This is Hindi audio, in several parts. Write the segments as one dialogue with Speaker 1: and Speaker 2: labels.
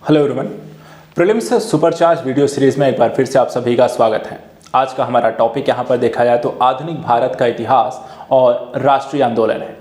Speaker 1: Hello everyone, prelims supercharge video series में एक बार फिर से आप सभी का स्वागत है। आज का हमारा टॉपिक यहाँ पर देखा जाए तो आधुनिक भारत का इतिहास और राष्ट्रीय आंदोलन है।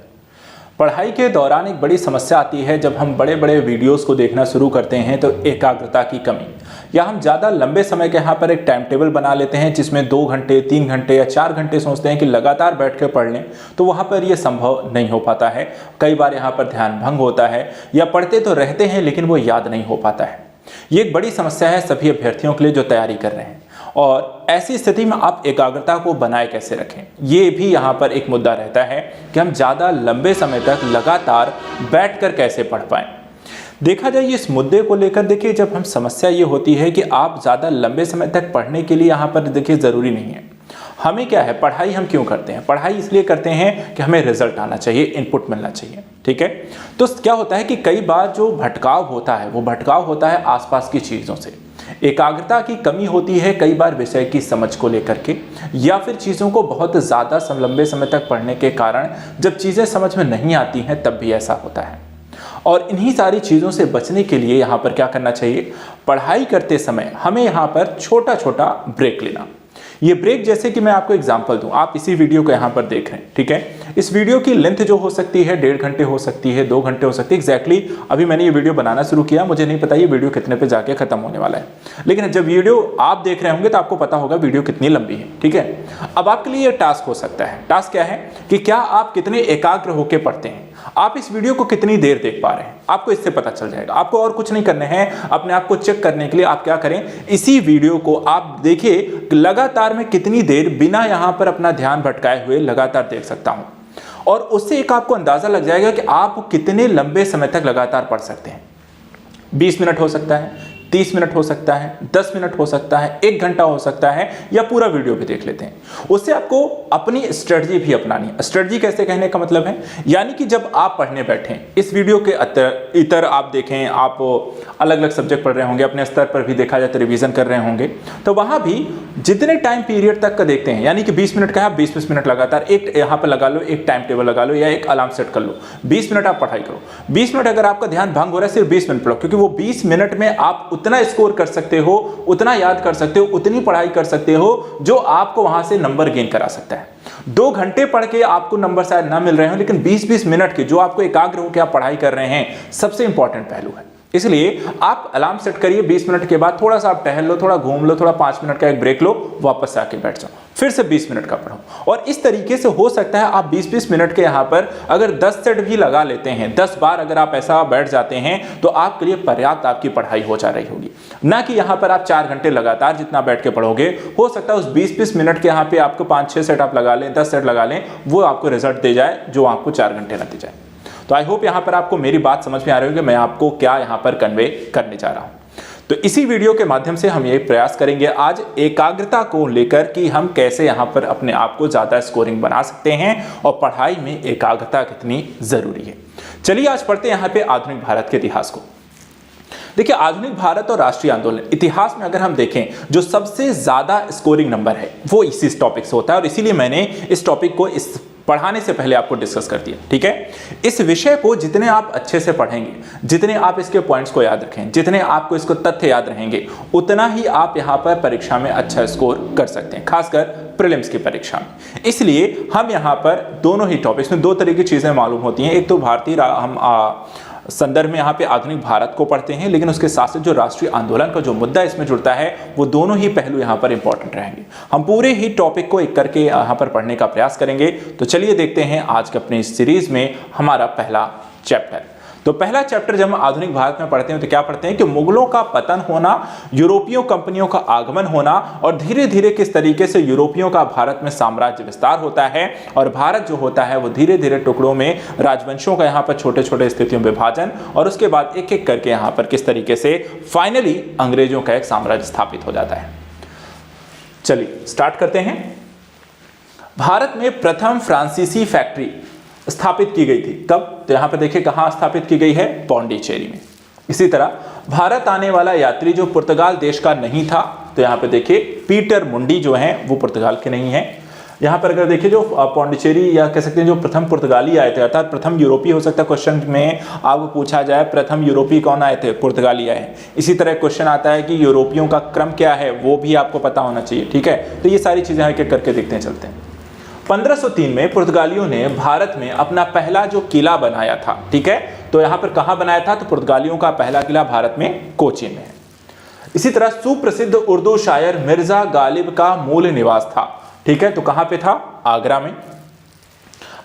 Speaker 1: पढ़ाई के दौरान एक बड़ी समस्या आती है जब हम बड़े बड़े वीडियोस को देखना शुरू करते हैं तो एकाग्रता की कमी, या हम ज़्यादा लंबे समय के यहाँ पर एक टाइम टेबल बना लेते हैं जिसमें 2 घंटे 3 घंटे या 4 घंटे सोचते हैं कि लगातार बैठ कर पढ़ लें, तो वहाँ पर ये संभव नहीं हो पाता है। कई बार यहाँ पर ध्यान भंग होता है या पढ़ते तो रहते हैं लेकिन वो याद नहीं हो पाता है। ये एक बड़ी समस्या है सभी अभ्यर्थियों के लिए जो तैयारी कर रहे हैं, और ऐसी स्थिति में आप एकाग्रता को बनाए कैसे रखें, ये भी यहाँ पर एक मुद्दा रहता है कि हम ज़्यादा लंबे समय तक लगातार बैठकर कैसे पढ़ पाएं। देखा जाए इस मुद्दे को लेकर, देखिए जब हम समस्या ये होती है कि आप ज़्यादा लंबे समय तक पढ़ने के लिए यहाँ पर देखिए ज़रूरी नहीं है। हमें क्या है, पढ़ाई हम क्यों करते हैं? पढ़ाई इसलिए करते हैं कि हमें रिजल्ट आना चाहिए, इनपुट मिलना चाहिए, ठीक है। तो क्या होता है कि कई बार जो भटकाव होता है वो भटकाव होता है आसपास की चीज़ों से। एकाग्रता की कमी होती है कई बार विषय की समझ को लेकर के, या फिर चीज़ों को बहुत ज़्यादा लंबे समय तक पढ़ने के कारण जब चीज़ें समझ में नहीं आती हैं तब भी ऐसा होता है। और इन्हीं सारी चीज़ों से बचने के लिए यहाँ पर क्या करना चाहिए, पढ़ाई करते समय हमें यहाँ पर छोटा छोटा ब्रेक लेना। ये ब्रेक जैसे कि मैं आपको एग्जांपल दूं, आप इसी वीडियो को यहाँ पर देख रहे हैं, ठीक है। इस वीडियो की लेंथ जो हो सकती है 1.5 घंटे हो सकती है, 2 घंटे हो सकती है। एग्जैक्टली अभी मैंने ये वीडियो बनाना शुरू किया, मुझे नहीं पता ये वीडियो कितने पे जाके खत्म होने वाला है, लेकिन जब वीडियो आप देख रहे होंगे तो आपको पता होगा वीडियो कितनी लंबी है, ठीक है। अब आपके लिए ये टास्क हो सकता है। टास्क क्या है कि क्या आप कितने एकाग्र होकर पढ़ते हैं, आप इस वीडियो को कितनी देर देख पा रहे हैं, आपको इससे पता चल जाएगा। आपको और कुछ नहीं करने हैं, अपने आप को चेक करने के लिए आप क्या करें, इसी वीडियो को आप देखिए लगातार मैं कितनी देर बिना यहां पर अपना ध्यान भटकाए हुए लगातार देख सकता हूं, और उससे एक आपको अंदाजा लग जाएगा कि आप कितने लंबे समय तक लगातार पढ़ सकते हैं। 20 मिनट हो सकता है, 30 मिनट हो सकता है, 10 मिनट हो सकता है, 1 घंटा हो सकता है, या पूरा वीडियो भी देख लेते हैं। उससे आपको अपनी स्ट्रेटजी भी अपनानी है। स्ट्रेटजी कैसे कहने का मतलब है, यानी कि जब आप पढ़ने बैठें, इस वीडियो के इतर आप देखें, आप अलग अलग सब्जेक्ट पढ़ रहे होंगे, अपने स्तर पर भी देखा जाए तो रिवीजन कर रहे होंगे, तो वहां भी जितने टाइम पीरियड तक का देखते हैं, यानी कि 20 मिनट का है, 20-20 मिनट लगातार एक यहाँ पर लगा लो, एक टाइम टेबल लगा लो या एक अलार्म सेट कर लो, 20 मिनट आप पढ़ाई करो। 20 मिनट अगर आपका ध्यान भंग हो रहा है, सिर्फ 20 मिनट पढ़ो, क्योंकि वो 20 मिनट में आप उतना स्कोर कर सकते हो, उतना याद कर सकते हो, उतनी पढ़ाई कर सकते हो जो आपको वहां से नंबर गेन करा सकता है। 2 घंटे पढ़ के आपको नंबर शायद ना मिल रहे हो, लेकिन 20-20 मिनट के जो आपको एकाग्र होकर आप पढ़ाई कर रहे हैं, सबसे इंपॉर्टेंट पहलू है। इसलिए आप अलार्म सेट करिए, 20 मिनट के बाद थोड़ा सा आप टहल लो, थोड़ा घूम लो, थोड़ा 5 मिनट का एक ब्रेक लो, वापस आके बैठ जाओ, फिर से 20 मिनट का पढ़ो। और इस तरीके से हो सकता है आप 20-20 मिनट के यहाँ पर अगर 10 सेट भी लगा लेते हैं, 10 बार अगर आप ऐसा बैठ जाते हैं, तो आपके लिए पर्याप्त आपकी पढ़ाई हो जा रही होगी। ना कि यहाँ पर आप 4 घंटे लगातार जितना बैठ के पढ़ोगे, हो सकता है उस 20-20 मिनट के यहाँ पे आपको 5-6 सेट आप लगा लें, 10 सेट लगा लें, वो आपको रिजल्ट दे जाए जो आपको 4 घंटे ना दे जाए। तो आई होप यहाँ पर आपको मेरी बात समझ में आ रही होगी, मैं आपको क्या यहाँ पर कन्वे करने जा रहा हूँ। तो इसी वीडियो के माध्यम से हम ये प्रयास करेंगे आज एकाग्रता को लेकर कि हम कैसे यहाँ पर अपने आप को ज़्यादा स्कोरिंग बना सकते हैं और पढ़ाई में एकाग्रता कितनी ज़रूरी है। चलिए आज पढ़ते हैं यहाँ पे आधुनिक भारत के इतिहास को। देखिए, आधुनिक भारत और राष्ट्रीय आंदोलन, इतिहास में अगर हम देखें जो सबसे ज़्यादा स्कोरिंग नंबर है वो इसी टॉपिक से होता है, और इसीलिए मैंने इस टॉपिक को इस पढ़ाने से पहले आपको डिस्कस कर दिया, ठीक है। इस विषय को जितने आप अच्छे से पढ़ेंगे, जितने आप इसके पॉइंट्स को याद रखें, जितने आपको इसको तथ्य याद रहेंगे, उतना ही आप यहाँ पर परीक्षा में अच्छा स्कोर कर सकते हैं, खासकर प्रीलिम्स की परीक्षा में। इसलिए हम यहाँ पर दोनों ही टॉपिक्स में 2 तरह की चीज़ें मालूम होती हैं। एक तो भारतीय हम संदर्भ में यहाँ पे आधुनिक भारत को पढ़ते हैं, लेकिन उसके साथ साथ जो राष्ट्रीय आंदोलन का जो मुद्दा इसमें जुड़ता है, वो दोनों ही पहलू यहाँ पर इंपॉर्टेंट रहेंगे। हम पूरे ही टॉपिक को एक करके यहाँ पर पढ़ने का प्रयास करेंगे। तो चलिए देखते हैं आज के अपने इस सीरीज में हमारा पहला चैप्टर। तो पहला चैप्टर जब हम आधुनिक भारत में पढ़ते हैं तो क्या पढ़ते हैं कि मुगलों का पतन होना, यूरोपीय कंपनियों का आगमन होना, और धीरे धीरे किस तरीके से यूरोपियों का भारत में साम्राज्य विस्तार होता है, और भारत जो होता है वो धीरे धीरे टुकड़ों में राजवंशों का यहाँ पर छोटे छोटे स्थितियों में विभाजन, और उसके बाद एक एक करके यहाँ पर किस तरीके से फाइनली अंग्रेजों का एक साम्राज्य स्थापित हो जाता है। चलिए स्टार्ट करते हैं। भारत में प्रथम फ्रांसीसी फैक्ट्री स्थापित की गई थी कब, तो यहां पर देखिए कहां स्थापित की गई है, पौंडीचेरी में। इसी तरह भारत आने वाला यात्री जो पुर्तगाल देश का नहीं था, तो यहां पे देखिए पीटर मुंडी जो हैं वो पुर्तगाल के नहीं हैं। यहाँ पर अगर देखिए जो पौंडीचेरी या कह सकते हैं जो प्रथम पुर्तगाली आए थे, अर्थात प्रथम यूरोपीय, हो सकता है क्वेश्चन में आपको पूछा जाए प्रथम यूरोपीय कौन आए थे, पुर्तगाली आए हैं। इसी तरह क्वेश्चन आता है कि यूरोपियों का क्रम क्या है, वो भी आपको पता होना चाहिए, ठीक है। तो ये सारी चीजें एक एक करके देखते हैं, चलते हैं। 1503 में पुर्तगालियों ने भारत में अपना पहला जो किला बनाया था, ठीक है। तो यहाँ पर कहाँ बनाया था, तो पुर्तगालियों का पहला किला भारत में कोचीन में है। इसी तरह सुप्रसिद्ध उर्दू शायर मिर्जा गालिब का मूल निवास था, ठीक है। तो कहां पे था, आगरा में।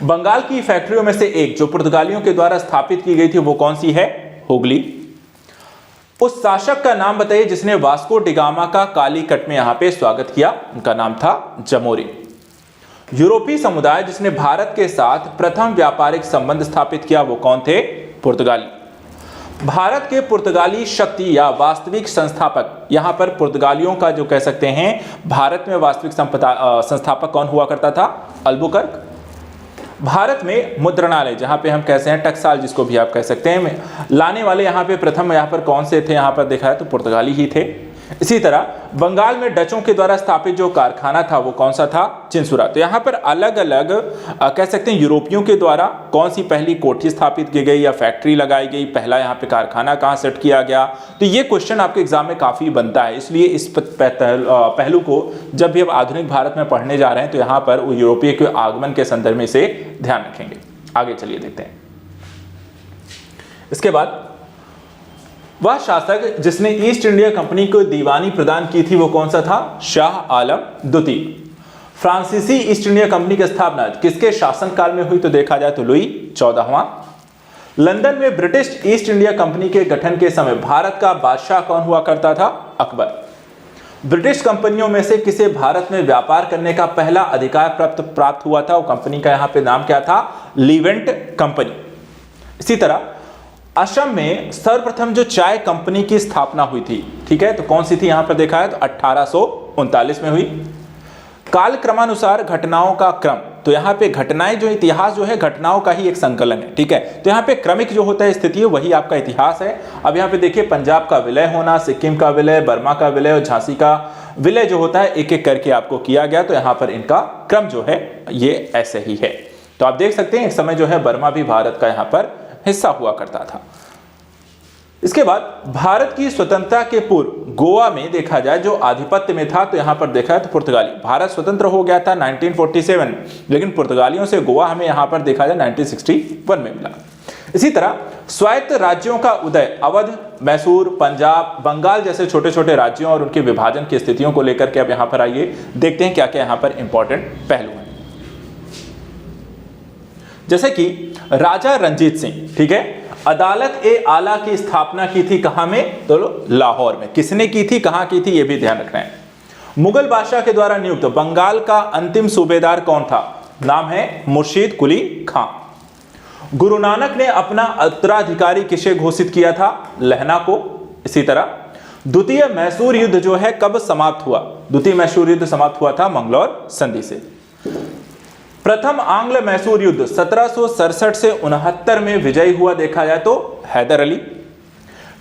Speaker 1: बंगाल की फैक्ट्रियों में से एक जो पुर्तगालियों के द्वारा स्थापित की गई थी वो कौन सी है, हुगली। उस शासक का नाम बताइए जिसने वास्को डिगामा का कालीकट में यहां पे स्वागत किया, उनका नाम था जमोरी। यूरोपीय समुदाय जिसने भारत के साथ प्रथम व्यापारिक संबंध स्थापित किया वो कौन थे, पुर्तगाली। भारत के पुर्तगाली शक्ति या वास्तविक संस्थापक, यहां पर पुर्तगालियों का जो कह सकते हैं भारत में वास्तविक संस्थापक कौन हुआ करता था, अल्बुकर्क। भारत में मुद्रणालय, जहां पे हम कहते हैं टकसाल जिसको भी आप कह सकते हैं, लाने वाले यहां पे प्रथम यहां पर कौन से थे, यहां पर देखा है तो पुर्तगाली ही थे। इसी तरह बंगाल में डचों के द्वारा स्थापित जो कारखाना था वो कौन सा था, चिंसुरा। तो यहाँ पर अलग अलग कह सकते हैं यूरोपियों के द्वारा कौन सी पहली कोठी स्थापित की गई या फैक्ट्री लगाई गई, पहला यहाँ पे कारखाना कहाँ सेट किया गया। तो ये क्वेश्चन आपके एग्जाम में काफी बनता है, इसलिए इस पहलू को जब भी आप आधुनिक भारत में पढ़ने जा रहे हैं तो यहाँ पर यूरोपीय के आगमन के संदर्भ में इसे ध्यान रखेंगे। आगे चलिए देखते हैं। इसके बाद वह शासक जिसने ईस्ट इंडिया कंपनी को दीवानी प्रदान की थी वो कौन सा था, शाह आलम द्वितीय। फ्रांसीसी ईस्ट इंडिया कंपनी की स्थापना किसके शासनकाल में हुई, तो देखा जाए तो लुई 14वां। लंदन में ब्रिटिश ईस्ट इंडिया कंपनी के गठन के समय भारत का बादशाह कौन हुआ करता था, अकबर। ब्रिटिश कंपनियों में से किसे भारत में व्यापार करने का पहला अधिकार प्राप्त हुआ था, वो कंपनी का यहाँ पे नाम क्या था, लीवेंट कंपनी। इसी तरह असम में सर्वप्रथम जो चाय कंपनी की स्थापना हुई थी, ठीक है, तो कौन सी थी, यहां पर देखा है तो 1839 में हुई। काल क्रमानुसार घटनाओं का क्रम, तो यहाँ पे घटनाएं जो इतिहास जो है घटनाओं का ही एक संकलन है, ठीक है। तो यहाँ पे क्रमिक जो होता है स्थिति वही आपका इतिहास है। अब यहाँ पे देखिए पंजाब का विलय होना, सिक्किम का विलय, बर्मा का विलय और झांसी का विलय जो होता है एक एक करके आपको किया गया। तो यहाँ पर इनका क्रम जो है ये ऐसे ही है। तो आप देख सकते हैं एक समय जो है बर्मा भी भारत का यहाँ पर हिस्सा हुआ करता था। इसके बाद भारत की स्वतंत्रता के पूर्व गोवा में देखा जाए जो आधिपत्य में था, तो यहां पर देखा है तो पुर्तगाली। भारत स्वतंत्र हो गया था 1947, लेकिन पुर्तगालियों से गोवा हमें यहां पर देखा जाए 1961 में मिला। इसी तरह स्वायत्त राज्यों का उदय अवध, मैसूर, पंजाब, बंगाल जैसे छोटे छोटे राज्यों और उनके विभाजन की स्थितियों को लेकर के अब यहां पर आइए देखते हैं क्या क्या यहां पर इंपॉर्टेंट पहलू है। जैसे कि राजा रणजीत सिंह, ठीक है, अदालत ए आला की स्थापना की थी कहां में, तो लाहौर में। किसने की थी, कहां की थी, यह भी ध्यान रखना है। मुगल बादशाह के द्वारा नियुक्त बंगाल का अंतिम सूबेदार कौन था, नाम है मुर्शीद कुली खां। गुरु नानक ने अपना उत्तराधिकारी किसे घोषित किया था, लहना को। इसी तरह द्वितीय मैसूर युद्ध जो है कब समाप्त हुआ, द्वितीय मैसूर युद्ध समाप्त हुआ था मंगलौर संधि से। प्रथम आंग्ल मैसूर युद्ध 1767 से 69 में विजयी हुआ देखा जाए तो हैदर अली।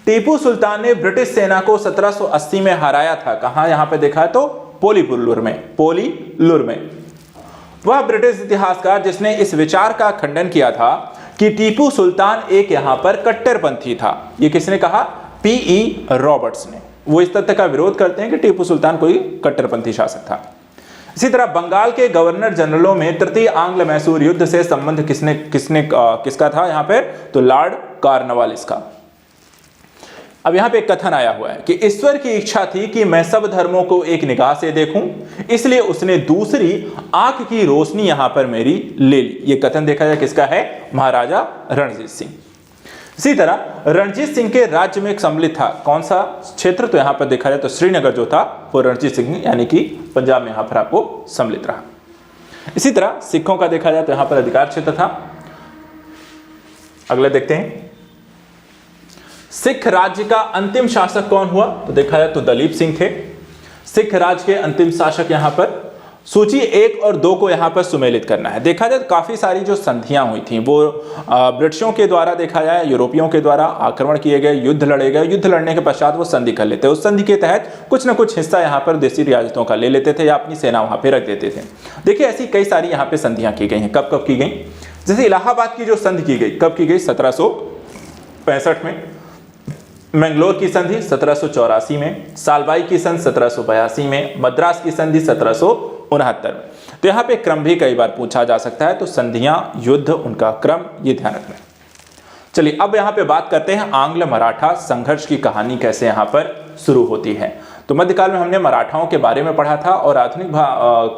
Speaker 1: टीपू सुल्तान ने ब्रिटिश सेना को 1780 में हराया था, कहां, यहां पे देखा है तो पोलीलुर में। वह ब्रिटिश इतिहासकार जिसने इस विचार का खंडन किया था कि टीपू सुल्तान एक यहां पर कट्टरपंथी था। यह किसने कहा, पीई रॉबर्ट्स ने। वो इस तथ्य का विरोध करते हैं कि टीपू सुल्तान कोई कट्टरपंथी शासक था। इसी तरह बंगाल के गवर्नर जनरलों में तृतीय आंग्ल मैसूर युद्ध से संबंध किसका था यहां पर, तो लॉर्ड कॉर्नवालिस का। अब यहां पे एक कथन आया हुआ है कि ईश्वर की इच्छा थी कि मैं सब धर्मों को एक निगाह से देखूं, इसलिए उसने दूसरी आंख की रोशनी यहां पर मेरी ले ली। यह कथन देखा जाए किसका है, महाराजा रणजीत सिंह। इसी तरह रणजीत सिंह के राज्य में एक सम्मिलित था कौन सा क्षेत्र, तो यहां पर देखा जाए तो श्रीनगर जो था वो रणजीत सिंह यानी कि पंजाब में यहां पर आपको सम्मिलित रहा। इसी तरह सिखों का देखा जाए तो यहां पर अधिकार क्षेत्र था। अगले देखते हैं, सिख राज्य का अंतिम शासक कौन हुआ, तो देखा जाए तो दलीप सिंह थे। सिख राज्य के अंतिम शासक यहां पर सूची 1 और 2 को यहाँ पर सुमेलित करना है। देखा जाए तो काफ़ी सारी जो संधियाँ हुई थी वो ब्रिटिशों के द्वारा, देखा जाए यूरोपियों के द्वारा आक्रमण किए गए, युद्ध लड़े गए, युद्ध लड़ने के पश्चात वो संधि कर लेते। उस संधि के तहत कुछ न कुछ हिस्सा यहाँ पर देसी रियासतों का ले लेते थे या अपनी सेना वहाँ पर रख देते थे। देखिए ऐसी कई सारी यहाँ पर संधियाँ की गई हैं। कब कब की गई? जैसे इलाहाबाद की जो संधि की गई, कब की गई? 1765 में। मैंगलोर की संधि 1784 में। सालबाई की संधि 1782 में। मद्रास की संधि 1769 में। तो यहाँ पे क्रम भी कई बार पूछा जा सकता है, तो संधियां, युद्ध, उनका क्रम, ये ध्यान रखना है। चलिए अब यहाँ पे बात करते हैं आंग्ल मराठा संघर्ष की कहानी कैसे यहाँ पर शुरू होती है। तो मध्यकाल में हमने मराठाओं के बारे में पढ़ा था और आधुनिक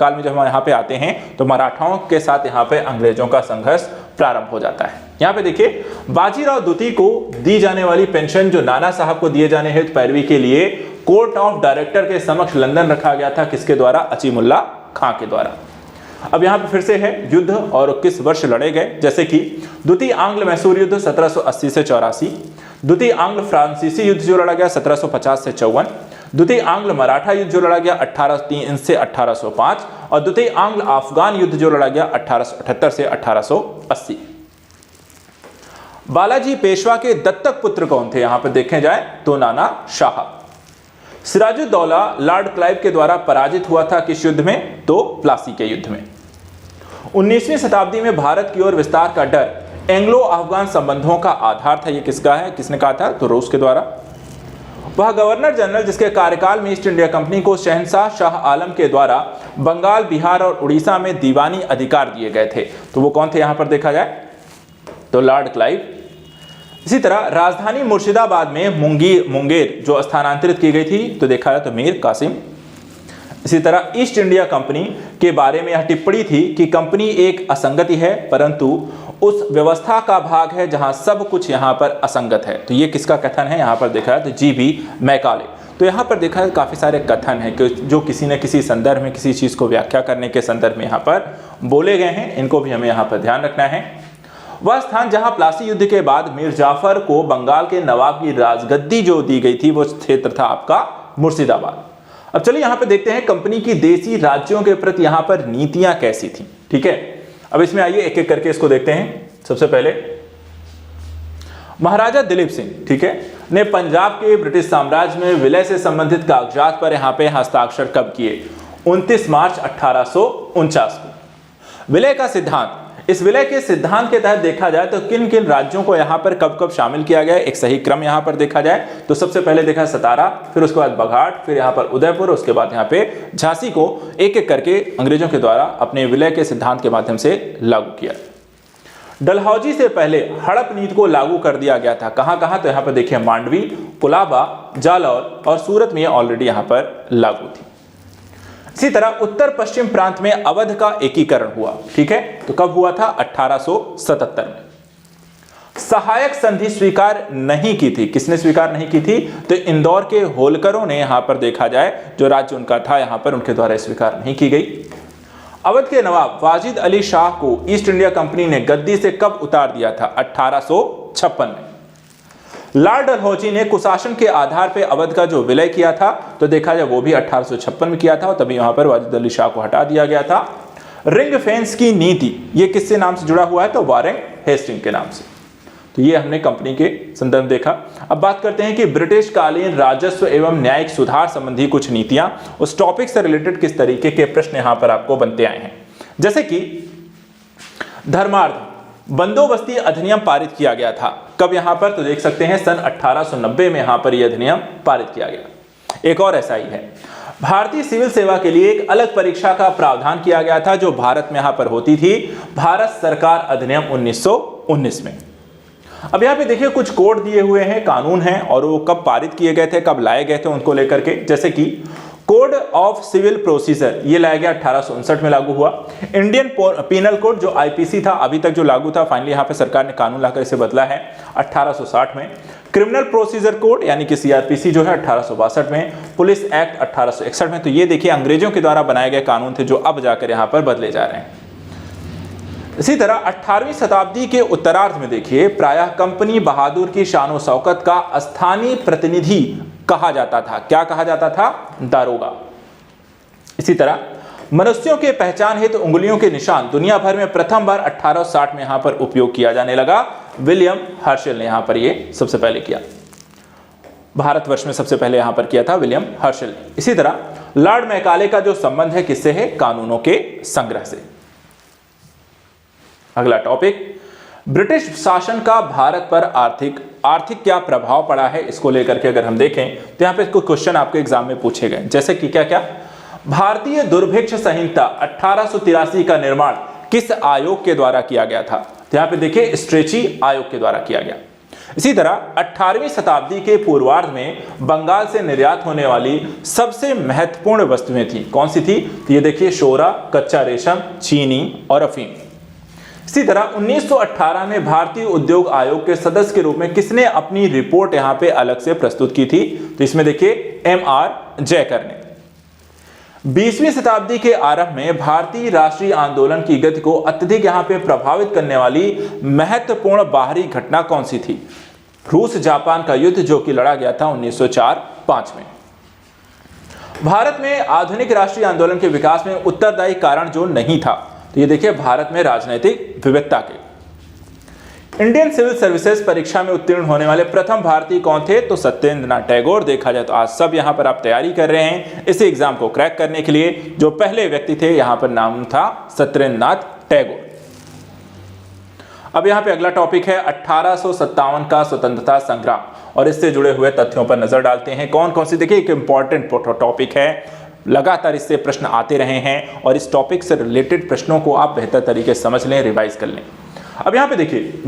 Speaker 1: काल में जब हम यहाँ पे आते हैं तो मराठाओं के साथ यहाँ पे अंग्रेजों का संघर्ष प्रारंभ हो जाता है। यहाँ पे देखिए बाजीराव द्वितीय को दी जाने वाली पेंशन जो नाना साहब को दिए जाने हेतु पैरवी के लिए कोर्ट ऑफ डायरेक्टर के समक्ष लंदन रखा गया था, किसके द्वारा? अचीमुल्ला खां के द्वारा। अब यहाँ पे फिर से है युद्ध और किस वर्ष लड़े गए, जैसे कि द्वितीय आंग्ल मैसूर युद्ध 1780 से 84, द्वितीय आंग्ल फ्रांसीसी युद्ध जो लड़ा गया 1750 से 54, द्वितीय आंग्ल मराठा युद्ध जो लड़ा गया 1803 से 1805 और द्वितीय आंग्ल अफगान युद्ध जो लड़ा गया 1878 से 1880। बालाजी पेशवा के दत्तक पुत्र कौन थे? यहां पर देखे जाए तो नाना शाह। सिराजुद्दौला लॉर्ड क्लाइव के द्वारा पराजित हुआ था किस युद्ध में? तो प्लासी के युद्ध में। 19वीं शताब्दी में भारत की ओर विस्तार का डर एंग्लो अफगान संबंधों का आधार था। ये किसका है? किसने कहा था? तो रूस के द्वारा। वह गवर्नर जनरल जिसके कार्यकाल में ईस्ट इंडिया कंपनी को शहंशाह शाह आलम के द्वारा बंगाल, बिहार और उड़ीसा में दीवानी अधिकार दिए गए थे, तो वो कौन थे? यहां पर देखा जाए तो लॉर्ड क्लाइव। इसी तरह राजधानी मुर्शिदाबाद में मुंगेर जो स्थानांतरित की गई थी, तो देखा जाए तो मीर कासिम। इसी तरह ईस्ट इंडिया कंपनी के बारे में यह टिप्पणी थी कि कंपनी एक असंगति है परंतु उस व्यवस्था का भाग है जहां सब कुछ यहां पर असंगत है। तो ये किसका कथन है? यहां पर देखा है तो जी.बी. मैकाले। तो यहां पर देखा है काफी सारे कथन हैं कि जो किसी न किसी संदर्भ में किसी चीज को व्याख्या करने के संदर्भ में यहां पर बोले गए हैं, इनको भी हमें यहां पर ध्यान रखना है। वह स्थान जहां प्लासी युद्ध के बाद मीर जाफर को बंगाल के नवाब की राजगद्दी जो दी गई थी वो क्षेत्र था आपका मुर्शिदाबाद। अब चलिए यहां पे देखते हैं कंपनी की देसी राज्यों के प्रति यहां पर नीतियां कैसी थी। ठीक है, अब इसमें आइए एक एक करके इसको देखते हैं। सबसे पहले महाराजा दिलीप सिंह, ठीक है, ने पंजाब के ब्रिटिश साम्राज्य में विलय से संबंधित कागजात पर यहां पे हस्ताक्षर कब किए? 29 मार्च 1849 को। विलय का सिद्धांत, इस विलय के सिद्धांत के तहत देखा जाए तो किन किन राज्यों को यहां पर कब कब शामिल किया गया, एक सही क्रम यहां पर देखा जाए तो सबसे पहले देखा सतारा, फिर उसके बाद बघाट, फिर यहां पर उदयपुर, उसके बाद यहां पे झांसी को एक एक करके अंग्रेजों के द्वारा अपने विलय के सिद्धांत के माध्यम से लागू किया। डलहौजी से पहले हड़प नीति को लागू कर दिया गया था। कहां कहां? तो यहां पर देखिए मांडवी, कुलाबा, जालौर और सूरत में ऑलरेडी यहां पर लागू थी। इसी तरह उत्तर पश्चिम प्रांत में अवध का एकीकरण हुआ। ठीक है, तो कब हुआ था? 1877 में। सहायक संधि स्वीकार नहीं की थी। किसने स्वीकार नहीं की थी? तो इंदौर के होलकरों ने यहां पर देखा जाए जो राज्य उनका था यहां पर उनके द्वारा स्वीकार नहीं की गई। अवध के नवाब वाजिद अली शाह को ईस्ट इंडिया कंपनी ने गद्दी से कब उतार दिया था? 1856 में। लॉर्ड डलहौजी ने कुशासन के आधार पर अवध का जो विलय किया था तो देखा जाए वो भी 1856 में किया था और तभी यहां पर वाजिद अली शाह को हटा दिया गया था। रिंग फेंस की नीति ये किससे नाम से जुड़ा हुआ है? तो वारेन हेस्टिंग के नाम से। तो ये हमने कंपनी के संदर्भ देखा। अब बात करते हैं कि ब्रिटिश कालीन राजस्व एवं न्यायिक सुधार संबंधी कुछ नीतियां, उस टॉपिक से रिलेटेड किस तरीके के प्रश्न यहां पर आपको बनते आए हैं। जैसे कि धर्मार्थ बंदोबस्ती अधिनियम पारित किया गया था। कब यहां पर? तो देख सकते हैं सन 1890 में यहां पर यह अधिनियम पारित किया गया। एक और ऐसा ही है, भारतीय सिविल सेवा के लिए एक अलग परीक्षा का प्रावधान किया गया था जो भारत में यहां पर होती थी, भारत सरकार अधिनियम 1919 में। अब यहाँ पे देखिए कुछ कोड दिए हुए हैं, कानून हैं और वो कब पारित किए गए थे, कब लाए गए थे उनको लेकर के। जैसे कि कोड ऑफ सिविल प्रोसीजर ये लाया गया 1859 में लागू हुआ। इंडियन पीनल कोड जो आईपीसी था अभी तक जो लागू था, फाइनली यहाँ पे सरकार ने कानून लाकर इसे बदला है 1860 में। क्रिमिनल प्रोसीजर कोड यानी कि सीआरपीसी जो है 1862 में। पुलिस एक्ट 1861 में। तो ये देखिए अंग्रेजों के द्वारा बनाए गए कानून थे जो अब जाकर यहाँ पर बदले जा रहे हैं। इसी तरह 18वीं शताब्दी के उत्तरार्ध में देखिए प्रायः कंपनी बहादुर की शान शौकत का स्थानीय प्रतिनिधि कहा जाता था। क्या कहा जाता था? दारोगा। इसी तरह मनुष्यों के पहचान हेतु उंगलियों के निशान दुनिया भर में प्रथम बार 1860 में यहां पर उपयोग किया जाने लगा। विलियम हर्शल ने यहां पर ये सबसे पहले किया, भारतवर्ष में सबसे पहले यहां पर किया था विलियम हर्शल ने। इसी तरह लॉर्ड मैकाले का जो संबंध है किससे है? कानूनों के संग्रह से। अगला टॉपिक, ब्रिटिश शासन का भारत पर आर्थिक क्या प्रभाव पड़ा है, इसको लेकर के अगर हम देखें तो यहां पे कुछ क्वेश्चन आपके एग्जाम में पूछे गए, जैसे कि क्या क्या? भारतीय दुर्भिक्ष संहिता 1883 का निर्माण किस आयोग के द्वारा किया गया था? तो यहां पे देखिए स्ट्रेची आयोग के द्वारा किया गया। इसी तरह 18वीं शताब्दी के पूर्वार्ध में बंगाल से निर्यात होने वाली सबसे महत्वपूर्ण वस्तुएं थी, कौन सी थी? तो ये देखिए शोरा, कच्चा रेशम, चीनी और अफीम। इसी तरह 1918 में भारतीय उद्योग आयोग के सदस्य के रूप में किसने अपनी रिपोर्ट यहां पे अलग से प्रस्तुत की थी? तो इसमें देखिए M.R. जयकर ने। 20वीं शताब्दी के आरंभ में भारतीय राष्ट्रीय आंदोलन की गति को अत्यधिक यहां पे प्रभावित करने वाली महत्वपूर्ण बाहरी घटना कौन सी थी? रूस जापान का युद्ध, जो कि लड़ा गया था 1904-05 में। भारत में आधुनिक राष्ट्रीय आंदोलन के विकास में उत्तरदायी कारण जो नहीं था, तो ये देखिए भारत में राजनीतिक विविधता के। इंडियन सिविल सर्विसेज परीक्षा में उत्तीर्ण होने वाले प्रथम भारतीय कौन थे? तो सत्येंद्रनाथ टैगोर। देखा जाए तो आज सब यहां पर आप तैयारी कर रहे हैं इस एग्जाम को क्रैक करने के लिए। जो पहले व्यक्ति थे यहां पर नाम था सत्येंद्रनाथ टैगोर। अब यहां पे अगला टॉपिक है 1857 का स्वतंत्रता संग्राम, और इससे जुड़े हुए तथ्यों पर नजर डालते हैं। कौन कौन सी? देखिए एक इंपॉर्टेंट टॉपिक है, लगातार इससे प्रश्न आते रहे हैं और इस टॉपिक से रिलेटेड प्रश्नों को आप बेहतर तरीके से समझ लें, रिवाइज कर लें। अब यहां पे देखिए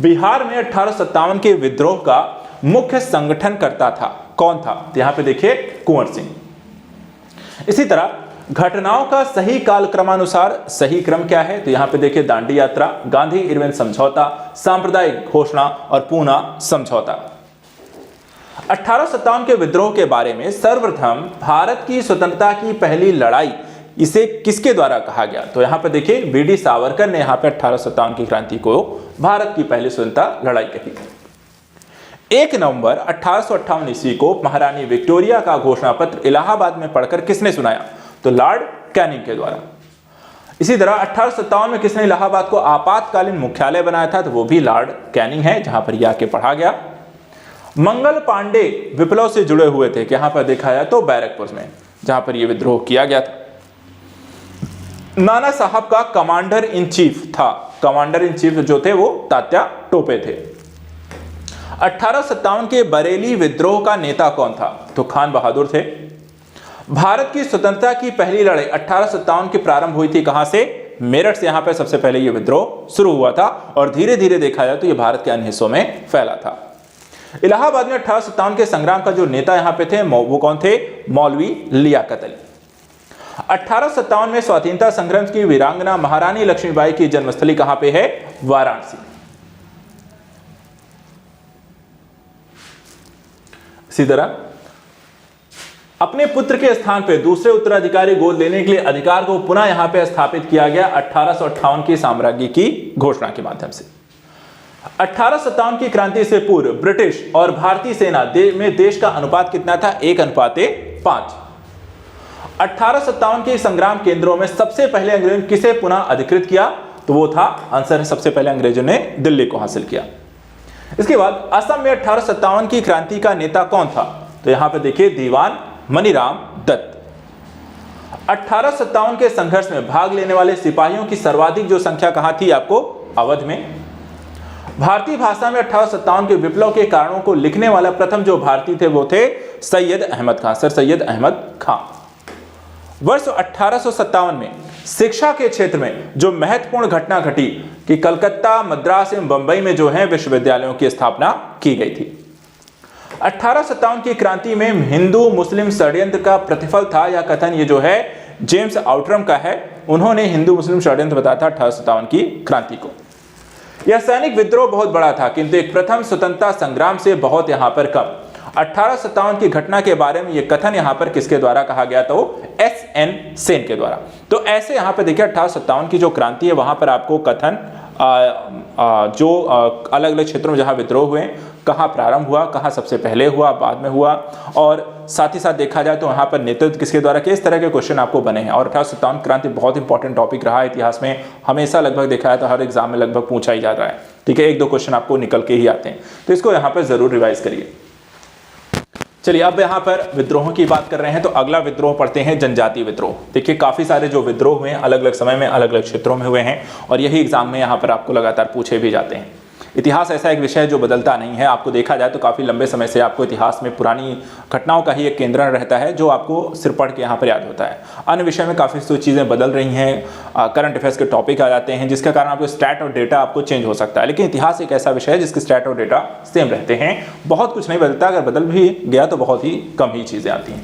Speaker 1: बिहार में 1857 के विद्रोह का मुख्य संगठनकर्ता था, कौन था? तो यहां पे देखिए कुंवर सिंह। इसी तरह घटनाओं का सही कालक्रमानुसार सही क्रम क्या है? तो यहां पे देखिए दांडी यात्रा, गांधी इरविन समझौता, सांप्रदायिक घोषणा और पूना समझौता। 1857 के विद्रोह के बारे में सर्वप्रथम भारत की स्वतंत्रता की पहली लड़ाई इसे किसके द्वारा कहा गया? तो यहां पर देखिए वीडी सावरकर ने यहां पे 1857 की क्रांति को भारत की पहली स्वतंत्रता लड़ाई कही। 1 नवंबर 1858 ईस्वी को महारानी विक्टोरिया का घोषणा पत्र इलाहाबाद में पढ़कर किसने सुनाया? तो लॉर्ड कैनिंग के द्वारा। इसी तरह 1857 में किसने इलाहाबाद को आपातकालीन मुख्यालय बनाया था? तो वो भी लॉर्ड कैनिंग है, जहां पर यह आके पढ़ा गया। मंगल पांडे विप्लव से जुड़े हुए थे, यहां पर देखा जाए तो बैरकपुर में, जहां पर यह विद्रोह किया गया था। नाना साहब का कमांडर इन चीफ था, कमांडर इन चीफ जो थे वो तात्या टोपे थे। 1857 के बरेली विद्रोह का नेता कौन था? तो खान बहादुर थे। भारत की स्वतंत्रता की पहली लड़ाई 1857 की प्रारंभ हुई थी कहां से? मेरठ से यहां पर सबसे पहले यह विद्रोह शुरू हुआ था और धीरे धीरे देखा जाए तो यह भारत के अन्य हिस्सों में फैला था। इलाहाबाद में 1857 के संग्राम का जो नेता यहां पे थे वो कौन थे? मौलवी लियाकत अली। 1857 में स्वतंत्रता संग्राम की वीरांगना महारानी लक्ष्मीबाई की जन्मस्थली कहां पे है? वाराणसी। इसी तरह अपने पुत्र के स्थान पे दूसरे उत्तराधिकारी गोद लेने के लिए अधिकार को पुनः यहां पे स्थापित किया गया 1858 की साम्राज्य की घोषणा के माध्यम से। 1857 की क्रांति से पूर्व ब्रिटिश और भारतीय सेना में देश का अनुपात कितना था? 1:5। 1857 के संग्राम केंद्रों में सबसे पहले अंग्रेजों ने किसे पुनः अधिकृत किया? तो वो था आंसर है सबसे पहले अंग्रेजों ने दिल्ली को हासिल किया। इसके बाद असम में 1857 की क्रांति का नेता कौन था? तो यहां पे देखिए दीवान मनीराम दत्त। 1857 के संघर्ष में भाग लेने वाले सिपाहियों की सर्वाधिक जो संख्या कहां थी? आपको अवध में। भारतीय भाषा में 1857 के विप्लव के कारणों को लिखने वाला प्रथम जो भारतीय थे वो थे सैयद अहमद खान, सर सैयद अहमद खान। वर्ष 1857 में शिक्षा के क्षेत्र में जो महत्वपूर्ण घटना घटी कि कलकत्ता, मद्रास एवं बंबई में जो है विश्वविद्यालयों की स्थापना की गई थी। 1857 की क्रांति में हिंदू मुस्लिम षड्यंत्र का प्रतिफल था, यह कथन ये जो है जेम्स आउटरम का है। उन्होंने हिंदू मुस्लिम षड्यंत्र बताया था 1857 की क्रांति को। यह सैनिक विद्रोह बहुत बड़ा था किंतु एक प्रथम स्वतंत्रता संग्राम से बहुत यहां पर कम। 1857 की घटना के बारे में यह कथन यहां पर किसके द्वारा कहा गया? तो S.N. सेन के द्वारा। तो ऐसे यहां पर देखिए 1857 की जो क्रांति है वहां पर आपको कथन जो अलग अलग क्षेत्रों में जहां विद्रोह हुए कहाँ प्रारंभ हुआ, कहाँ सबसे पहले हुआ, बाद में हुआ, और साथ ही साथ देखा जाए तो यहाँ पर नेतृत्व किसके द्वारा किया, इस तरह के क्वेश्चन आपको बने हैं। और 1857 क्रांति बहुत इंपॉर्टेंट टॉपिक रहा है इतिहास में, हमेशा लगभग देखा है तो हर एग्जाम में लगभग पूछा ही जा रहा है, ठीक है, 1-2 क्वेश्चन आपको निकल के ही आते हैं, तो इसको यहाँ पर जरूर रिवाइज करिए। चलिए अब यहाँ पर विद्रोहों की बात कर रहे हैं तो अगला विद्रोह पढ़ते हैं जनजातीय विद्रोह। देखिए काफी सारे जो विद्रोह हुए हैं अलग अलग समय में अलग अलग क्षेत्रों में हुए हैं, और यही एग्जाम में यहाँ पर आपको लगातार पूछे भी जाते हैं। इतिहास ऐसा एक विषय है जो बदलता नहीं है, आपको देखा जाए तो काफ़ी लंबे समय से आपको इतिहास में पुरानी घटनाओं का ही एक केंद्रण रहता है जो आपको सिर्फ पढ़ के यहाँ पर याद होता है। अन्य विषय में काफ़ी चीज़ें बदल रही हैं, करंट अफेयर्स के टॉपिक आ जाते हैं जिसके कारण आपको स्टैट और डेटा आपको चेंज हो सकता है, लेकिन इतिहास एक ऐसा विषय है जिसके स्टैट और डेटा सेम रहते हैं, बहुत कुछ नहीं बदलता, अगर बदल भी गया तो बहुत ही कम ही चीज़ें आती हैं,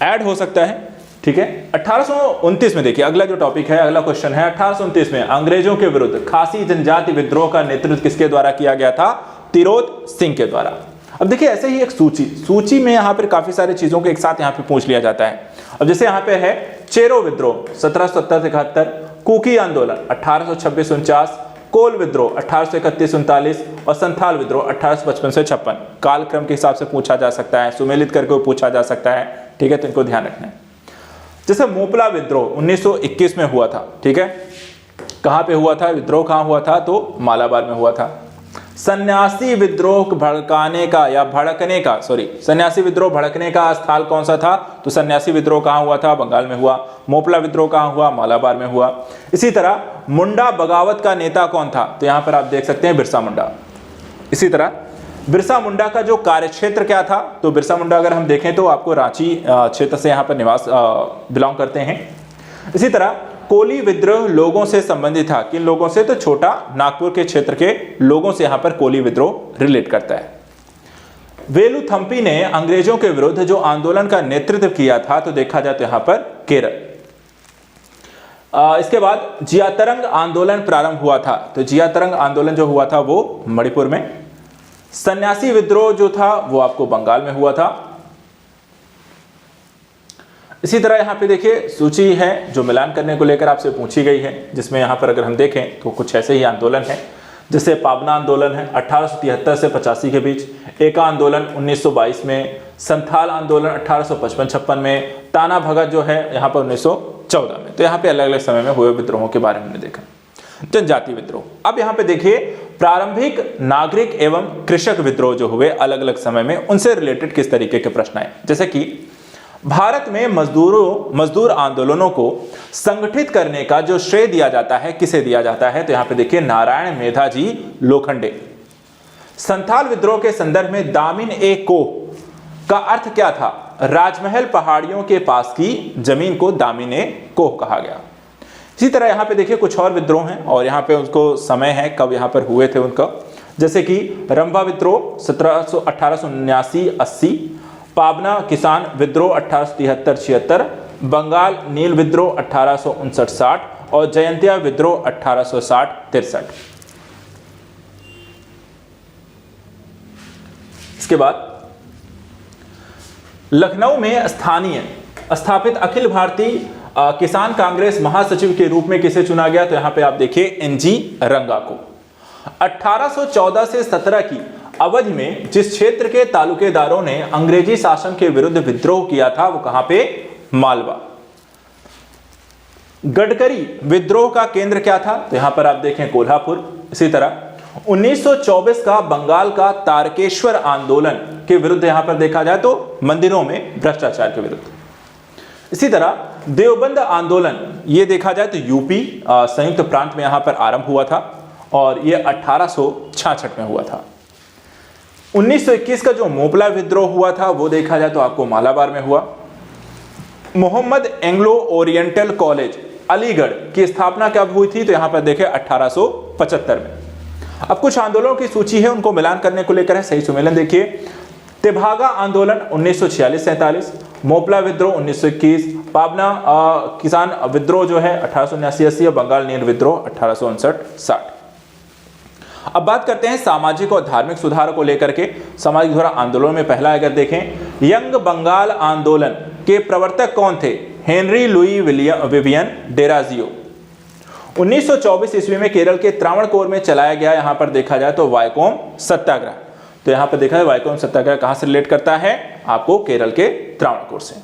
Speaker 1: ऐड हो सकता है, ठीक है। 1829 में देखिए अगला जो टॉपिक है, अगला क्वेश्चन है 1829 में अंग्रेजों के विरुद्ध खासी जनजाति विद्रोह का नेतृत्व किसके द्वारा किया गया था, तिरोत सिंह के द्वारा। अब देखिए ऐसे ही एक सूची में यहाँ पर काफी सारी चीजों को एक साथ यहाँ पे पूछ लिया जाता है। अब जैसे यहाँ पे है चेरो विद्रोह 1770-71, कुकी आंदोलन 1826-49, कोल विद्रोह 1831-39 और संथाल विद्रोह 1855-56। कालक्रम के हिसाब से पूछा जा सकता है, सुमेलित करके पूछा जा सकता है, ठीक है, तो इनको ध्यान रखना है। जैसे मोपला विद्रोह 1921 में हुआ था, ठीक है, कहां पे हुआ था विद्रोह, कहां हुआ था, तो मालाबार में हुआ था। सन्यासी विद्रोह भड़काने का या भड़कने का, सन्यासी विद्रोह भड़कने का स्थल कौन सा था, तो सन्यासी विद्रोह कहां हुआ था, बंगाल में हुआ। मोपला विद्रोह कहां हुआ, मालाबार में हुआ। इसी तरह मुंडा बगावत का नेता कौन था, तो यहां पर आप देख सकते हैं बिरसा मुंडा। इसी तरह बिरसा मुंडा का जो कार्यक्षेत्र क्या था, तो बिरसा मुंडा अगर हम देखें तो आपको रांची क्षेत्र से यहाँ पर निवास बिलोंग करते हैं। इसी तरह कोली विद्रोह लोगों से संबंधित था, किन लोगों से, तो छोटा नागपुर के क्षेत्र के लोगों से यहाँ पर कोली विद्रोह रिलेट करता है। वेलुथम्पी ने अंग्रेजों के विरुद्ध जो आंदोलन का नेतृत्व किया था, तो देखा जाए तो यहाँ पर केरल। इसके बाद जियातरंग आंदोलन प्रारंभ हुआ था, तो जियातरंग आंदोलन जो हुआ था वो मणिपुर में। सन्यासी विद्रोह जो था वो आपको बंगाल में हुआ था। इसी तरह यहाँ पे देखिए सूची है जो मिलान करने को लेकर आपसे पूछी गई है, जिसमें यहाँ पर अगर हम देखें तो कुछ ऐसे ही आंदोलन है, जैसे पाबना आंदोलन है 1873 से 85 के बीच, एका आंदोलन 1922 में, संथाल आंदोलन 1855-56 में, ताना भगत जो है यहाँ पर 1914 में। तो यहाँ पे अलग अलग समय में हुए विद्रोहों के बारे में हमने देखा। जनजाति विद्रोह, अब यहाँ पे देखिए प्रारंभिक नागरिक एवं कृषक विद्रोह जो हुए अलग अलग समय में, उनसे रिलेटेड किस तरीके के प्रश्न आए। जैसे कि भारत में मजदूर आंदोलनों को संगठित करने का जो श्रेय दिया जाता है, किसे दिया जाता है, तो यहाँ पे देखिए नारायण मेधाजी लोखंडे। संथाल विद्रोह के संदर्भ में दामिन ए को का अर्थ क्या था, राजमहल पहाड़ियों के पास की जमीन को दामिन ए को कहा गया। इसी तरह यहाँ पे देखिए कुछ और विद्रोह हैं और यहाँ पे उनको समय है कब यहाँ पर हुए थे उनका, जैसे कि रंभा विद्रोह 1879-80, पाबना किसान विद्रोह 1873-76, बंगाल नील विद्रोह 1859-60 और जयंतिया विद्रोह 1860-63। इसके बाद लखनऊ में स्थापित अखिल भारतीय किसान कांग्रेस महासचिव के रूप में किसे चुना गया, तो यहां पे आप देखिए एनजी रंगा को। 1814 से 17 की अवधि में जिस क्षेत्र के तालुकेदारों ने अंग्रेजी शासन के विरुद्ध विद्रोह किया था वो कहां पे, मालवा। गडकरी विद्रोह का केंद्र क्या था, तो यहां पर आप देखें कोल्हापुर। इसी तरह 1924 का बंगाल का तारकेश्वर आंदोलन के विरुद्ध यहां पर देखा जाए तो मंदिरों में भ्रष्टाचार के विरुद्ध। इसी तरह देवबंद आंदोलन ये देखा जाए तो यूपी संयुक्त प्रांत में यहां पर आरंभ हुआ था और ये 1866 में हुआ था। 1921 का जो मोपला विद्रोह हुआ था वो देखा जाए तो आपको मालाबार में हुआ। Mohammad Anglo Oriental College Aligarh की स्थापना कब हुई थी, तो यहां पर देखें 1875 में। अब कुछ आंदोलनों की सूची है, उनको मिलान करने को लेकर है, सही सुमेलन देखिए। तेभागा आंदोलन 1946-47, मोपला विद्रोह 1921, पाबना किसान विद्रोह जो है 1879-80 और बंगाल नील विद्रोह 1859-60। अब बात करते हैं सामाजिक और धार्मिक सुधार को लेकर के। सामाजिक सुधार आंदोलन में पहला अगर देखें, यंग बंगाल आंदोलन के प्रवर्तक कौन थे, हेनरी लुई विवियन डेराजियो। 1924 ईस्वी में केरल के त्रावणकोर में चलाया गया यहां पर देखा जाए तो वाइकोम सत्याग्रह। तो यहां पर देखा है वाइकोम सत्याग्रह कहां से रिलेट करता है, आपको केरल के त्रावणकोर से।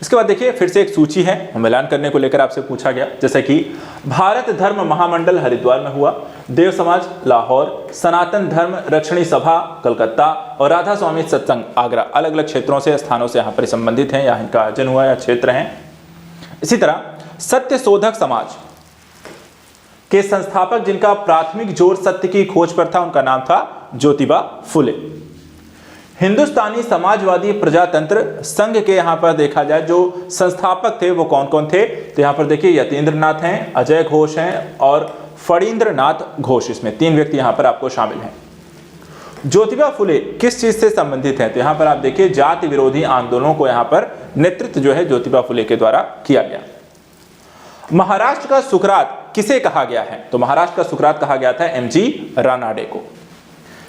Speaker 1: इसके बाद देखिए फिर से एक सूची है, मिलान करने को लेकर आपसे पूछा गया, जैसे कि भारत धर्म महामंडल हरिद्वार में हुआ, देव समाज लाहौर, सनातन धर्म रक्षणी सभा कलकत्ता और राधा स्वामी सत्संग आगरा। अलग अलग क्षेत्रों से स्थानों से यहाँ पर संबंधित हैं या इनका आयोजन हुआ या क्षेत्र हैं। इसी तरह सत्य शोधक समाज के संस्थापक जिनका प्राथमिक जोर सत्य की खोज पर था, उनका नाम था ज्योतिबा फुले। हिंदुस्तानी समाजवादी प्रजातंत्र संघ के यहां पर देखा जाए जो संस्थापक थे वो कौन कौन थे, तो यहां पर देखिए यतीन्द्र नाथ हैं, अजय घोष हैं और फणींद्र नाथ घोष। इसमें 3 व्यक्ति यहां पर आपको शामिल हैं। ज्योतिबा फुले किस चीज से संबंधित है, तो यहां पर आप देखिए जाति विरोधी आंदोलनों को यहां पर नेतृत्व जो है ज्योतिबा फुले के द्वारा किया गया। महाराष्ट्र का सुकरात किसे कहा गया है, तो महाराष्ट्र का सुकरात कहा गया था एमजी रानाडे को।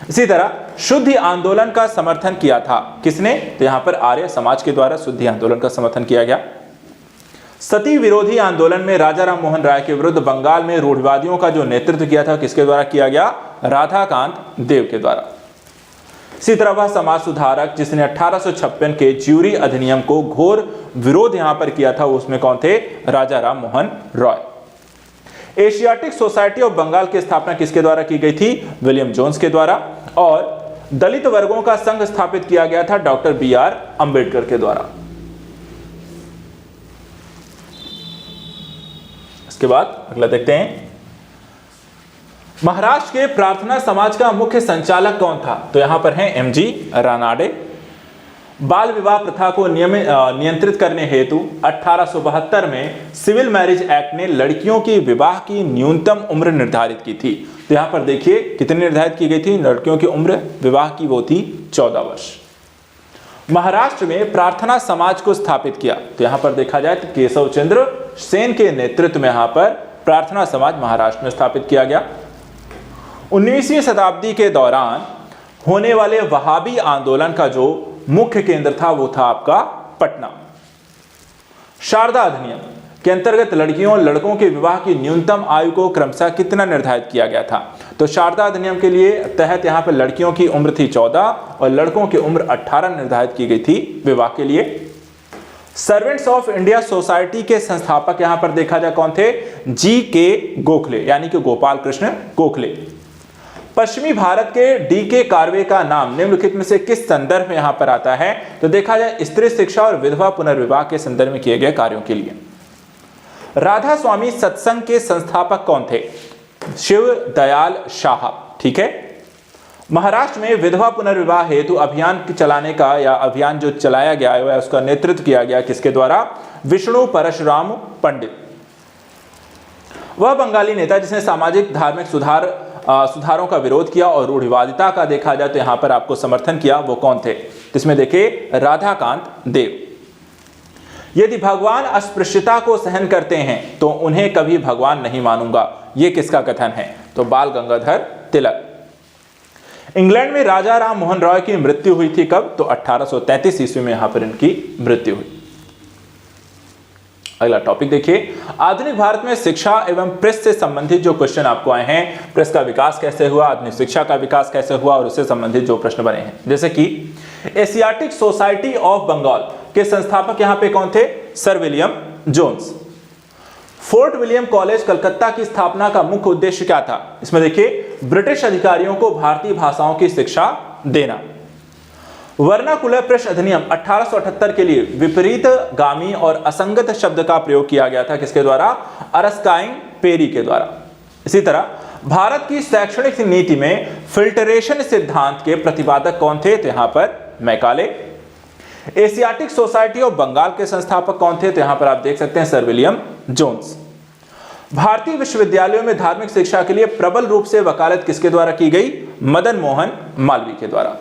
Speaker 1: इसी तरह शुद्धि आंदोलन का समर्थन किया था किसने, तो यहां पर आर्य समाज के द्वारा शुद्धि आंदोलन का समर्थन किया गया। सती विरोधी आंदोलन में राजा राम मोहन राय के विरुद्ध बंगाल में रूढ़िवादियों का जो नेतृत्व किया था किसके द्वारा किया गया, राधाकांत देव के द्वारा। इसी तरह वह समाज सुधारक जिसने 1856 के ज्यूरी अधिनियम को घोर विरोध यहां पर किया था, उसमें कौन थे, Raja Ram Mohan Roy. Asiatic society of Bengal की स्थापना किसके द्वारा की गई थी, विलियम जोन्स के द्वारा। और दलित वर्गों का संघ स्थापित किया गया था डॉक्टर BR अंबेडकर के द्वारा। इसके बाद अगला देखते हैं, महाराष्ट्र के प्रार्थना समाज का मुख्य संचालक कौन था, तो यहां पर हैं MG रानाडे। बाल विवाह प्रथा को नियंत्रित करने हेतु 1872 में सिविल मैरिज एक्ट ने लड़कियों की विवाह की न्यूनतम उम्र निर्धारित की थी। तो यहां पर देखिए कितनी निर्धारित की गई थी, लड़कियों की उम्र विवाह की वो थी 14 वर्ष। महाराष्ट्र में प्रार्थना समाज को स्थापित किया, तो यहां पर देखा जाए तो केशव चंद्र सेन के नेतृत्व में यहां पर प्रार्थना समाज महाराष्ट्र में स्थापित किया गया। 19वीं शताब्दी के दौरान होने वाले वहाबी आंदोलन का जो मुख्य केंद्र था वो था आपका पटना। शारदा अधिनियम के अंतर्गत लड़कियों और लड़कों के विवाह की न्यूनतम आयु को क्रमशः कितना निर्धारित किया गया था, तो शारदा अधिनियम के लिए तहत यहां पर लड़कियों की उम्र थी 14 और लड़कों की उम्र 18 निर्धारित की गई थी विवाह के लिए। सर्वेंट्स ऑफ इंडिया सोसाइटी के संस्थापक यहां पर देखा जाए कौन थे, GK गोखले यानी कि गोपाल कृष्ण गोखले। पश्चिमी भारत के DK कार्वे का नाम निम्नलिखित में से किस संदर्भ में यहां पर आता है, तो देखा जाए स्त्री शिक्षा और विधवा पुनर्विवाह के संदर्भ में किए गए कार्यों के लिए। राधा स्वामी सत्संग के संस्थापक कौन थे, शिव दयाल शाह। ठीक है, महाराष्ट्र में विधवा पुनर्विवाह हेतु अभियान चलाने का या अभियान जो चलाया गया है उसका नेतृत्व किया गया किसके द्वारा, विष्णु परशुराम पंडित। वह बंगाली नेता जिसने सामाजिक धार्मिक सुधारों का विरोध किया और रूढ़िवादिता का देखा जाए तो यहां पर आपको समर्थन किया, वो कौन थे, इसमें देखिए राधाकांत देव। यदि भगवान अस्पृश्यता को सहन करते हैं तो उन्हें कभी भगवान नहीं मानूंगा, ये किसका कथन है, तो बाल गंगाधर तिलक। इंग्लैंड में राजा राम मोहन रॉय की मृत्यु हुई थी कब, तो 1833 ईस्वी में यहां पर इनकी मृत्यु हुई। अगला टॉपिक देखिए, आधुनिक भारत में शिक्षा एवं प्रेस से संबंधित जो क्वेश्चन आपको आए हैं, प्रेस का विकास कैसे हुआ, आधुनिक शिक्षा का विकास कैसे हुआ और उससे संबंधित जो प्रश्न बने हैं, जैसे कि एशियाटिक सोसाइटी ऑफ बंगाल के संस्थापक यहां पे कौन थे, Sir William Jones. Fort William College Calcutta की स्थापना का मुख्य उद्देश्य क्या था, इसमें देखिए ब्रिटिश अधिकारियों को भारतीय भाषाओं की शिक्षा देना। वर्नाकुलर प्रेस अधिनियम 1878 के लिए विपरीत गामी और असंगत शब्द का प्रयोग किया गया था, किसके द्वारा, अरस्काइंग पेरी के द्वारा। इसी तरह भारत की शैक्षणिक नीति में फिल्टरेशन सिद्धांत के प्रतिपादक कौन थे, तो यहां पर Macaulay. Asiatic society of Bengal के संस्थापक कौन थे, तो यहां पर आप देख सकते हैं सर विलियम जोन्स। भारतीय विश्वविद्यालयों में धार्मिक शिक्षा के लिए प्रबल रूप से वकालत किसके द्वारा की गई, मदन मोहन मालवीय के द्वारा।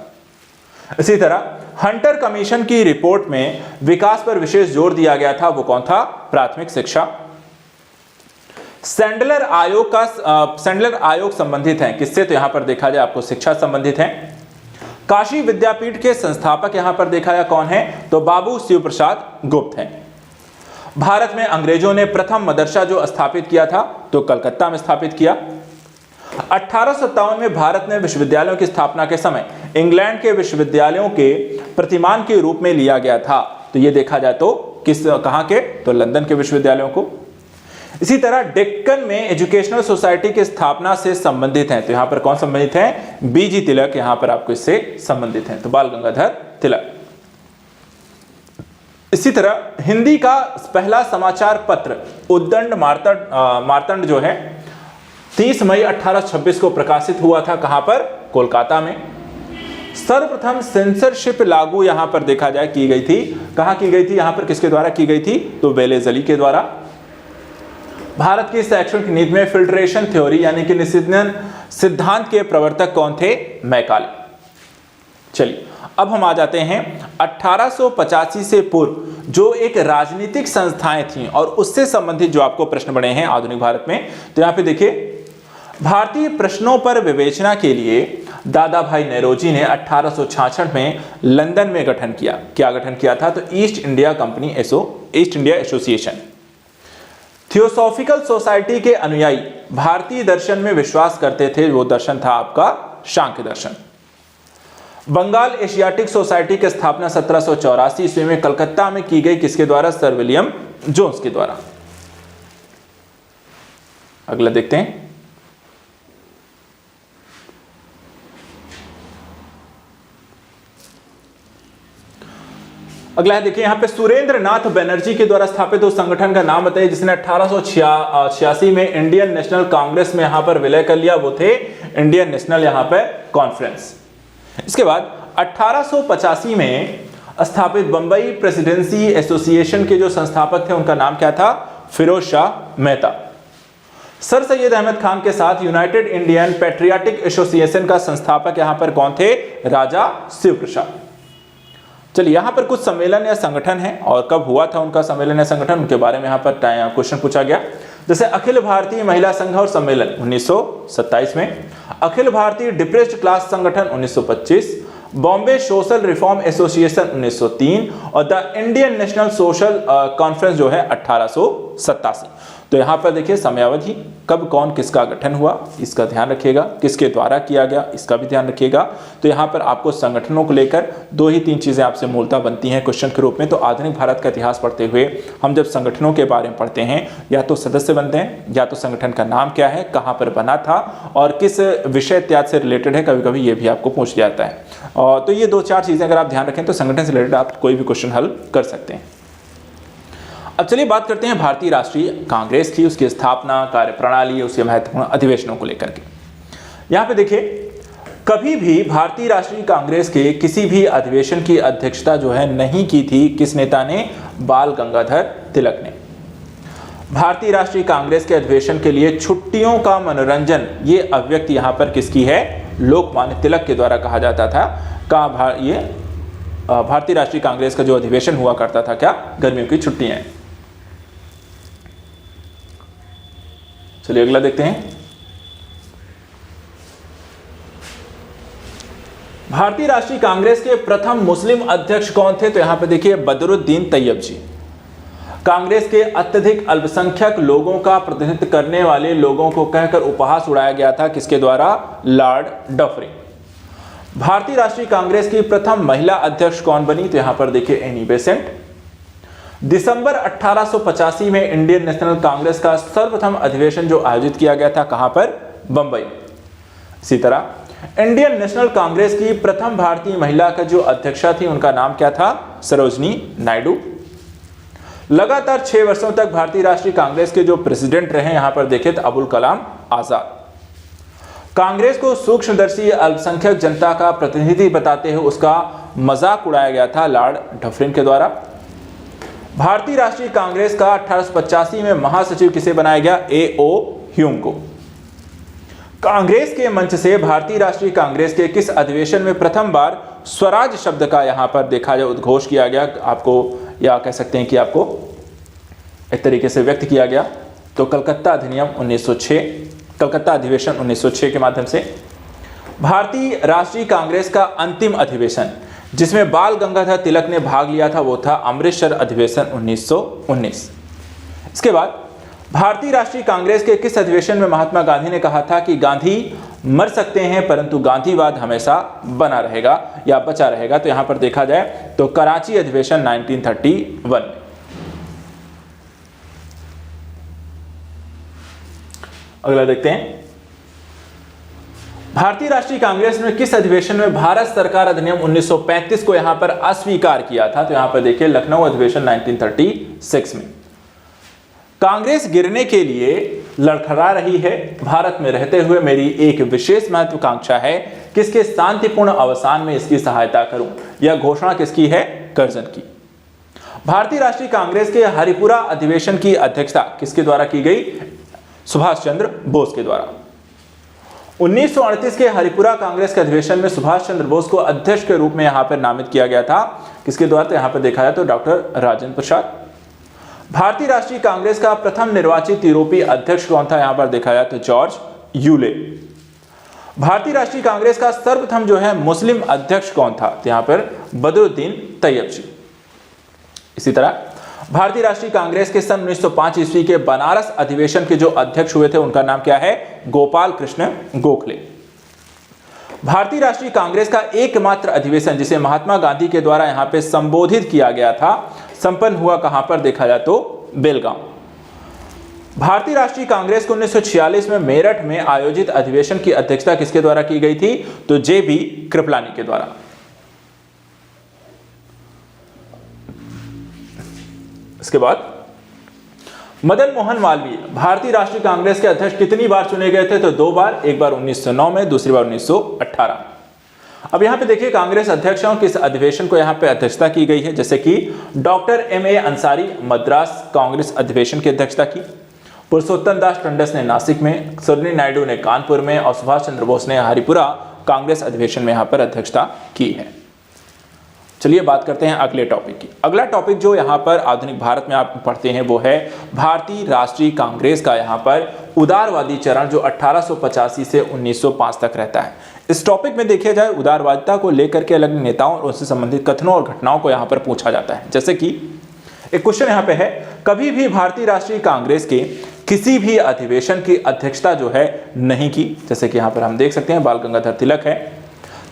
Speaker 1: इसी तरह हंटर कमीशन की रिपोर्ट में विकास पर विशेष जोर दिया गया था, वो कौन था, प्राथमिक शिक्षा। सैंडलर आयोग संबंधित है किससे, तो यहां पर देखा जाए आपको शिक्षा संबंधित है। काशी विद्यापीठ के संस्थापक यहां पर देखा जाए कौन है, तो बाबू शिव प्रसाद गुप्त हैं। भारत में अंग्रेजों ने प्रथम मदरसा जो स्थापित किया था तो कलकत्ता में स्थापित किया। 1857 में भारत ने विश्वविद्यालयों की स्थापना के समय इंग्लैंड के विश्वविद्यालयों के प्रतिमान के रूप में लिया गया था। तो ये देखा जाए तो कहां के, तो लंदन के विश्वविद्यालयों को। इसी तरह डेक्कन में एजुकेशनल सोसाइटी की स्थापना से संबंधित हैं, तो यहां पर कौन संबंधित है, बीजी तिलक यहां पर आपको इससे संबंधित हैं, तो बाल गंगाधर तिलक। इसी तरह हिंदी का पहला समाचार पत्र उद्दंड मार्तंड जो है 30 मई 1826 को प्रकाशित हुआ था, कहां पर, कोलकाता में। सर्वप्रथम सेंसरशिप लागू यहां पर देखा जाए की गई थी, कहां की गई थी, यहां पर किसके द्वारा की गई थी, तो वेलेज़ली के द्वारा। भारत की शैक्षणिक नीति में फिल्ट्रेशन थ्योरी यानी कि निषिद्धन सिद्धांत के प्रवर्तक कौन थे, मैकाले। चलिए अब हम आ जाते हैं 1885 से पूर्व जो एक राजनीतिक संस्थाएं थीं और उससे संबंधित जो आपको प्रश्न बने हैं आधुनिक भारत में। तो यहां पे देखिए, भारतीय प्रश्नों पर विवेचना के लिए दादा भाई नौरोजी ने 1866 में लंदन में गठन किया। क्या गठन किया था, तो east India association. Theosophical society के अनुयायी भारतीय दर्शन में विश्वास करते थे, वो दर्शन था आपका सांख्य दर्शन। बंगाल एशियाटिक सोसाइटी की स्थापना 1784 ईस्वी में कलकत्ता में की गई, किसके द्वारा, सर विलियम जोन्स के द्वारा। अगला देखते हैं, अगला है देखिए, यहां पे सुरेंद्र नाथ बनर्जी के द्वारा स्थापित उस संगठन का नाम बताइए जिसने 1886 में इंडियन नेशनल कांग्रेस में यहां पर विलय कर लिया, वो थे इंडियन नेशनल यहां पर कॉन्फ्रेंस। इसके बाद 1885 में स्थापित बंबई प्रेसिडेंसी एसोसिएशन के जो संस्थापक थे उनका नाम क्या था, फिरोज शाह मेहता। सर सैयद अहमद खान के साथ यूनाइटेड इंडियन पैट्रियाटिक एसोसिएशन का संस्थापक यहां पर कौन थे, राजा शिव प्रसाद। चलिए यहां पर कुछ सम्मेलन या संगठन है और कब हुआ था उनका सम्मेलन या संगठन, उनके बारे में यहां पर क्वेश्चन पूछा गया। जैसे अखिल भारतीय महिला संघ और सम्मेलन 1927 में, अखिल भारतीय डिप्रेस्ड क्लास संगठन 1925, बॉम्बे सोशल रिफॉर्म एसोसिएशन 1903 और the Indian national social conference जो है 1887। तो यहाँ पर देखिए समयावधि, कब कौन किसका गठन हुआ इसका ध्यान रखिएगा, किसके द्वारा किया गया इसका भी ध्यान रखिएगा। तो यहाँ पर आपको संगठनों को लेकर 2 ही 3 चीज़ें आपसे मूलतः बनती हैं क्वेश्चन के रूप में। तो आधुनिक भारत का इतिहास पढ़ते हुए हम जब संगठनों के बारे में पढ़ते हैं, या तो सदस्य बनते हैं, या तो संगठन का नाम क्या है, कहाँ पर बना था और किस विषय इत्यादि से रिलेटेड है, कभी कभी ये भी आपको पूछ जाता है। और तो ये 2-4 चीज़ें अगर आप ध्यान रखें तो संगठन से रिलेटेड आप कोई भी क्वेश्चन हल कर सकते हैं। अब चलिए बात करते हैं भारतीय राष्ट्रीय कांग्रेस की, उसकी स्थापना, कार्यप्रणाली, उसके महत्वपूर्ण अधिवेशनों को लेकर के। यहाँ पे देखिए, कभी भी भारतीय राष्ट्रीय कांग्रेस के किसी भी अधिवेशन की अध्यक्षता जो है नहीं की थी किस नेता ने, बाल गंगाधर तिलक ने। भारतीय राष्ट्रीय कांग्रेस के अधिवेशन के लिए छुट्टियों का मनोरंजन, ये अभिव्यक्ति यहाँ पर किसकी है, लोकमान्य तिलक के द्वारा कहा जाता था। ये भारतीय राष्ट्रीय कांग्रेस का जो अधिवेशन हुआ करता था, क्या, गर्मियों की छुट्टियां। चलिए अगला देखते हैं, भारतीय राष्ट्रीय कांग्रेस के प्रथम मुस्लिम अध्यक्ष कौन थे। तो यहां पे देखिए बदरुद्दीन तैयब जी। कांग्रेस के अत्यधिक अल्पसंख्यक लोगों का प्रतिनिधित्व करने वाले लोगों को कहकर उपहास उड़ाया गया था, किसके द्वारा, लॉर्ड डफरिन। भारतीय राष्ट्रीय कांग्रेस की प्रथम महिला अध्यक्ष कौन बनी। तो यहां पर देखिए एनी बेसेंट। दिसंबर 1885 में इंडियन नेशनल कांग्रेस का सर्वप्रथम अधिवेशन जो आयोजित किया गया था, कहां पर, बंबई। इसी तरह इंडियन नेशनल कांग्रेस की प्रथम भारतीय महिला का जो अध्यक्षा थी उनका नाम क्या था, सरोजनी नायडू। लगातार 6 वर्षों तक भारतीय राष्ट्रीय कांग्रेस के जो प्रेसिडेंट रहे, यहां पर देखें तो अबुल कलाम आजाद। कांग्रेस को सूक्ष्मदर्शी अल्पसंख्यक जनता का प्रतिनिधि बताते हुए उसका मजाक उड़ाया गया था लॉर्ड डफरिन के द्वारा। भारतीय राष्ट्रीय कांग्रेस का 1885 में महासचिव किसे बनाया गया, A.O. ह्यूम को। कांग्रेस के मंच से भारतीय राष्ट्रीय कांग्रेस के किस अधिवेशन में प्रथम बार स्वराज शब्द का यहां पर देखा जाए उद्घोष किया गया, आपको या कह सकते हैं कि आपको एक तरीके से व्यक्त किया गया। तो कलकत्ता अधिनियम 1906, कलकत्ता अधिवेशन 1906 के माध्यम से। भारतीय राष्ट्रीय कांग्रेस का अंतिम अधिवेशन जिसमें बाल गंगाधर तिलक ने भाग लिया था वो था अमृतसर अधिवेशन 1919। इसके बाद भारतीय राष्ट्रीय कांग्रेस के किस अधिवेशन में महात्मा गांधी ने कहा था कि गांधी मर सकते हैं परंतु गांधीवाद हमेशा बना रहेगा या बचा रहेगा? तो यहां पर देखा जाए तो कराची अधिवेशन 1931। अगला देखते हैं, भारतीय राष्ट्रीय कांग्रेस ने किस अधिवेशन में भारत सरकार अधिनियम 1935 को यहां पर अस्वीकार किया था? तो यहां पर देखिए लखनऊ अधिवेशन 1936 में। कांग्रेस गिरने के लिए लड़खड़ा रही है, भारत में रहते हुए मेरी एक विशेष महत्वाकांक्षा है किसके शांतिपूर्ण अवसान में इसकी सहायता करूं। यह घोषणा किसकी है? कर्जन की। भारतीय राष्ट्रीय कांग्रेस के हरिपुरा अधिवेशन की अध्यक्षता किसके द्वारा की गई? सुभाष चंद्र बोस के द्वारा। 1938 के हरिपुरा कांग्रेस के अधिवेशन में सुभाष चंद्र बोस को अध्यक्ष के रूप में यहां पर नामित किया गया था, किसके द्वारा? तो यहां पर देखा जाए तो डॉक्टर राजेंद्र प्रसाद। भारतीय राष्ट्रीय कांग्रेस का प्रथम निर्वाचित यूरोपीय अध्यक्ष कौन था? यहां पर देखा जाए तो जॉर्ज यूले। भारतीय राष्ट्रीय कांग्रेस का सर्वप्रथम जो है मुस्लिम अध्यक्ष कौन था? तो यहां पर बदरुद्दीन तैयब जी। इसी तरह भारतीय राष्ट्रीय कांग्रेस के सन 1905 ईस्वी के बनारस अधिवेशन के जो अध्यक्ष हुए थे उनका नाम क्या है? गोपाल कृष्ण गोखले। भारतीय राष्ट्रीय कांग्रेस का एकमात्र अधिवेशन जिसे महात्मा गांधी के द्वारा यहां पे संबोधित किया गया था, संपन्न हुआ कहां पर? देखा जाए तो बेलगांव। भारतीय राष्ट्रीय कांग्रेस को 1946 में मेरठ में आयोजित अधिवेशन की अध्यक्षता किसके द्वारा की गई थी? तो जे.बी. कृपलानी के द्वारा। इसके बाद मदन मोहन मालवीय भारतीय राष्ट्रीय कांग्रेस के अध्यक्ष कितनी बार चुने गए थे? तो 2 बार, एक बार 1909 में, दूसरी बार 1918। अब यहां पे देखिए कांग्रेस अध्यक्षों किस अधिवेशन को यहां पे अध्यक्षता की गई है, जैसे कि डॉक्टर M.A. अंसारी मद्रास कांग्रेस अधिवेशन की अध्यक्षता की, पुरुषोत्तम दास टंडस ने नासिक में, सरोजिनी नायडू ने कानपुर में और सुभाष चंद्र बोस ने हरिपुरा कांग्रेस अधिवेशन में यहां पर अध्यक्षता की है। चलिए बात करते हैं अगले टॉपिक की। अगला टॉपिक जो यहाँ पर आधुनिक भारत में आप पढ़ते हैं वो है भारतीय राष्ट्रीय कांग्रेस का यहाँ पर उदारवादी चरण जो 1885 से 1905 तक रहता है। इस टॉपिक में देखिए जाए उदारवादिता को लेकर के अलग नेताओं और उससे संबंधित कथनों और घटनाओं को यहाँ पर पूछा जाता है। जैसे कि एक क्वेश्चन यहाँ पे है, कभी भी भारतीय राष्ट्रीय कांग्रेस के किसी भी अधिवेशन की अध्यक्षता जो है नहीं की। जैसे कि यहाँ पर हम देख सकते हैं बाल गंगाधर तिलक है।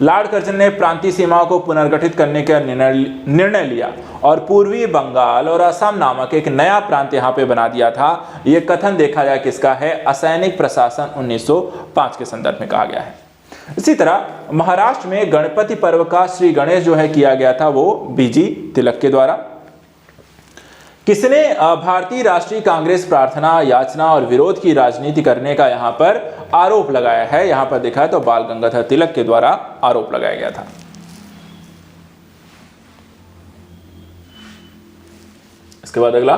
Speaker 1: लॉर्ड कर्जन ने प्रांतीय सीमाओं को पुनर्गठित करने का निर्णय लिया और पूर्वी बंगाल और असम नामक एक नया प्रांत यहाँ पे बना दिया था। यह कथन देखा जाए किसका है? असैनिक प्रशासन 1905 के संदर्भ में कहा गया है। इसी तरह महाराष्ट्र में गणपति पर्व का श्री गणेश जो है किया गया था वो बीजी तिलक के द्वारा। किसने भारतीय राष्ट्रीय कांग्रेस प्रार्थना, याचना और विरोध की राजनीति करने का यहाँ पर आरोप लगाया है? यहाँ पर देखा है तो बाल गंगाधर तिलक के द्वारा आरोप लगाया गया था। इसके बाद अगला,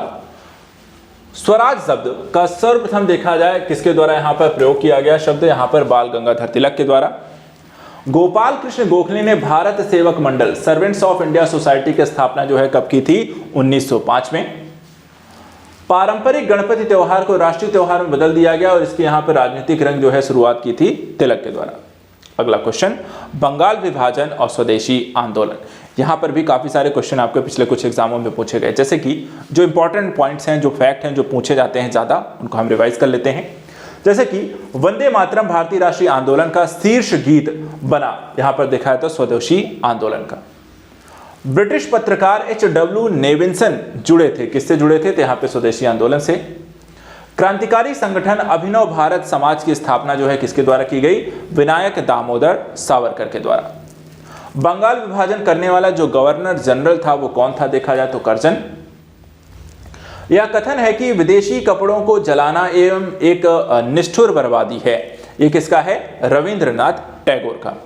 Speaker 1: स्वराज शब्द का सर्वप्रथम देखा जाए किसके द्वारा यहाँ पर प्रयोग किया गया शब्द? यहाँ पर बाल गंगाधर तिलक के द्वारा। गोपाल कृष्ण गोखले ने भारत सेवक मंडल सर्वेंट्स ऑफ इंडिया सोसाइटी की स्थापना जो है कब की थी? 1905 में। पारंपरिक गणपति त्योहार को राष्ट्रीय त्योहार में बदल दिया गया और इसके यहां पर राजनीतिक रंग जो है शुरुआत की थी तिलक के द्वारा। अगला क्वेश्चन, बंगाल विभाजन और स्वदेशी आंदोलन। यहां पर भी काफी सारे क्वेश्चन आपके पिछले कुछ एग्जामों में पूछे गए। जैसे कि जो इंपॉर्टेंट पॉइंट्स हैं, जो फैक्ट हैं, जो पूछे जाते हैं ज्यादा, उनको हम रिवाइज कर लेते हैं। जैसे कि वंदे मातरम भारतीय राष्ट्रीय आंदोलन का शीर्ष गीत बना, यहां पर देखा है तो स्वदेशी आंदोलन का। ब्रिटिश पत्रकार H.W. नेविन्सन जुड़े थे, किससे जुड़े थे? तो यहां पे स्वदेशी आंदोलन से। क्रांतिकारी संगठन अभिनव भारत समाज की स्थापना जो है किसके द्वारा की गई? विनायक दामोदर सावरकर के द्वारा। बंगाल विभाजन करने वाला जो गवर्नर जनरल था वो कौन था? देखा जाए तो कर्जन। यह कथन है कि विदेशी कपड़ों को जलाना एवं एक निष्ठुर बर्बादी है, ये किसका है? रविंद्रनाथ टैगोर का।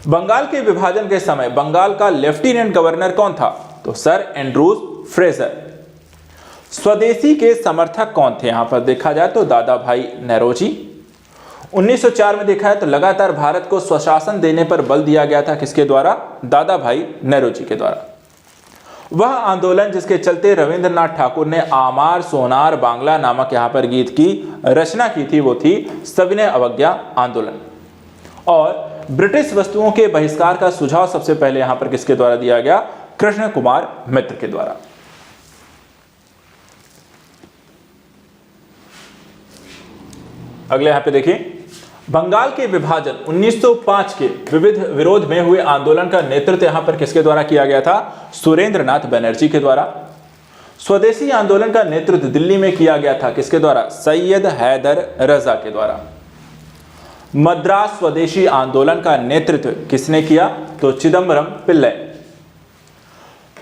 Speaker 1: बंगाल के विभाजन के समय बंगाल का लेफ्टिनेंट गवर्नर कौन था? तो सर एंड्रूज फ्रेजर। स्वदेशी के समर्थक कौन थे? यहां पर देखा जाए तो दादा भाई नेरोजी। 1904 में देखा है तो लगातार भारत को स्वशासन देने पर बल दिया गया था, किसके द्वारा? दादा भाई नेरोजी के द्वारा। वह आंदोलन जिसके चलते रविंद्रनाथ ठाकुर ने आमार सोनार बांग्ला नामक यहां पर गीत की रचना की थी वो थी सविनय अवज्ञा आंदोलन। और ब्रिटिश वस्तुओं के बहिष्कार का सुझाव सबसे पहले यहां पर किसके द्वारा दिया गया? कृष्ण कुमार मित्र के द्वारा। अगले यहाँ पे देखिए, बंगाल के विभाजन 1905 के विविध विरोध में हुए आंदोलन का नेतृत्व यहां पर किसके द्वारा किया गया था? सुरेंद्रनाथ बनर्जी के द्वारा। स्वदेशी आंदोलन का नेतृत्व दिल्ली में किया गया था किसके द्वारा? सैयद हैदर रजा के द्वारा। मद्रास स्वदेशी आंदोलन का नेतृत्व किसने किया? तो चिदम्बरम पिल्लै।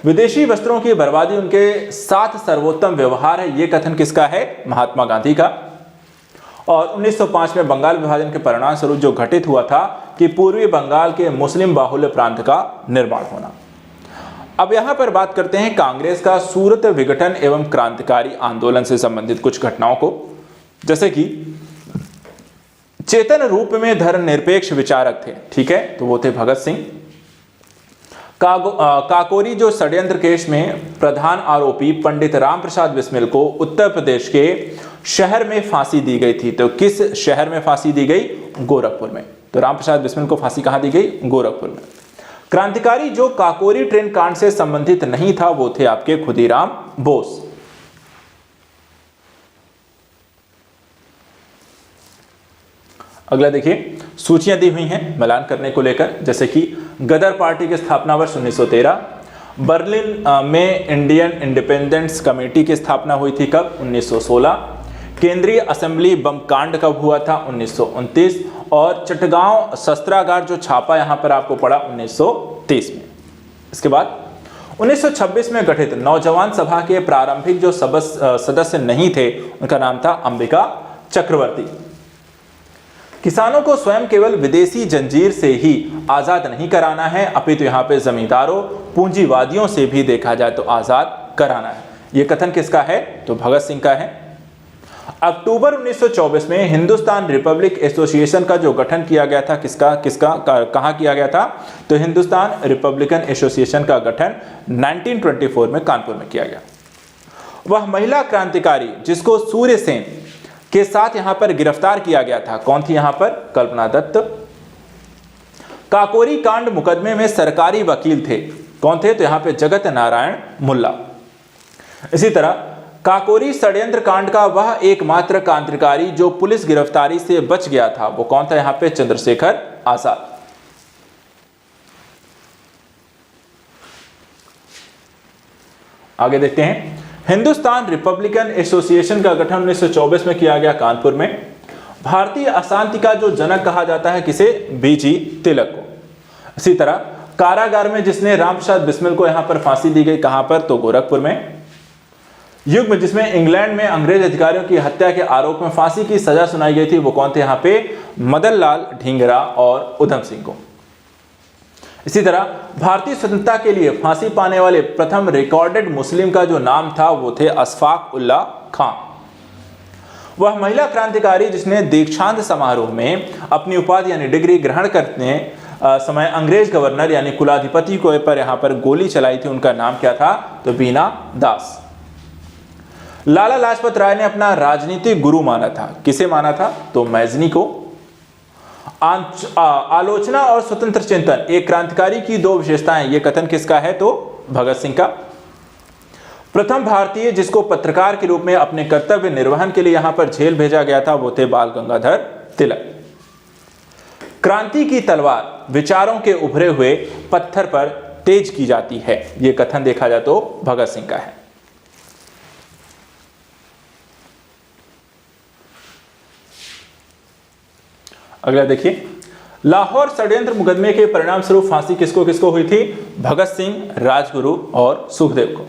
Speaker 1: विदेशी वस्त्रों की बर्बादी उनके साथ सर्वोत्तम व्यवहार है, यह कथन किसका है? महात्मा गांधी का। और 1905 में बंगाल विभाजन के परिणाम स्वरूप जो घटित हुआ था कि पूर्वी बंगाल के मुस्लिम बाहुल्य प्रांत का निर्माण होना। अब यहां पर बात करते हैं कांग्रेस का सूरत विघटन एवं क्रांतिकारी आंदोलन से संबंधित कुछ घटनाओं को, जैसे कि चेतन रूप में धर्मनिरपेक्ष विचारक थे, ठीक है, तो वो थे भगत सिंह। काकोरी जो षड्यंत्र केस में प्रधान आरोपी पंडित राम प्रसाद बिस्मिल को उत्तर प्रदेश के शहर में फांसी दी गई थी, तो किस शहर में फांसी दी गई? गोरखपुर में। तो राम प्रसाद बिस्मिल को फांसी कहां दी गई? गोरखपुर में। क्रांतिकारी जो काकोरी ट्रेन कांड से संबंधित नहीं था वो थे आपके खुदीराम बोस। अगला देखिए, सूचियां दी हुई हैं मिलान करने को लेकर, जैसे कि गदर पार्टी की स्थापना वर्ष 1913, बर्लिन में इंडियन इंडिपेंडेंस कमेटी की स्थापना हुई थी कब? 1916। केंद्रीय असेंबली बम कांड कब हुआ था? 1929। और चटगांव शस्त्रागार जो छापा यहां पर आपको पड़ा 1930 में। इसके बाद 1926 में गठित नौजवान सभा के प्रारंभिक जो सदस्य नहीं थे उनका नाम था अंबिका चक्रवर्ती। किसानों को स्वयं केवल विदेशी जंजीर से ही आजाद नहीं कराना है, अपितु यहाँ पे जमींदारों पूंजीवादियों से भी देखा जाए तो आजाद कराना है। यह कथन किसका है? तो भगत सिंह का है। अक्टूबर 1924 में हिंदुस्तान रिपब्लिक एसोसिएशन का जो गठन किया गया था कहां किया गया था? तो हिंदुस्तान रिपब्लिकन एसोसिएशन का गठन 1924 में कानपुर में किया गया। वह महिला क्रांतिकारी जिसको सूर्य सेन के साथ यहां पर गिरफ्तार किया गया था, कौन थी यहां पर? कल्पना दत्त। काकोरी कांड मुकदमे में सरकारी वकील थे, कौन थे? तो यहां पे जगत नारायण मुल्ला। इसी तरह काकोरी षड्यंत्र कांड का वह एकमात्र क्रांतिकारी जो पुलिस गिरफ्तारी से बच गया था, वो कौन था? यहां पे चंद्रशेखर आजाद। आगे देखते हैं, हिंदुस्तान रिपब्लिकन एसोसिएशन का गठन 1924 में किया गया कानपुर में। भारतीय अशांति का जो जनक कहा जाता है किसे? बीजी तिलक को। इसी तरह कारागार में जिसने राम प्रसाद बिस्मिल को यहां पर फांसी दी गई, कहां पर? तो गोरखपुर में। युग में जिसमें इंग्लैंड में अंग्रेज अधिकारियों की हत्या के आरोप में फांसी की सजा सुनाई गई थी, वो कौन थे? यहां पे मदन लाल ढींगरा और उधम सिंह को। इसी तरह भारतीय स्वतंत्रता के लिए फांसी पाने वाले प्रथम रिकॉर्डेड मुस्लिम का जो नाम था वो थे अशफाक उल्ला खां। वह महिला क्रांतिकारी जिसने दीक्षांत समारोह में अपनी उपाधि यानी डिग्री ग्रहण करने समय अंग्रेज गवर्नर यानी कुलाधिपति को पर यहां पर गोली चलाई थी, उनका नाम क्या था? तो बीना दास। लाला लाजपत राय ने अपना राजनीतिक गुरु माना था, किसे माना था? तो मैजनी को। आलोचना और स्वतंत्र चिंतन एक क्रांतिकारी की दो विशेषताएं, यह कथन किसका है? तो भगत सिंह का। प्रथम भारतीय जिसको पत्रकार के रूप में अपने कर्तव्य निर्वहन के लिए यहां पर जेल भेजा गया था वो थे बाल गंगाधर तिलक। क्रांति की तलवार विचारों के उभरे हुए पत्थर पर तेज की जाती है, यह कथन देखा जाए तो भगत सिंह का है। अगला देखिए, लाहौर षड्यंत्र मुकदमे के परिणाम स्वरूप फांसी किसको किसको हुई थी? भगत सिंह, राजगुरु और सुखदेव को।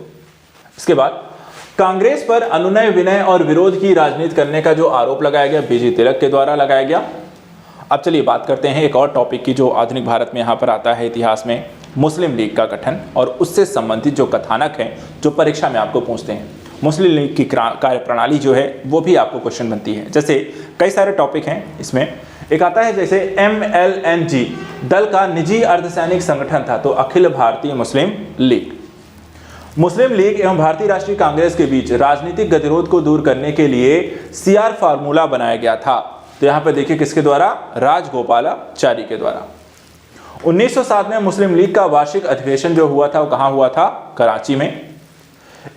Speaker 1: इसके बाद कांग्रेस पर अनुनय विनय और विरोध की राजनीति करने का जो आरोप लगाया गया बीजी तिलक के द्वारा लगाया गया। अब चलिए बात करते हैं एक और टॉपिक की जो आधुनिक भारत में यहाँ पर आता है इतिहास में, मुस्लिम लीग का गठन और उससे संबंधित जो कथानक हैं जो परीक्षा में आपको पूछते हैं। मुस्लिम लीग की कार्यप्रणाली जो है वो भी आपको क्वेश्चन बनती है। जैसे कई सारे टॉपिक हैं, इसमें एक आता है जैसे MLNG दल का निजी अर्धसैनिक संगठन था, तो अखिल भारतीय मुस्लिम लीग। मुस्लिम लीग एवं भारतीय राष्ट्रीय कांग्रेस के बीच राजनीतिक गतिरोध को दूर करने के लिए CR फार्मूला बनाया गया था, तो यहाँ पर देखिए किसके द्वारा? राजगोपालाचारी के द्वारा। 1907 में मुस्लिम लीग का वार्षिक अधिवेशन जो हुआ था वो कहाँ हुआ था? कराची में।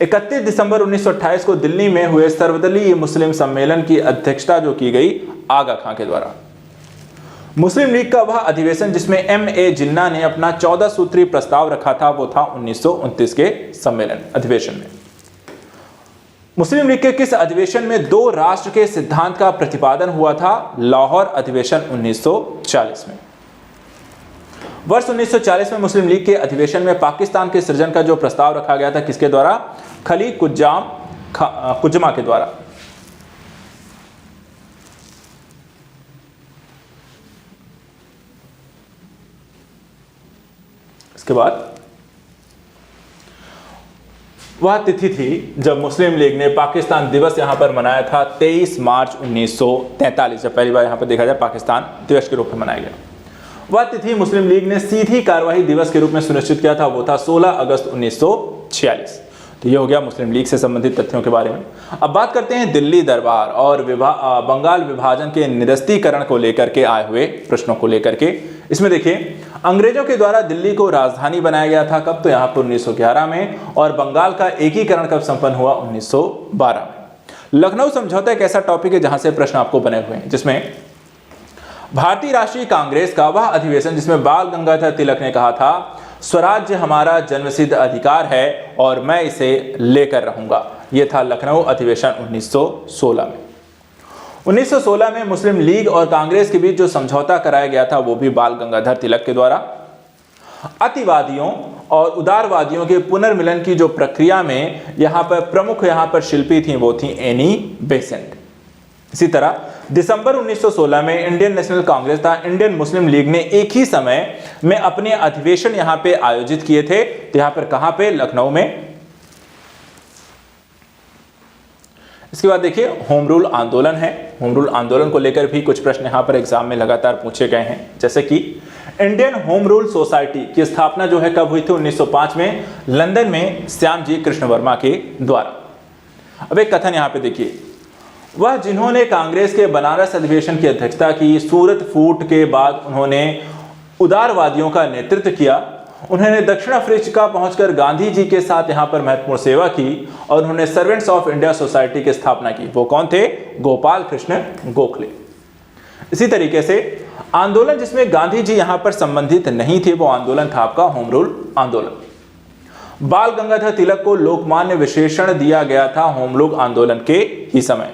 Speaker 1: 31 दिसंबर 1928 को दिल्ली में हुए सर्वदलीय मुस्लिम सम्मेलन की अध्यक्षता जो की गई आगा खां के द्वारा। मुस्लिम लीग का वह अधिवेशन जिसमें M.A. जिन्ना ने अपना 14 सूत्री प्रस्ताव रखा था वो था 1929 के सम्मेलन अधिवेशन में। मुस्लिम लीग के किस अधिवेशन में दो राष्ट्र के सिद्धांत का प्रतिपादन हुआ था? लाहौर अधिवेशन 1940 में। वर्ष 1940 में मुस्लिम लीग के अधिवेशन में पाकिस्तान के सृजन का जो प्रस्ताव रखा गया था किसके द्वारा? खली कुज्जमा के द्वारा। इसके बाद वह तिथि थी जब मुस्लिम लीग ने पाकिस्तान दिवस यहां पर मनाया था 23 मार्च 1943, जब पहली बार यहां पर देखा जाए पाकिस्तान दिवस के रूप में मनाया गया। वह तिथि मुस्लिम लीग ने सीधी कार्यवाही दिवस के रूप में सुनिश्चित किया था, वो था 16 अगस्त 1946। तो ये हो गया मुस्लिम लीग से संबंधित तथ्यों के बारे में। अब बात करते हैं दिल्ली दरबार और बंगाल विभाजन के निरस्तीकरण को लेकर के आए हुए प्रश्नों को लेकर के। इसमें देखिए, अंग्रेजों के द्वारा दिल्ली को राजधानी बनाया गया था कब? तो यहाँ पर 1911 में। और बंगाल का एकीकरण कब संपन्न हुआ? 1912 में। लखनऊ समझौता एक ऐसा टॉपिक है जहां से प्रश्न आपको बने हुए हैं, जिसमें भारतीय राष्ट्रीय कांग्रेस का वह अधिवेशन जिसमें बाल गंगाधर तिलक ने कहा था स्वराज्य हमारा जन्मसिद्ध अधिकार है और मैं इसे लेकर रहूंगा, यह था लखनऊ अधिवेशन 1916 में। 1916 में मुस्लिम लीग और कांग्रेस के बीच जो समझौता कराया गया था वो भी बाल गंगाधर तिलक के द्वारा। अतिवादियों और उदारवादियों के पुनर्मिलन की जो प्रक्रिया में यहाँ पर प्रमुख शिल्पी थी वो थी एनी बेसेंट। इसी तरह दिसंबर 1916 में इंडियन नेशनल कांग्रेस था इंडियन मुस्लिम लीग ने एक ही समय में अपने अधिवेशन यहाँ पे आयोजित किए थे। तो यहाँ पर कहाँ पे? लखनऊ में। इसके बाद देखिए, होम रूल आंदोलन है। होम रूल आंदोलन को लेकर भी कुछ प्रश्न यहाँ पर एग्जाम में लगातार पूछे गए हैं, जैसे कि इंडियन होम रूल सोसाइटी की स्थापना जो है कब हुई थी? 1905 में लंदन में श्याम जी कृष्ण वर्मा के द्वारा। अब एक कथन यहाँ पे देखिए, वह जिन्होंने कांग्रेस के बनारस अधिवेशन की अध्यक्षता की, सूरत फूट के बाद उन्होंने उदारवादियों का नेतृत्व किया, उन्होंने दक्षिण अफ्रीका पहुंचकर गांधी जी के साथ यहां पर महत्वपूर्ण सेवा की और उन्होंने सर्वेंट्स ऑफ इंडिया सोसाइटी की स्थापना की। वो कौन थे? गोपाल कृष्ण गोखले। इसी तरीके से आंदोलन जिसमें गांधी जी यहां पर संबंधित नहीं थे वो आंदोलन था आपका होम रूल आंदोलन। बाल गंगाधर तिलक को लोकमान्य विशेषण दिया गया था होम रूल आंदोलन के ही समय।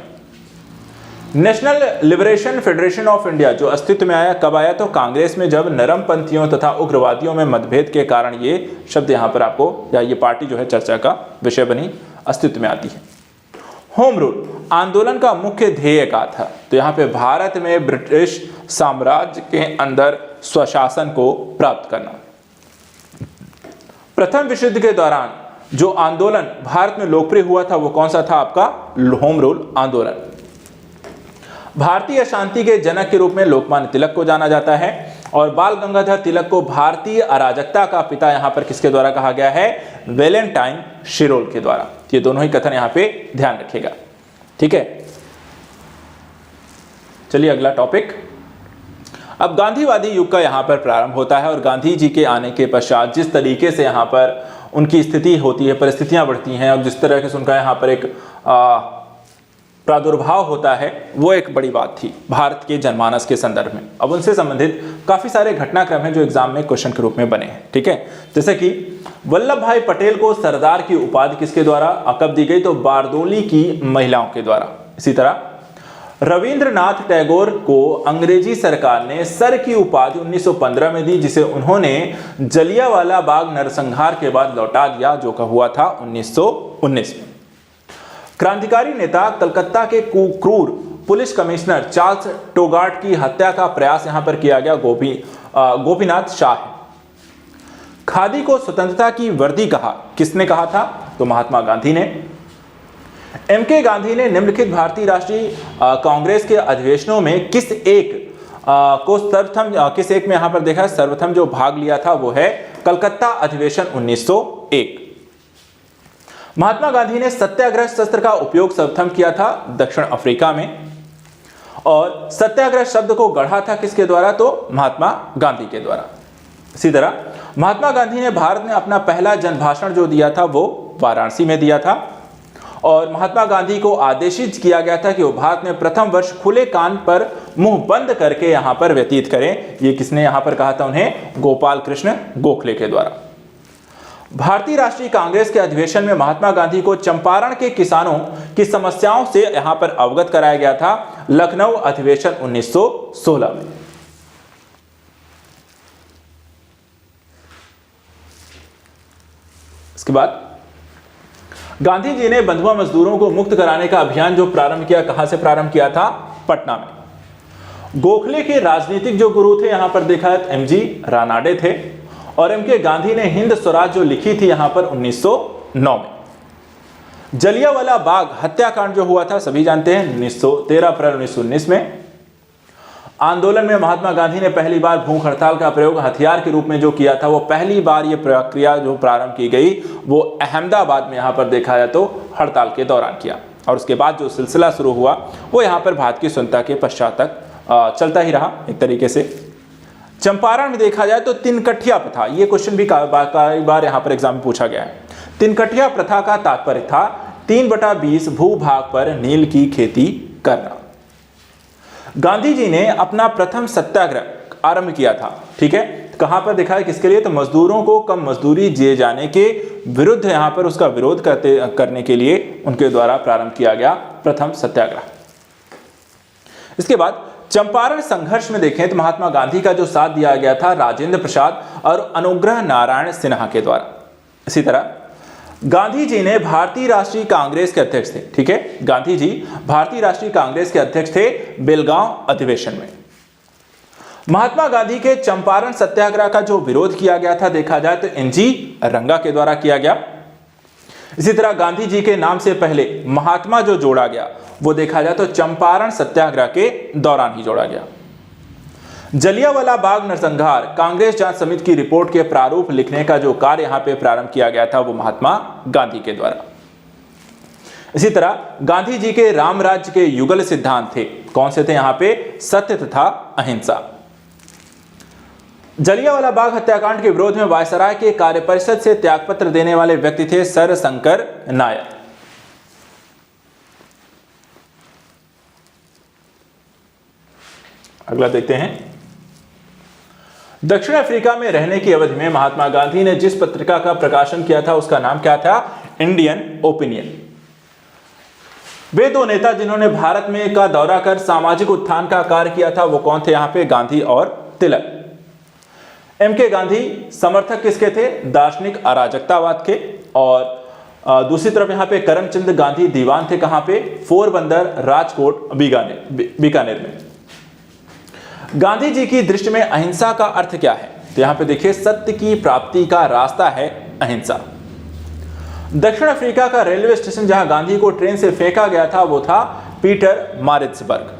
Speaker 1: National liberation federation of India जो अस्तित्व में आया कब आया? तो कांग्रेस में जब नरमपंथियों तथा उग्रवादियों में मतभेद के कारण ये शब्द यहां पर आपको या ये पार्टी जो है चर्चा का विषय बनी, अस्तित्व में आती है। होम रूल आंदोलन का मुख्य ध्येय क्या था? तो यहाँ पे भारत में ब्रिटिश साम्राज्य के अंदर स्वशासन को प्राप्त करना। प्रथम विश्व युद्ध के दौरान जो आंदोलन भारत में लोकप्रिय हुआ था वो कौन सा था? आपका होम रूल आंदोलन। भारतीय शांति के जनक के रूप में लोकमान्य तिलक को जाना जाता है और बाल गंगाधर तिलक को भारतीय अराजकता का पिता यहां पर किसके द्वारा कहा गया है? वैलेंटाइन शिरोल के द्वारा। ये दोनों ही कथन यहां पे ध्यान रखिएगा, ठीक है। चलिए अगला टॉपिक। अब गांधीवादी युग का यहां पर प्रारंभ होता है और गांधी जी के आने के पश्चात जिस तरीके से यहां पर उनकी स्थिति होती है, परिस्थितियां बढ़ती हैं और जिस तरह से उनका यहां पर एक प्रादुर्भाव होता है वो एक बड़ी बात थी भारत के जनमानस के संदर्भ में। अब उनसे संबंधित काफी सारे घटनाक्रम हैं जो एग्जाम में क्वेश्चन के रूप में बने हैं, ठीक है। जैसे कि वल्लभ भाई पटेल को सरदार की उपाधि किसके द्वारा कब दी गई? तो बारदोली की महिलाओं के द्वारा। इसी तरह रविंद्रनाथ टैगोर को अंग्रेजी सरकार ने सर की उपाधि 1915 में दी, जिसे उन्होंने जलियांवाला बाग नरसंहार के बाद लौटा दिया, जो का हुआ था 1919 में। क्रांतिकारी नेता कलकत्ता के क्रूर पुलिस कमिश्नर चार्ल्स टोगार्ट की हत्या का प्रयास यहां पर किया गया, गोपीनाथ शाह। खादी को स्वतंत्रता की वर्दी कहा, किसने कहा था? तो महात्मा गांधी ने। एम.के. गांधी ने निम्नलिखित भारतीय राष्ट्रीय कांग्रेस के अधिवेशनों में किस एक में यहां पर देखा सर्वप्रथम जो भाग लिया था वो है कलकत्ता अधिवेशन 1901। महात्मा गांधी ने सत्याग्रह शस्त्र का उपयोग सर्वप्रथम किया था दक्षिण अफ्रीका में और सत्याग्रह शब्द को गढ़ा था किसके द्वारा? तो महात्मा गांधी के द्वारा। इसी तरह महात्मा गांधी ने भारत में अपना पहला जनभाषण जो दिया था वो वाराणसी में दिया था और महात्मा गांधी को आदेशित किया गया था कि वो भारत में प्रथम वर्ष खुले कान पर मुंह बंद करके यहां पर व्यतीत करें। ये किसने यहां पर कहा था उन्हें? गोपाल कृष्ण गोखले के द्वारा। भारतीय राष्ट्रीय कांग्रेस के अधिवेशन में महात्मा गांधी को चंपारण के किसानों की समस्याओं से यहां पर अवगत कराया गया था, लखनऊ अधिवेशन 1916 में। इसके बाद गांधी जी ने बंधुआ मजदूरों को मुक्त कराने का अभियान जो प्रारंभ किया, कहां से प्रारंभ किया था? पटना में। गोखले के राजनीतिक जो गुरु थे यहां पर देखा है एमजी रानाडे थे, और एम के गांधी ने हिंद स्वराज जो लिखी थी यहां पर 1909 में। जलियांवाला बाग हत्याकांड जो हुआ था सभी जानते हैं, 13 अप्रैल 1919 में। आंदोलन में महात्मा गांधी ने पहली बार भूख हड़ताल का प्रयोग हथियार के रूप में जो किया था, वो पहली बार ये प्रक्रिया जो प्रारंभ की गई वो अहमदाबाद में यहां पर देखा जाए तो हड़ताल के दौरान किया, और उसके बाद जो सिलसिला शुरू हुआ वो यहां पर भारत की स्वतंत्रता के पश्चात तक चलता ही रहा एक तरीके से। चंपारण में देखा जाए तो तिनकठिया प्रथा, ये क्वेश्चन भी कई बार यहां पर एग्जाम में पूछा गया है। तिनकठिया प्रथा का तात्पर्य था 3/20 भूभाग पर नील की खेती करना। गांधी जी ने अपना प्रथम सत्याग्रह आरंभ किया था, ठीक है, कहां पर देखा है किसके लिए? तो मजदूरों को कम मजदूरी दिए जाने के विरुद्ध यहां पर उसका विरोध करने के लिए उनके द्वारा प्रारंभ किया गया प्रथम सत्याग्रह। इसके बाद चंपारण संघर्ष में देखें तो महात्मा गांधी का जो साथ दिया गया था राजेंद्र प्रसाद और अनुग्रह नारायण सिन्हा के द्वारा। इसी तरह गांधी जी ने भारतीय राष्ट्रीय कांग्रेस के अध्यक्ष थे, ठीक है, गांधी जी भारतीय राष्ट्रीय कांग्रेस के अध्यक्ष थे बेलगांव अधिवेशन में। महात्मा गांधी के चंपारण सत्याग्रह का जो विरोध किया गया था देखा जाए तो एनजी रंगा के द्वारा किया गया। इसी तरह गांधी जी के नाम से पहले महात्मा जो जोड़ा गया वो देखा जाए तो चंपारण सत्याग्रह के दौरान ही जोड़ा गया। जलियांवाला बाग नरसंहार कांग्रेस जांच समिति की रिपोर्ट के प्रारूप लिखने का जो कार्य यहां पे प्रारंभ किया गया था वो महात्मा गांधी के द्वारा। इसी तरह गांधी जी के राम राज्य के युगल सिद्धांत थे, कौन से थे यहां पे? सत्य तथा अहिंसा। जलियांवाला बाग हत्याकांड के विरोध में वायसराय के कार्यपरिषद से त्यागपत्र देने वाले व्यक्ति थे सर शंकर नायर। अगला देखते हैं। दक्षिण अफ्रीका में रहने की अवधि में महात्मा गांधी ने जिस पत्रिका का प्रकाशन किया था उसका नाम क्या था? Indian opinion. वे दो नेता जिन्होंने भारत में का दौरा कर सामाजिक उत्थान का कार्य किया था वो कौन थे यहां पे? गांधी और तिलक। एम के गांधी समर्थक किसके थे? दार्शनिक अराजकतावाद के, और दूसरी तरफ यहां पे करमचंद गांधी दीवान थे, कहां पे? पोरबंदर, राजकोट, बीकानेर में। गांधी जी की दृष्टि में अहिंसा का अर्थ क्या है? तो यहां पे देखिए सत्य की प्राप्ति का रास्ता है अहिंसा। दक्षिण अफ्रीका का रेलवे स्टेशन जहां गांधी को ट्रेन से फेंका गया था वो था पीटर मारिट्सबर्ग।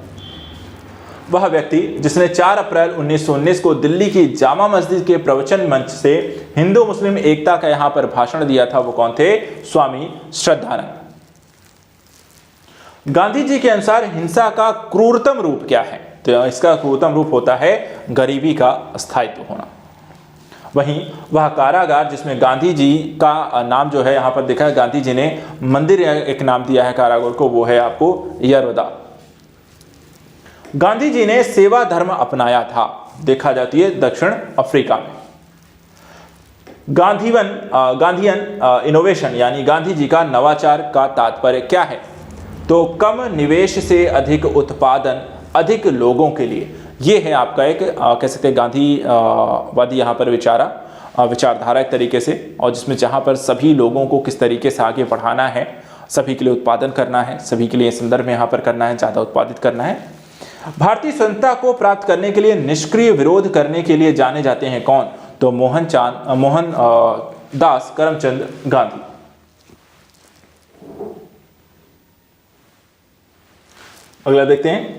Speaker 1: वह व्यक्ति जिसने 4 अप्रैल 1919 को दिल्ली की जामा मस्जिद के प्रवचन मंच से हिंदू मुस्लिम एकता का यहां पर भाषण दिया था वो कौन थे? स्वामी श्रद्धानंद। गांधी जी के अनुसार हिंसा का क्रूरतम रूप क्या है? तो इसका क्रूरतम रूप होता है गरीबी का स्थायित्व होना। वहीं वह कारागार जिसमें गांधी जी का नाम जो है यहां पर देखा है, गांधी जी ने मंदिर एक नाम दिया है कारागार को, वो है आपको यरवदा। गांधी जी ने सेवा धर्म अपनाया था, देखा जाती है दक्षिण अफ्रीका में। गांधीयन इनोवेशन यानी गांधी जी का नवाचार का तात्पर्य क्या है? तो कम निवेश से अधिक उत्पादन अधिक लोगों के लिए, ये है आपका एक कह सकते हैं गांधीवादी यहाँ पर विचारधारा एक तरीके से, और जिसमें जहाँ पर सभी लोगों को किस तरीके से आगे बढ़ाना है, सभी के लिए उत्पादन करना है, सभी के लिए संदर्भ में यहाँ पर करना है, ज़्यादा उत्पादित करना है। भारतीय स्वतंत्रता को प्राप्त करने के लिए निष्क्रिय विरोध करने के लिए जाने जाते हैं कौन? तो मोहन दास करमचंद गांधी। अगला देखते हैं।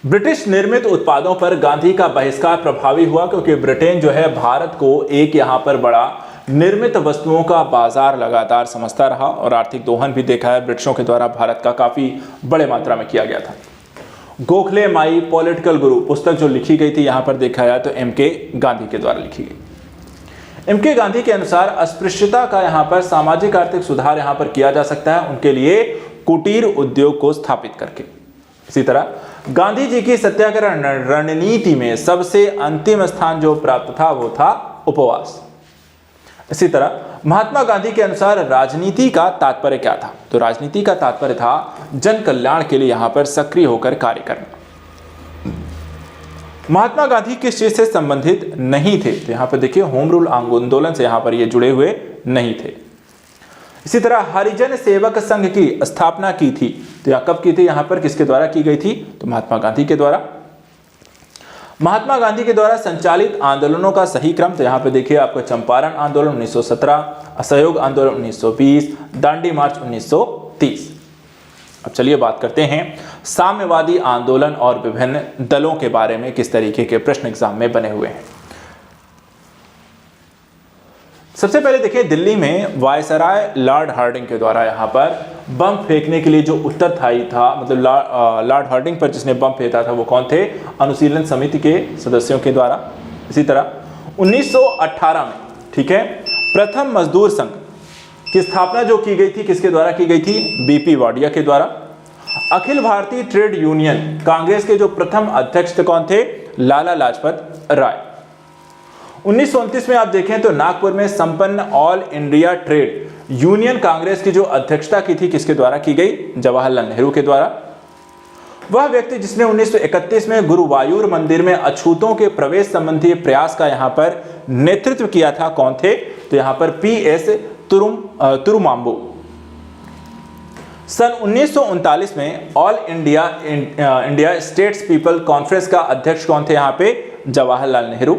Speaker 1: ब्रिटिश निर्मित उत्पादों पर गांधी का बहिष्कार प्रभावी हुआ क्योंकि ब्रिटेन जो है भारत को एक यहां पर बड़ा निर्मित वस्तुओं का बाजार लगातार समझता रहा, और आर्थिक दोहन भी देखा है ब्रिटिशों के द्वारा भारत का काफी बड़े मात्रा में किया गया था। गोखले माई पॉलिटिकल गुरु पुस्तक जो लिखी गई थी यहां पर देखा जाए तो एम के गांधी के द्वारा लिखी गई। एम के गांधी के अनुसार अस्पृश्यता का यहां पर सामाजिक आर्थिक सुधार यहां पर किया जा सकता है, उनके लिए कुटीर उद्योग को स्थापित करके। इसी तरह गांधी जी की सत्याग्रह रणनीति में सबसे अंतिम स्थान जो प्राप्त था वो था उपवास। इसी तरह महात्मा गांधी के अनुसार राजनीति का तात्पर्य क्या था? तो राजनीति का तात्पर्य था जन कल्याण के लिए यहां पर सक्रिय होकर कार्य करना। महात्मा गांधी किस चीज से संबंधित नहीं थे? तो यहां पर देखिए होम रूल आंदोलन से यहां पर ये जुड़े हुए नहीं थे। इसी तरह हरिजन सेवक संघ की स्थापना की थी, तो यह कब की थी? यहां पर किसके द्वारा की गई थी? तो महात्मा गांधी के द्वारा। महात्मा गांधी के द्वारा संचालित आंदोलनों का सही क्रम, तो यहां पे देखिए आपको चंपारण आंदोलन 1917, असहयोग आंदोलन 1920, दांडी मार्च 1930। अब चलिए बात करते हैं साम्यवादी आंदोलन और विभिन्न दलों के बारे में, किस तरीके के प्रश्न एग्जाम में बने हुए हैं। सबसे पहले देखिए दिल्ली में वायसराय लॉर्ड हार्डिंग के द्वारा यहाँ पर बम फेंकने के लिए जो उत्तरदायी था, मतलब लॉर्ड हार्डिंग पर जिसने बम फेंका था वो कौन थे? अनुशीलन समिति के सदस्यों के द्वारा। इसी तरह 1918 में, ठीक है, प्रथम मजदूर संघ की स्थापना जो की गई थी किसके द्वारा की गई थी? बीपी वाडिया के द्वारा। अखिल भारतीय ट्रेड यूनियन कांग्रेस के जो प्रथम अध्यक्ष कौन थे? लाला लाजपत राय। 1929 में आप देखें तो नागपुर में संपन्न all India trade union Congress की जो अध्यक्षता की थी किसके द्वारा की गई? जवाहरलाल नेहरू के द्वारा। वह व्यक्ति जिसने 1931 में गुरुवायूर मंदिर में अछूतों के प्रवेश संबंधी प्रयास का यहां पर नेतृत्व किया था, कौन थे? तो यहां पर पीएस तुरुमाम्बू। सन 1939 में all India states people conference का अध्यक्ष कौन थे? यहां पे जवाहरलाल नेहरू।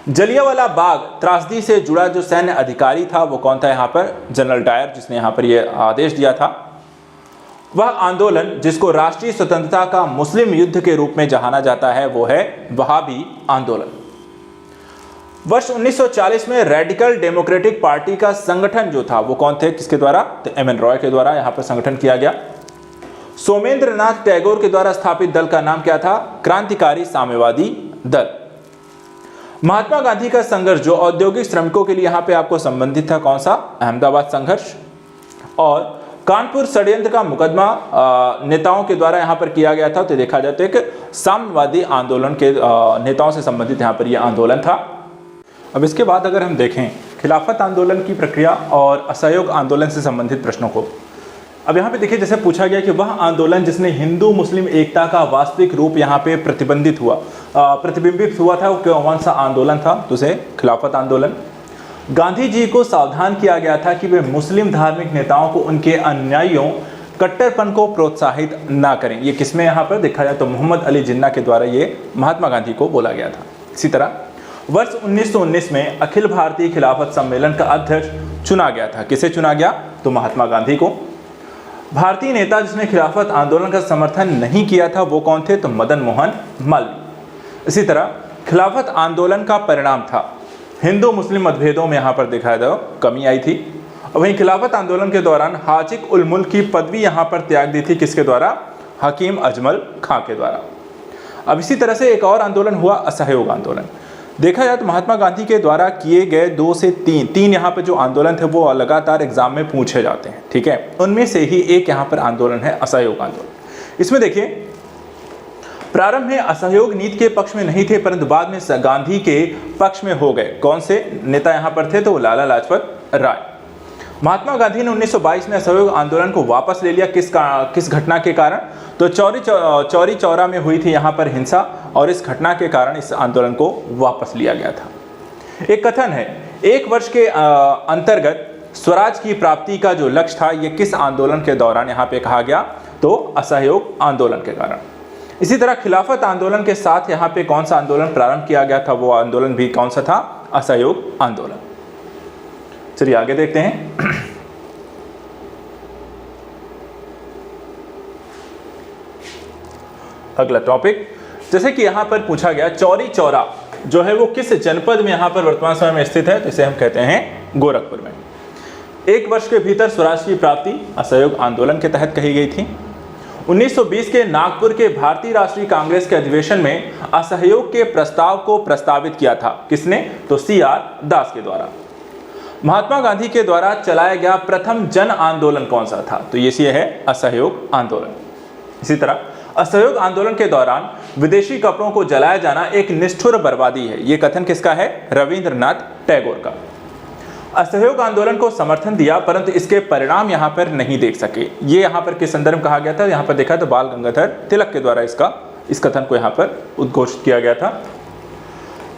Speaker 1: जलियांवाला बाग त्रासदी से जुड़ा जो सैन्य अधिकारी था वो कौन था? यहाँ पर जनरल डायर, जिसने यहाँ पर ये आदेश दिया था। वह आंदोलन जिसको राष्ट्रीय स्वतंत्रता का मुस्लिम युद्ध के रूप में जाना जाता है वो है वहाबी आंदोलन। वर्ष 1940 में रेडिकल डेमोक्रेटिक पार्टी का संगठन जो था वो कौन थे? किसके द्वारा? तो एम.एन. रॉय के द्वारा यहाँ पर संगठन किया गया। सोमेंद्रनाथ टैगोर के द्वारा स्थापित दल का नाम क्या था? क्रांतिकारी साम्यवादी दल। महात्मा गांधी का संघर्ष जो औद्योगिक श्रमिकों के लिए यहाँ पे आपको संबंधित था, कौन सा? अहमदाबाद संघर्ष। और कानपुर षड्यंत्र का मुकदमा नेताओं के द्वारा यहाँ पर किया गया था, तो देखा जाए तो एक साम्यवादी आंदोलन के नेताओं से संबंधित यहाँ पर यह आंदोलन था। अब इसके बाद अगर हम देखें खिलाफत आंदोलन की प्रक्रिया और असहयोग आंदोलन से संबंधित प्रश्नों को, अब यहाँ पे देखिए जैसे पूछा गया कि वह आंदोलन जिसने हिंदू मुस्लिम एकता का वास्तविक रूप यहाँ पे प्रतिबिंबित हुआ था वो कौन सा आंदोलन था? तो उसे खिलाफत आंदोलन। गांधी जी को सावधान किया गया था कि वे मुस्लिम धार्मिक नेताओं को उनके अनुयायियों कट्टरपन को प्रोत्साहित ना करें। ये किसमें यहाँ पर देखा जाए तो मोहम्मद अली जिन्ना के द्वारा ये महात्मा गांधी को बोला गया था। इसी तरह वर्ष 1919 में अखिल भारतीय खिलाफत सम्मेलन का अध्यक्ष चुना गया था। किसे चुना गया? तो महात्मा गांधी को। भारतीय नेता जिसने खिलाफत आंदोलन का समर्थन नहीं किया था वो कौन थे? तो मदन मोहन मालवीय। इसी तरह खिलाफत आंदोलन का परिणाम था हिंदू मुस्लिम मतभेदों में यहाँ पर दिखाया जाए कमी आई थी। वहीं खिलाफत आंदोलन के दौरान हाजिक उल मुल्क की पदवी यहाँ पर त्याग दी थी किसके द्वारा? हकीम अजमल खां के द्वारा। अब इसी तरह से एक और आंदोलन हुआ असहयोग आंदोलन। देखा जाए तो महात्मा गांधी के द्वारा किए गए 2 से 3 यहाँ पर जो आंदोलन थे वो लगातार एग्जाम में पूछे जाते हैं, ठीक है। उनमें से ही एक यहाँ पर आंदोलन है असहयोग आंदोलन। इसमें देखिए प्रारंभ में असहयोग नीति के पक्ष में नहीं थे परंतु बाद में गांधी के पक्ष में हो गए। कौन से नेता यहाँ पर थे? तो लाला लाजपत राय। महात्मा गांधी ने 1922 में असहयोग आंदोलन को वापस ले लिया। किस घटना के कारण? तो चौरी चौरा में हुई थी यहाँ पर हिंसा और इस घटना के कारण इस आंदोलन को वापस लिया गया था। एक कथन है 1 वर्ष के अंतर्गत स्वराज की प्राप्ति का जो लक्ष्य था ये किस आंदोलन के दौरान यहाँ पे कहा गया? तो असहयोग आंदोलन के कारण। इसी तरह खिलाफत आंदोलन के साथ यहाँ पे कौन सा आंदोलन प्रारंभ किया गया था? वो आंदोलन भी कौन सा था? असहयोग आंदोलन। चलिए आगे देखते हैं। अगला टॉपिक, जैसे कि यहां पर पूछा गया चौरी चौरा जो है वो किस जनपद में यहां पर वर्तमान समय में स्थित है? तो इसे हम कहते हैं गोरखपुर में। 1 वर्ष के भीतर स्वराज की प्राप्ति असहयोग आंदोलन के तहत कही गई थी। 1920 के नागपुर के भारतीय राष्ट्रीय कांग्रेस के अधिवेशन में असहयोग के प्रस्ताव को प्रस्तावित किया था। किसने? तो CR दास के द्वारा। महात्मा गांधी के द्वारा चलाया गया प्रथम जन आंदोलन कौन सा था? तो ये है असहयोग आंदोलन। इसी तरह असहयोग आंदोलन के दौरान विदेशी कपड़ों को जलाया जाना एक निष्ठुर बर्बादी है, ये कथन किसका है? रविंद्रनाथ टैगोर का। असहयोग आंदोलन को समर्थन दिया परंतु इसके परिणाम यहां पर नहीं देख सके, ये यहां पर किस संदर्भ में कहा गया था? यहां पर देखा तो बाल गंगाधर तिलक के द्वारा इस कथन को यहां पर उद्घोषित किया गया था।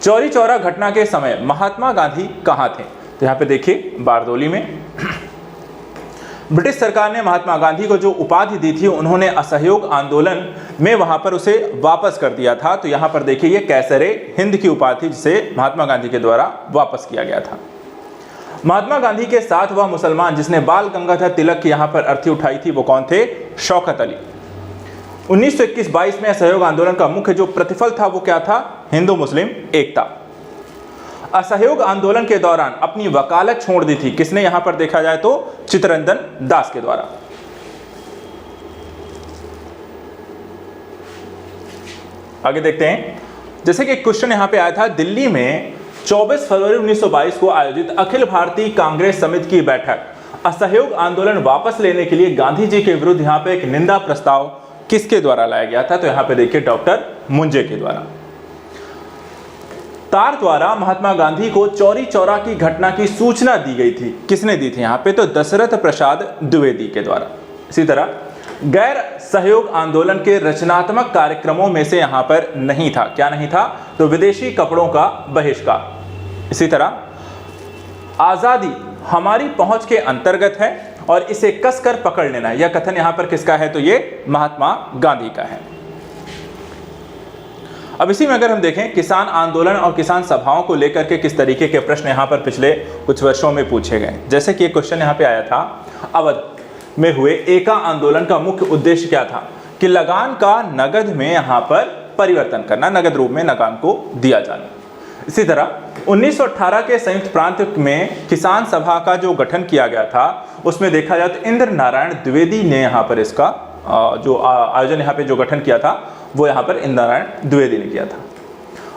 Speaker 1: चौरी चौरा घटना के समय महात्मा गांधी कहां थे? तो यहां पे देखिए बारदोली में। ब्रिटिश सरकार ने महात्मा गांधी को जो उपाधि दी थी उन्होंने असहयोग आंदोलन में वहां पर उसे वापस कर दिया था। तो यहां पर देखिए ये कैसरे हिंद की उपाधि जिसे महात्मा गांधी के द्वारा वापस किया गया था। महात्मा गांधी के साथ वह मुसलमान जिसने बाल गंगाधर तिलक की यहां पर अर्थी उठाई थी वो कौन थे? शौकत अली। 1921-22 में असहयोग आंदोलन का मुख्य जो प्रतिफल था वो क्या था? हिंदू मुस्लिम एकता। असहयोग आंदोलन के दौरान अपनी वकालत छोड़ दी थी किसने? यहां पर देखा जाए तो चित्तरंजन दास के द्वारा। आगे देखते हैं, जैसे कि क्वेश्चन यहां पे आया था, दिल्ली में 24 फरवरी 1922 को आयोजित अखिल भारतीय कांग्रेस समिति की बैठक असहयोग आंदोलन वापस लेने के लिए गांधी जी के विरुद्ध यहां पे एक निंदा प्रस्ताव किसके द्वारा लाया गया था? तो यहां पे देखिए डॉक्टर मुंजे के द्वारा। तार द्वारा महात्मा गांधी को चौरी चौरा की घटना की सूचना दी गई थी, किसने दी थी? यहां पे तो दशरथ प्रसाद द्विवेदी के द्वारा। इसी तरह गैर सहयोग आंदोलन के रचनात्मक कार्यक्रमों में से यहां पर नहीं था, क्या नहीं था? तो विदेशी कपड़ों का बहिष्कार। इसी तरह आजादी हमारी पहुंच के अंतर्गत है और इसे कसकर पकड़ लेना, यह कथन यहां पर किसका है? तो ये महात्मा गांधी का है। अब इसी में अगर हम देखें किसान आंदोलन और किसान सभाओं को लेकर के किस तरीके के प्रश्न यहां पर पिछले कुछ वर्षों में पूछे गए, जैसे कि एक क्वेश्चन यहां पे आया था, अवध में हुए एका आंदोलन का मुख्य उद्देश्य क्या था? कि लगान का नगद में यहां पर परिवर्तन करना, नगद रूप में लगान को दिया जाना। इसी तरह 1918 के संयुक्त प्रांत में किसान सभा का जो गठन किया गया था उसमें देखा जाए तो इंद्र नारायण द्विवेदी ने यहाँ पर इसका जो आयोजन यहाँ पे जो गठन किया था वो यहाँ पर इंद्र नारायण द्विवेदी ने किया था।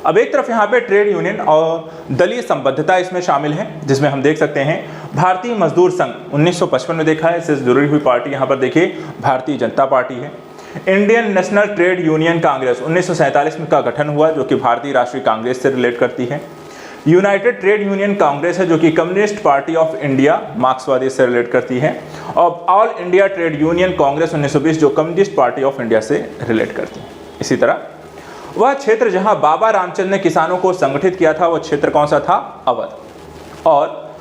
Speaker 1: अब एक तरफ यहाँ पे ट्रेड यूनियन और दलीय संबद्धता इसमें शामिल है, जिसमें हम देख सकते हैं भारतीय मजदूर संघ 1955 में देखा है, इससे जुड़ी हुई पार्टी यहाँ पर देखिए भारतीय जनता पार्टी है। Indian national trade union Congress 1947 में का गठन हुआ जो कि भारतीय राष्ट्रीय कांग्रेस से रिलेट करती है। यूनाइटेड ट्रेड यूनियन कांग्रेस है जो कि कम्युनिस्ट पार्टी ऑफ इंडिया मार्क्सवादी से रिलेट करती है। और all India trade union Congress 1920 जो कम्युनिस्ट पार्टी ऑफ इंडिया से रिलेट करती है। इसी तरह वह क्षेत्र जहां बाबा रामचंद्र ने किसानों को संगठित किया था वो क्षेत्र कौन सा था? अवध। और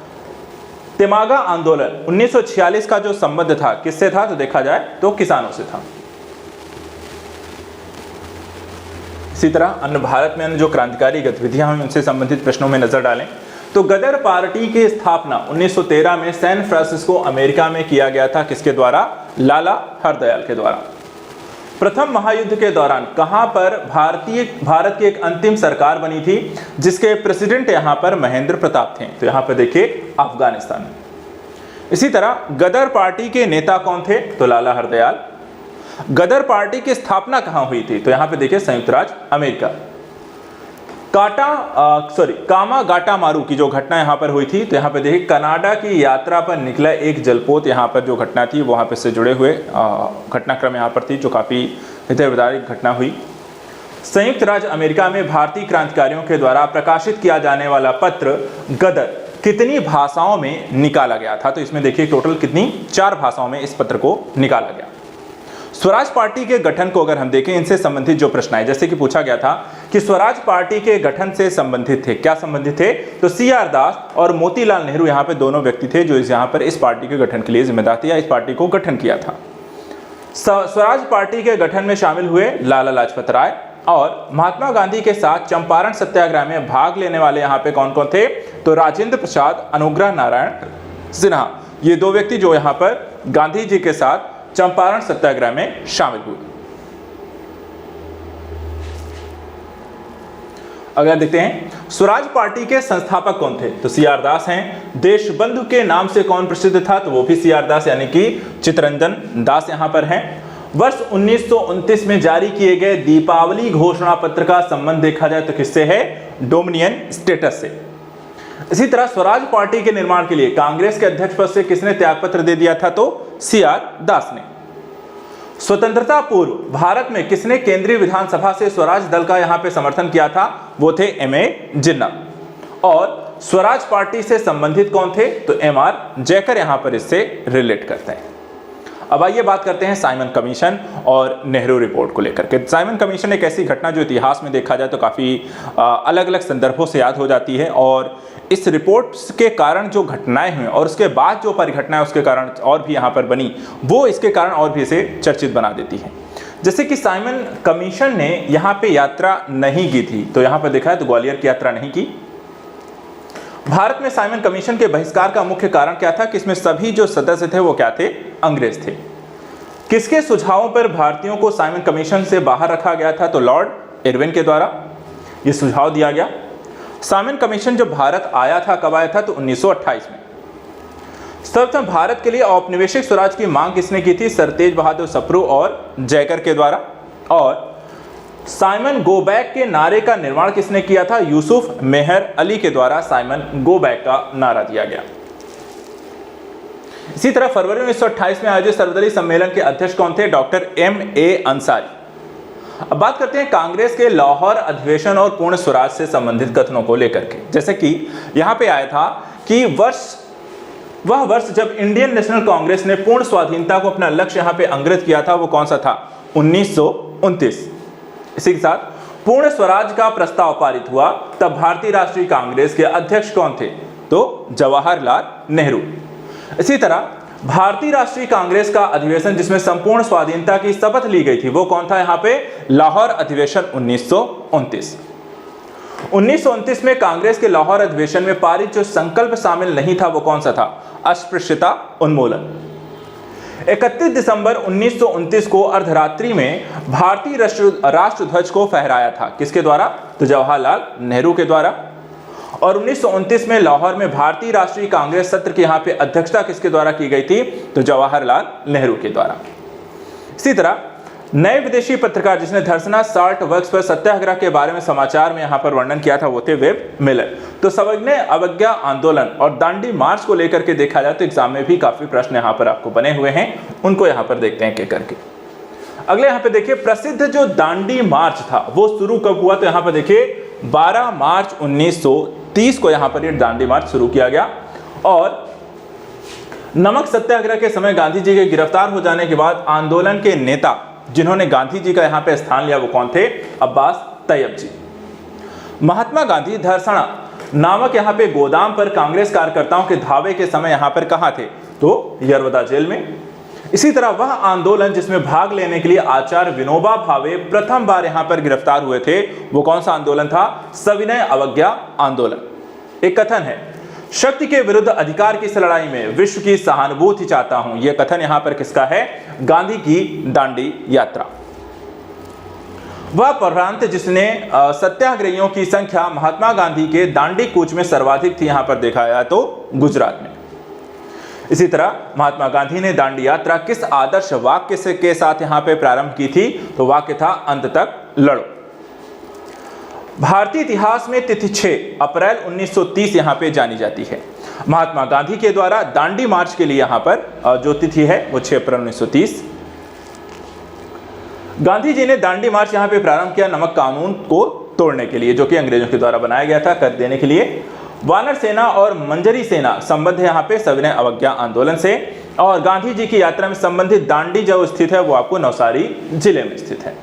Speaker 1: तेमागा आंदोलन 1946 का जो संबंध था किससे था? तो देखा जाए तो किसानों से था। इसी तरह अन्य भारत में अन्य जो क्रांतिकारी गतिविधियां हैं उनसे संबंधित प्रश्नों में नजर डालें तो गदर पार्टी की स्थापना 1913 में सैन फ्रांसिस्को अमेरिका में किया गया था, किसके द्वारा? लाला हरदयाल के द्वारा। प्रथम महायुद्ध के दौरान कहां पर भारत की एक अंतिम सरकार बनी थी जिसके प्रेसिडेंट यहां पर महेंद्र प्रताप थे? तो यहां पर देखिए अफगानिस्तान। इसी तरह गदर पार्टी के नेता कौन थे? तो लाला हरदयाल। गदर पार्टी की स्थापना कहां हुई थी? तो यहां पे देखिए संयुक्त राज्य अमेरिका। कामागाटा मारू की जो घटना यहां पर हुई थी तो यहां पे देखिए कनाडा की यात्रा पर निकला एक जलपोत यहां पर जो घटना थी वहां पे से जुड़े हुए घटनाक्रम यहां पर थी जो काफी हृदयविदारक घटना हुई। संयुक्त राज्य अमेरिका में भारतीय क्रांतिकारियों के द्वारा प्रकाशित किया जाने वाला पत्र गदर कितनी भाषाओं में निकाला गया था? तो इसमें देखिए टोटल कितनी 4 भाषाओं में इस पत्र को निकाला गया। स्वराज पार्टी के गठन को अगर हम देखें इनसे संबंधित जो प्रश्न है, जैसे कि पूछा गया था कि स्वराज पार्टी के गठन से संबंधित थे, क्या संबंधित थे? तो सीआर दास और मोतीलाल नेहरू यहाँ पे दोनों व्यक्ति थे जो यहाँ पर इस पार्टी के गठन के लिए जिम्मेदार थे या इस पार्टी को गठन किया था। स्वराज पार्टी के गठन में शामिल हुए लाला लाजपत राय और महात्मा गांधी के साथ चंपारण सत्याग्रह में भाग लेने वाले यहाँ पे कौन कौन थे? तो राजेंद्र प्रसाद, अनुग्रह नारायण सिन्हा, ये 2 व्यक्ति जो यहाँ पर गांधी जी के साथ चंपारण सत्याग्रह में शामिल हुए। अगर देखते हैं स्वराज पार्टी के संस्थापक कौन थे? तो सीआर दास हैं। देशबंधु के नाम से कौन प्रसिद्ध था? तो वो भी सीआर दास यानी कि चित्तरंजन दास यहां पर हैं। वर्ष 1929 में जारी किए गए दीपावली घोषणा पत्र का संबंध देखा जाए तो किससे है? डोमिनियन स्टेटस से। इसी तरह स्वराज पार्टी के निर्माण के लिए कांग्रेस के अध्यक्ष पद से किसने त्यागपत्र दे दिया था? तो सीआर दास ने। स्वतंत्रता पूर्व भारत में किसने केंद्रीय विधानसभा से स्वराज दल का यहां पे समर्थन किया था? वो थे M.A. जिन्ना। और स्वराज पार्टी से संबंधित कौन थे? तो M.R. जयकर यहां पर इससे रिलेट करते हैं। अब आइए बात करते हैं साइमन कमीशन और नेहरू रिपोर्ट को लेकर के। साइमन कमीशन एक ऐसी घटना जो इतिहास में देखा जाए तो काफ़ी अलग अलग संदर्भों से याद हो जाती है, और इस रिपोर्ट के कारण जो घटनाएं हुई और उसके बाद जो परिघटनाएं उसके कारण और भी यहाँ पर बनी, वो इसके कारण और भी इसे चर्चित बना देती है। जैसे कि साइमन कमीशन ने यहाँ पे यात्रा नहीं की थी, तो यहाँ पर देखा है तो ग्वालियर की यात्रा नहीं की। भारत में साइमन कमीशन के बहिष्कार का मुख्य कारण क्या था कि इसमें सभी जो सदस्य थे वो क्या थे? अंग्रेज थे। किसके सुझावों पर भारतीयों को साइमन कमीशन से बाहर रखा गया था? तो लॉर्ड इरविन के द्वारा ये सुझाव दिया गया। साइमन कमीशन जब भारत आया था, कब आया था? तो 1928 में। सर्वप्रथम भारत के लिए औपनिवेशिक स्वराज की मांग किसने की थी? सर तेज बहादुर सप्रू और जयकर के द्वारा। और साइमन गो बैक के नारे का निर्माण किसने किया था? यूसुफ मेहर अली के द्वारा साइमन गो बैक का नारा दिया गया। इसी तरह फरवरी 1928 में आयोजित सर्वदलीय सम्मेलन के अध्यक्ष कौन थे? Doctor M.A. अंसारी। अब बात करते हैं कांग्रेस के लाहौर अधिवेशन और पूर्ण स्वराज से संबंधित कथनों को लेकर के। जैसे कि यहां पे आया था कि वह वर्ष जब इंडियन नेशनल कांग्रेस ने पूर्ण स्वाधीनता को अपना लक्ष्य यहां पे अंकित किया था, वो कौन सा था? 1929। इसी के साथ पूर्ण स्वराज का प्रस्ताव पारित हुआ, तब भारतीय राष्ट्रीय कांग्रेस के अध्यक्ष कौन थे? तो जवाहरलाल नेहरू। इसी तरह भारतीय राष्ट्रीय कांग्रेस का अधिवेशन जिसमें संपूर्ण स्वाधीनता की शपथ ली गई थी, वो कौन था? यहाँ पे लाहौर अधिवेशन 1929। 1929 में कांग्रेस के लाहौर अधिवेशन में पारित जो संकल्प शामिल नहीं था, वो कौन सा था? अस्पृश्यता उन्मूलन। 31 दिसंबर 1929 को अर्धरात्रि में भारतीय राष्ट्र ध्वज को फहराया था, किसके द्वारा? तो जवाहरलाल नेहरू के द्वारा। और 1929 में लाहौर में भारतीय राष्ट्रीय कांग्रेस सत्र की यहाँ पे अध्यक्षता किसके द्वारा की गई थी? तो जवाहरलाल नेहरू के द्वारा। इसी तरह नए विदेशी पत्रकार जिसने धर्सना साल्ट वर्क्स पर सत्याग्रह के बारे में समाचार में यहाँ पर वर्णन किया था, वो थे वेब मिलर। तो सविनय अवज्ञा आंदोलन और दांडी मार्च को लेकर के देखा जाए तो एग्जाम में भी काफी प्रश्न यहाँ पर आपको बने हुए हैं, उनको यहाँ पर देखते हैं एक करके। अगले यहाँ पे देखिए, प्रसिद्ध जो दांडी मार्च था वो शुरू कब हुआ? तो यहाँ पर देखिए 12 मार्च 1930 को यहाँ पर ये दांडी मार्च शुरू किया गया। और नमक सत्याग्रह के समय गांधी जी के गिरफ्तार हो जाने के बाद आंदोलन के नेता जिन्होंने गांधी जी का यहाँ पे स्थान लिया वो कौन थे? अब्बास तैयब जी। महात्मा गांधी धरसना नामक यहाँ पे गोदाम पर कांग्रेस कार्यकर्ताओं के धावे के समय यहाँ पर कहाँ थे? तो यरवदा जेल में। इसी तरह वह आंदोलन जिसमें भाग लेने के लिए आचार्य विनोबा भावे प्रथम बार यहाँ पर गिरफ्तार हुए थे, वो कौन सा आंदोलन था? सविनय अवज्ञा आंदोलन। एक कथन है, शक्ति के विरुद्ध अधिकार की इस लड़ाई में विश्व की सहानुभूति चाहता हूं। यह कथन यहां पर किसका है? गांधी की दांडी यात्रा। वह प्रांत जिसने सत्याग्रहियों की संख्या महात्मा गांधी के दांडी कूच में सर्वाधिक थी, यहां पर देखा गया तो गुजरात में। इसी तरह महात्मा गांधी ने दांडी यात्रा किस आदर्श वाक्य के साथ यहां पर प्रारंभ की थी? तो वाक्य था, अंत तक लड़ो। भारतीय इतिहास में तिथि 6 अप्रैल 1930 यहां पे जानी जाती है। महात्मा गांधी के द्वारा दांडी मार्च के लिए यहां पर जो तिथि है वो 6 अप्रैल 1930। गांधी जी ने दांडी मार्च यहां पे प्रारंभ किया नमक कानून को तोड़ने के लिए, जो कि अंग्रेजों के द्वारा बनाया गया था, कर देने के लिए। वानर सेना और मंजरी सेना संबंध है यहाँ पे सविनय अवज्ञा आंदोलन से। और गांधी जी की यात्रा में संबंधित दांडी जो स्थित है वो आपको नवसारी जिले में स्थित है।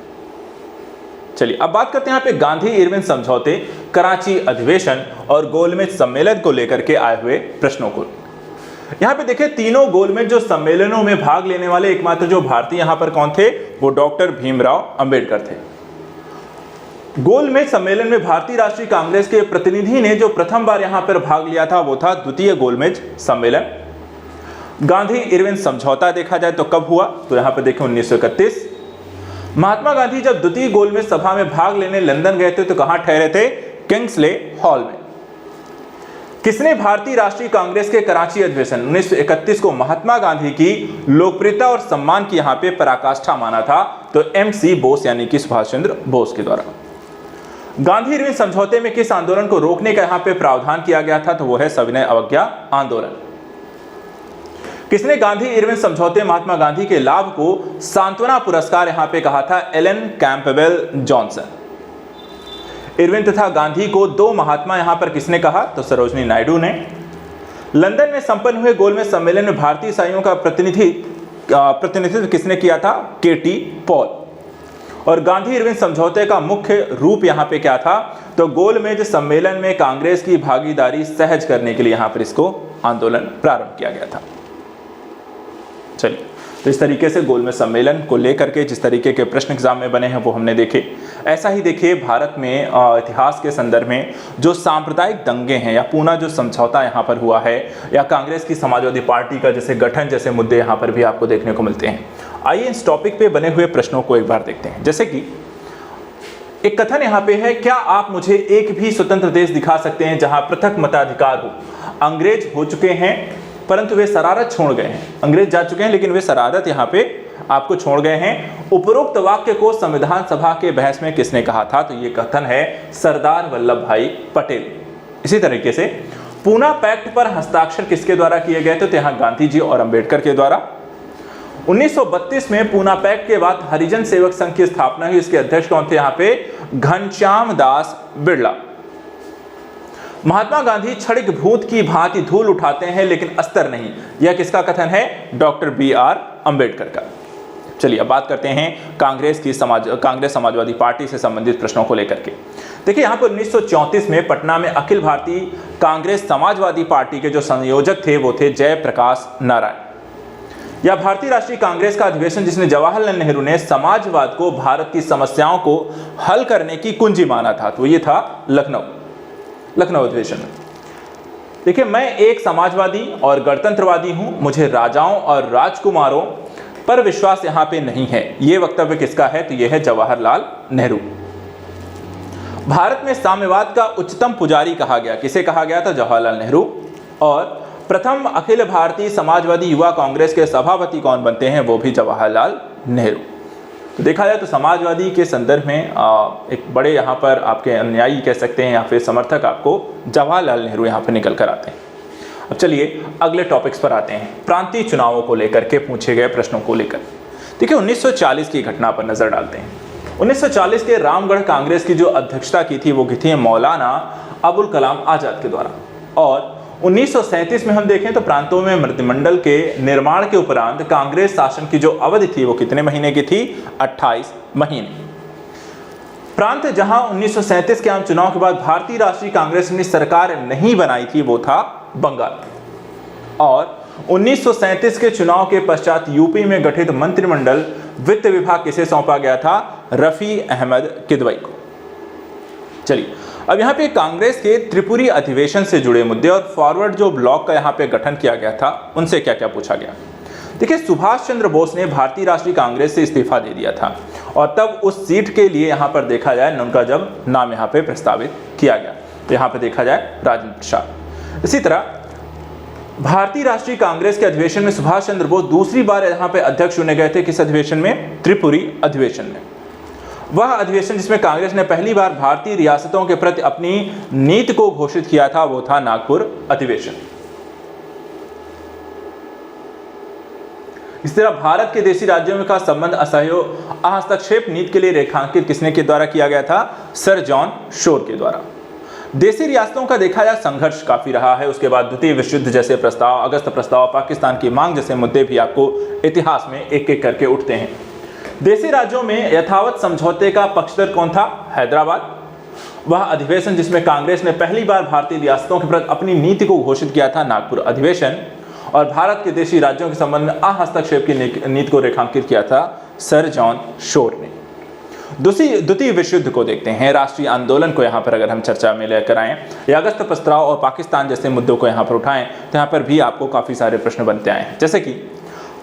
Speaker 1: चलिए अब बात करते हैं यहाँ पे गांधी इरविन समझौते, कराची अधिवेशन और गोलमेज सम्मेलन को लेकर के आए हुए प्रश्नों को। यहाँ पे देखिए, तीनों गोलमेज जो सम्मेलनों में भाग लेने वाले एकमात्र जो भारतीय यहाँ पर कौन थे? वो डॉक्टर भीमराव अंबेडकर थे। गोलमेज सम्मेलन में भारतीय राष्ट्रीय कांग्रेस के प्रतिनिधि ने जो प्रथम बार यहाँ पर भाग लिया था वो था द्वितीय गोलमेज सम्मेलन। गांधी इरविन समझौता देखा जाए तो कब हुआ? तो यहाँ पर देखिए 1931। महात्मा गांधी जब द्वितीय गोलमेज सभा में भाग लेने लंदन गए थे तो कहां ठहरे थे? किंग्सले हॉल में। किसने भारतीय राष्ट्रीय कांग्रेस के कराची अधिवेशन 1931 को महात्मा गांधी की लोकप्रियता और सम्मान की यहां पे पराकाष्ठा माना था? तो MC बोस यानी कि सुभाष चंद्र बोस के द्वारा। गांधी इरविन समझौते में किस आंदोलन को रोकने का यहां पे प्रावधान किया गया था? तो वो है सविनय अवज्ञा आंदोलन। किसने गांधी इरविन समझौते महात्मा गांधी के लाभ को सांत्वना पुरस्कार यहां पे कहा था? Elon Campbell Johnson. इरविन तथा गांधी को दो महात्मा यहां पर किसने कहा? तो सरोजनी नायडू ने। लंदन में संपन्न हुए गोलमेज सम्मेलन में भारतीय ईसाइयों का प्रतिनिधित्व किसने किया था? केटी पॉल। और गांधी इरविन समझौते का मुख्य रूप यहां पे क्या था? तो गोलमेज सम्मेलन में कांग्रेस की भागीदारी सहज करने के लिए यहां पर इसको आंदोलन प्रारंभ किया गया था। चलिए, तो इस तरीके से गोलमेज सम्मेलन को लेकर के जिस तरीके के प्रश्न एग्जाम में बने हैं वो हमने देखे। ऐसा ही देखिए भारत में इतिहास के संदर्भ में जो सांप्रदायिक दंगे हैं या पूना जो समझौता यहाँ पर हुआ है या कांग्रेस की समाजवादी पार्टी का जैसे गठन जैसे मुद्दे यहाँ पर भी आपको देखने को मिलते हैं। आइए इस टॉपिक पे बने हुए प्रश्नों को एक बार देखते हैं। जैसे कि एक कथन यहाँ पे है, क्या आप मुझे एक भी स्वतंत्र देश दिखा सकते हैं जहां पृथक मताधिकार हो? अंग्रेज हो चुके हैं परंतु वे शरारत छोड़ गए हैं। अंग्रेज जा चुके हैं लेकिन वे शरारत यहाँ पे आपको छोड़ गए हैं। उपरोक्त वाक्य को संविधान सभा के बहस में किसने कहा था? तो ये कथन है सरदार वल्लभ भाई पटेल। इसी तरीके से पूना पैक्ट पर हस्ताक्षर किसके द्वारा किए गए थे? तो यहाँ गांधी जी और अंबेडकर के द्वारा। 1932 में पूना पैक्ट के बाद हरिजन सेवक संघ की स्थापना हुई। इसके अध्यक्ष कौन थे? यहाँ पे घनश्याम दास बिड़ला। महात्मा गांधी क्षणिक भूत की भांति धूल उठाते हैं लेकिन अस्तर नहीं। यह किसका कथन है? डॉक्टर BR अंबेडकर का। चलिए अब बात करते हैं कांग्रेस समाजवादी पार्टी से संबंधित प्रश्नों को लेकर के। देखिए यहाँ पर 1934 में पटना में अखिल भारतीय कांग्रेस समाजवादी पार्टी के जो संयोजक थे वो थे जयप्रकाश नारायण। यह भारतीय राष्ट्रीय कांग्रेस का अधिवेशन जिसने जवाहरलाल नेहरू ने समाजवाद को भारत की समस्याओं को हल करने की कुंजी माना था, तो ये था लखनऊ अधिवेशन में। देखिए मैं एक समाजवादी और गणतंत्रवादी हूं, मुझे राजाओं और राजकुमारों पर विश्वास यहां पे नहीं है। यह वक्तव्य किसका है? तो यह है जवाहरलाल नेहरू। भारत में साम्यवाद का उच्चतम पुजारी कहा गया, किसे कहा गया था? जवाहरलाल नेहरू। और प्रथम अखिल भारतीय समाजवादी युवा कांग्रेस के सभापति कौन बनते हैं? वो भी जवाहरलाल नेहरू। तो देखा जाए तो समाजवादी के संदर्भ में एक बड़े यहाँ पर आपके अनुयायी कह सकते हैं या फिर समर्थक आपको जवाहरलाल नेहरू यहाँ पर निकल कर आते हैं। अब चलिए अगले टॉपिक्स पर आते हैं, प्रांतीय चुनावों को लेकर के पूछे गए प्रश्नों को लेकर। देखिए 1940 की घटना पर नजर डालते हैं। 1940 के रामगढ़ कांग्रेस की जो अध्यक्षता की थी वो की थी मौलाना अबुल कलाम आजाद के द्वारा। और 1937 में हम देखें तो प्रांतों में मंत्रिमंडल के निर्माण के उपरांत कांग्रेस शासन की जो अवधि थी वो कितने महीने की थी? 28 महीने। प्रांत जहां 1937 के आम चुनाव के बाद भारतीय राष्ट्रीय कांग्रेस ने सरकार नहीं बनाई थी वो था बंगाल। और 1937 के चुनाव के पश्चात यूपी में गठित मंत्रिमंडल वित्त विभाग किसे सौंपा गया था? रफी अहमद किदवई को। चलिए अब यहाँ पे कांग्रेस के त्रिपुरी अधिवेशन से जुड़े मुद्दे और फॉरवर्ड जो ब्लॉक का यहाँ पे गठन किया गया था उनसे क्या क्या पूछा गया। देखिए सुभाष चंद्र बोस ने भारतीय राष्ट्रीय कांग्रेस से इस्तीफा दे दिया था और तब उस सीट के लिए यहाँ पर देखा जाए उनका जब नाम यहाँ पे प्रस्तावित किया गया तो यहाँ पे देखा जाए राजेंद्र प्रसाद। इसी तरह भारतीय राष्ट्रीय कांग्रेस के अधिवेशन में सुभाष चंद्र बोस दूसरी बार यहाँ पे अध्यक्ष चुने गए थे। किस अधिवेशन में? त्रिपुरी अधिवेशन में। वह अधिवेशन जिसमें कांग्रेस ने पहली बार भारतीय रियासतों के प्रति अपनी नीति को घोषित किया था वो था नागपुर अधिवेशन। इस तरह भारत के देशी राज्यों का संबंध असहयोग हस्तक्षेप नीति के लिए रेखांकित किसने के द्वारा किया गया था? सर जॉन शोर के द्वारा। देशी रियासतों का देखा जाए संघर्ष काफी रहा है। उसके बाद द्वितीय विश्व युद्ध जैसे प्रस्ताव, अगस्त प्रस्ताव, पाकिस्तान की मांग जैसे मुद्दे भी आपको इतिहास में एक एक करके उठते हैं। देशी राज्यों में यथावत समझौते का पक्षधर कौन था? हैदराबाद। वह अधिवेशन जिसमें कांग्रेस ने पहली बार भारतीय रियासतों के प्रति अपनी नीति को घोषित किया था नागपुर अधिवेशन। और भारत के देशी राज्यों के संबंध में अहस्तक्षेप की नीति को रेखांकित किया था सर जॉन शोर ने। द्वितीय विश्व युद्ध को देखते हैं, राष्ट्रीय आंदोलन को यहाँ पर अगर हम चर्चा में लेकर आएं या अगस्त प्रस्ताव और पाकिस्तान जैसे मुद्दों को यहाँ पर उठाएं तो यहाँ पर भी आपको काफी सारे प्रश्न बनते आए हैं। जैसे कि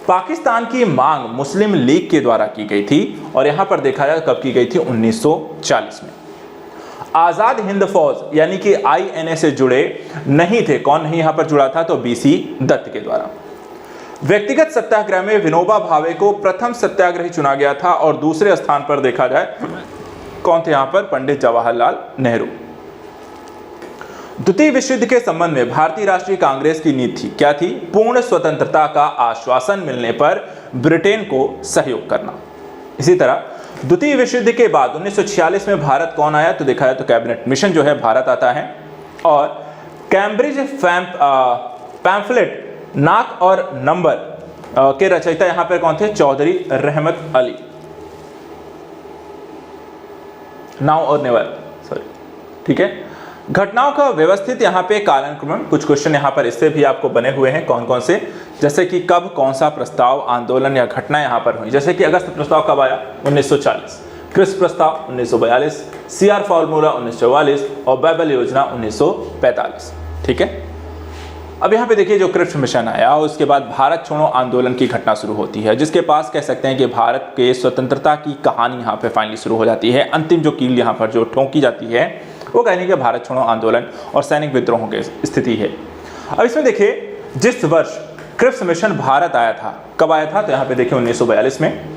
Speaker 1: पाकिस्तान की मांग मुस्लिम लीग के द्वारा की गई थी और यहाँ पर देखा जाए कब की गई थी? 1940 में। आजाद हिंद फौज यानी कि INA से जुड़े नहीं थे। कौन नहीं यहाँ पर जुड़ा था? तो BC दत्त के द्वारा। व्यक्तिगत सत्याग्रह में विनोबा भावे को प्रथम सत्याग्रही चुना गया था और दूसरे स्थान पर देखा जाए कौन थे यहाँ पर? पंडित जवाहरलाल नेहरू। द्वितीय विश्व युद्ध के संबंध में भारतीय राष्ट्रीय कांग्रेस की नीति थी, क्या थी? पूर्ण स्वतंत्रता का आश्वासन मिलने पर ब्रिटेन को सहयोग करना। इसी तरह द्वितीय विश्व युद्ध के बाद 1946 में भारत कौन आया? तो देखा जाए तो कैबिनेट मिशन जो है भारत आता है। और कैम्ब्रिज पैम्फलेट नाक और नंबर के रचयिता यहां पर कौन थे? चौधरी रहमत अली। नाउ और नेवर, सॉरी, ठीक है। घटनाओं का व्यवस्थित यहाँ पे कालानुक्रम, कुछ क्वेश्चन यहाँ पर इससे भी आपको बने हुए हैं। कौन कौन से? जैसे कि कब कौन सा प्रस्ताव, आंदोलन या घटना यहाँ पर हुई। जैसे कि अगस्त प्रस्ताव कब आया? 1940। क्रिप्स प्रस्ताव 1942, सीआर फॉर्मूला 1944 और बाइबल योजना 1945। ठीक है। अब यहाँ पे देखिए जो क्रिप्स मिशन आया उसके बाद भारत छोड़ो आंदोलन की घटना शुरू होती है, जिसके पास कह सकते हैं कि भारत के स्वतंत्रता की कहानी यहाँ पे फाइनली शुरू हो जाती है। अंतिम जो कील यहाँ पर जो ठोंकी जाती है वो कहने के भारत छोड़ो आंदोलन और सैनिक विद्रोहों की स्थिति है। अब इसमें देखिए जिस वर्ष क्रिप्स मिशन भारत आया था, कब आया था? तो यहाँ पे देखिए 1942 में।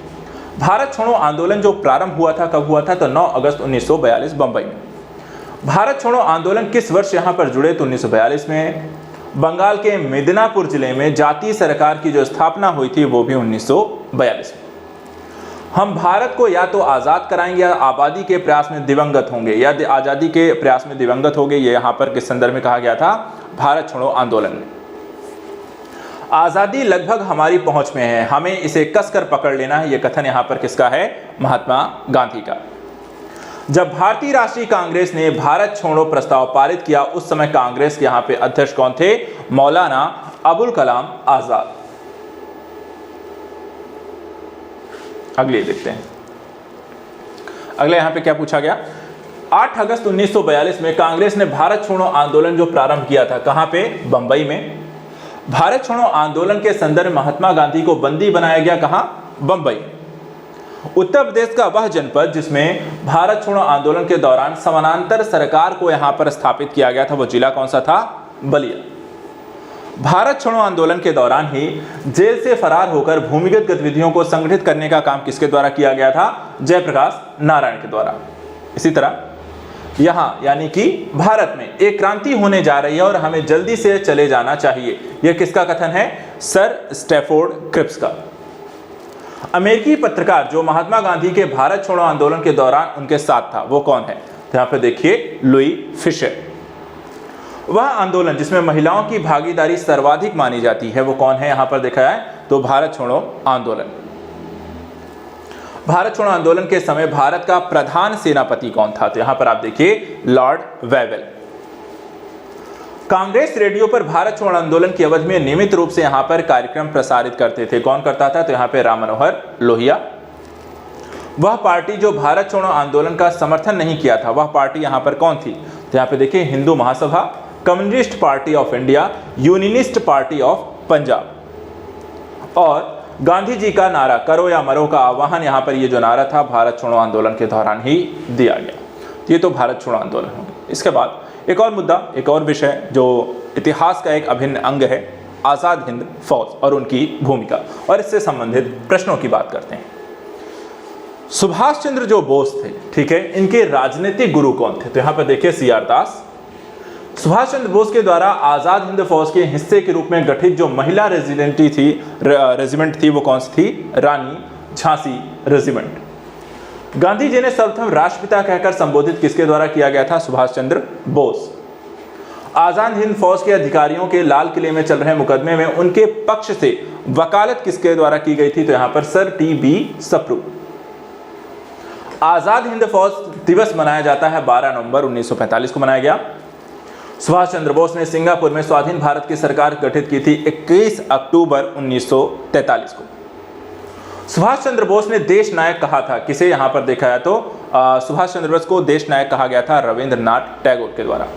Speaker 1: भारत छोड़ो आंदोलन जो प्रारंभ हुआ था कब हुआ था? तो 9 अगस्त 1942 बंबई में। भारत छोड़ो आंदोलन किस वर्ष यहाँ पर जुड़े? तो 1942 में। बंगाल के मिदनापुर जिले में जातीय सरकार की जो स्थापना हुई थी वो भी 1942 में। हम भारत को या तो आज़ाद कराएंगे या आबादी के प्रयास में दिवंगत होंगे, या आज़ादी के प्रयास में दिवंगत होंगे। ये यहाँ पर किस संदर्भ में कहा गया था? भारत छोड़ो आंदोलन में। आज़ादी लगभग हमारी पहुंच में है, हमें इसे कसकर पकड़ लेना है। यह कथन यहाँ पर किसका है? महात्मा गांधी का। जब भारतीय राष्ट्रीय कांग्रेस ने भारत छोड़ो प्रस्ताव पारित किया उस समय कांग्रेस के यहाँ पे अध्यक्ष कौन थे? मौलाना अबुल कलाम आजाद। अगले देखते हैं, अगले यहाँ पे क्या पूछा गया? 8 अगस्त 1942 में कांग्रेस ने भारत छोड़ो आंदोलन जो प्रारंभ किया था, कहां पे? बंबई में। भारत छोड़ो आंदोलन के संदर्भ में महात्मा गांधी को बंदी बनाया गया, कहां? बंबई। उत्तर प्रदेश का वह जनपद जिसमें भारत छोड़ो आंदोलन के दौरान समानांतर सरकार को यहां पर स्थापित किया गया था, वो जिला कौन सा था? बलिया। भारत छोड़ो आंदोलन के दौरान ही जेल से फरार होकर भूमिगत गतिविधियों को संगठित करने का काम किसके द्वारा किया गया था? जयप्रकाश नारायण के द्वारा। इसी तरह यहां यानी कि भारत में एक क्रांति होने जा रही है और हमें जल्दी से चले जाना चाहिए, यह किसका कथन है? सर स्टैफोर्ड क्रिप्स का। अमेरिकी पत्रकार जो महात्मा गांधी के भारत छोड़ो आंदोलन के दौरान उनके साथ था वो कौन है? तो यहां पे देखिए लुई फिशर। वह आंदोलन जिसमें महिलाओं की भागीदारी सर्वाधिक मानी जाती है वो कौन है? यहां पर देखा जाए तो भारत छोड़ो आंदोलन। भारत छोड़ो आंदोलन के समय भारत का प्रधान सेनापति कौन था? तो यहां पर आप देखिए लॉर्ड वेवेल। कांग्रेस रेडियो पर भारत छोड़ो आंदोलन की अवधि में नियमित रूप से यहां पर कार्यक्रम प्रसारित करते थे, कौन करता था? तो यहां पे राम मनोहर लोहिया। वह पार्टी जो भारत छोड़ो आंदोलन का समर्थन नहीं किया था वह पार्टी यहां पर कौन थी? तो यहां पे देखिए Hindu Mahasabha, communist party of India, unionist party of Punjab. और गांधी जी का नारा करो या मरो का आह्वान यहां पर ये जो नारा था भारत छोड़ो आंदोलन के दौरान ही दिया गया। ये तो भारत छोड़ो आंदोलन हो गया। इसके बाद एक और मुद्दा, एक और विषय जो इतिहास का एक अभिन्न अंग है, आजाद हिंद फौज और उनकी भूमिका, और इससे संबंधित प्रश्नों की बात करते हैं। सुभाष चंद्र जो बोस थे, ठीक है, इनके राजनीतिक गुरु कौन थे? तो यहां पर देखिए सीआर दास। सुभाष चंद्र बोस के द्वारा आजाद हिंद फौज के हिस्से के रूप में गठित जो महिला रेजिमेंट थी वो कौन सी थी? रानी झांसी रेजिमेंट। गांधी जी ने सर्वप्रथम राष्ट्रपिता कहकर संबोधित किसके द्वारा किया गया था? सुभाष चंद्र बोस। आजाद हिंद फौज के अधिकारियों के लाल किले में चल रहे मुकदमे में उनके पक्ष से वकालत किसके द्वारा की गई थी? तो यहां पर सर टी.बी. सप्रू। आजाद हिंद फौज दिवस मनाया जाता है 12 नवंबर 1945 को मनाया गया। सुभाष चंद्र बोस ने सिंगापुर में स्वाधीन भारत की सरकार गठित की थी 21 अक्टूबर 1943 को। सुभाष चंद्र बोस ने देश नायक कहा था किसे? यहां पर देखा जाए तो सुभाष चंद्र बोस को देश नायक कहा गया था रविंद्रनाथ टैगोर के द्वारा।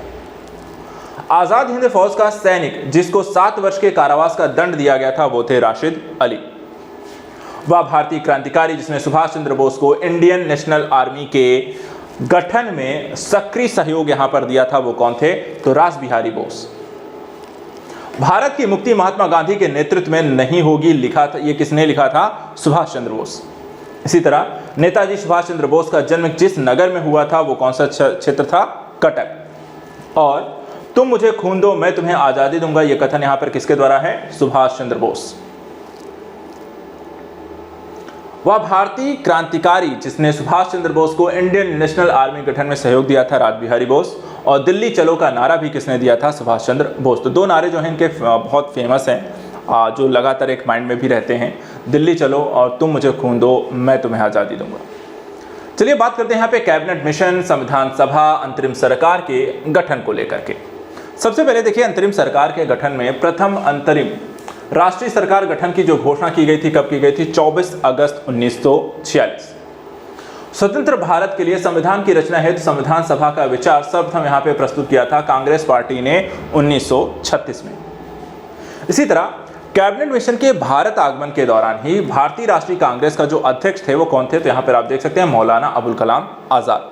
Speaker 1: आजाद हिंद फौज का सैनिक जिसको 7 वर्ष के कारावास का दंड दिया गया था वो थे राशिद अली। वह भारतीय क्रांतिकारी जिसने सुभाष चंद्र बोस को इंडियन नेशनल आर्मी के गठन में सक्रिय सहयोग यहां पर दिया था वो कौन थे? तो रास बिहारी बोस। भारत की मुक्ति महात्मा गांधी के नेतृत्व में नहीं होगी, लिखा था, ये किसने लिखा था? सुभाष चंद्र बोस। इसी तरह नेताजी सुभाष चंद्र बोस का जन्म जिस नगर में हुआ था वो कौन सा क्षेत्र था? कटक। और तुम मुझे खून दो मैं तुम्हें आजादी दूंगा, यह कथन यहां पर किसके द्वारा है? सुभाष चंद्र बोस। वह भारतीय क्रांतिकारी जिसने सुभाष चंद्र बोस को इंडियन नेशनल आर्मी गठन में सहयोग दिया था, रासबिहारी बोस। और दिल्ली चलो का नारा भी किसने दिया था? सुभाष चंद्र बोस। तो दो नारे जो हैं इनके बहुत फेमस हैं, जो लगातार एक माइंड में भी रहते हैं, दिल्ली चलो और तुम मुझे खून दो मैं तुम्हें आज़ादी दूंगा। चलिए बात करते हैं यहाँ पे कैबिनेट मिशन, संविधान सभा, अंतरिम सरकार के गठन को लेकर के। सबसे पहले देखिए अंतरिम सरकार के गठन में प्रथम अंतरिम राष्ट्रीय सरकार गठन की जो घोषणा की गई थी, कब की गई थी? 24 अगस्त 1946। स्वतंत्र भारत के लिए संविधान की रचना हेतु संविधान सभा का विचार सर्वप्रथम यहाँ पे प्रस्तुत किया था कांग्रेस पार्टी ने 1936 में। इसी तरह कैबिनेट मिशन के भारत आगमन के दौरान ही भारतीय राष्ट्रीय कांग्रेस का जो अध्यक्ष थे वो कौन थे? तो यहाँ पर आप देख सकते हैं मौलाना अबुल कलाम आजाद।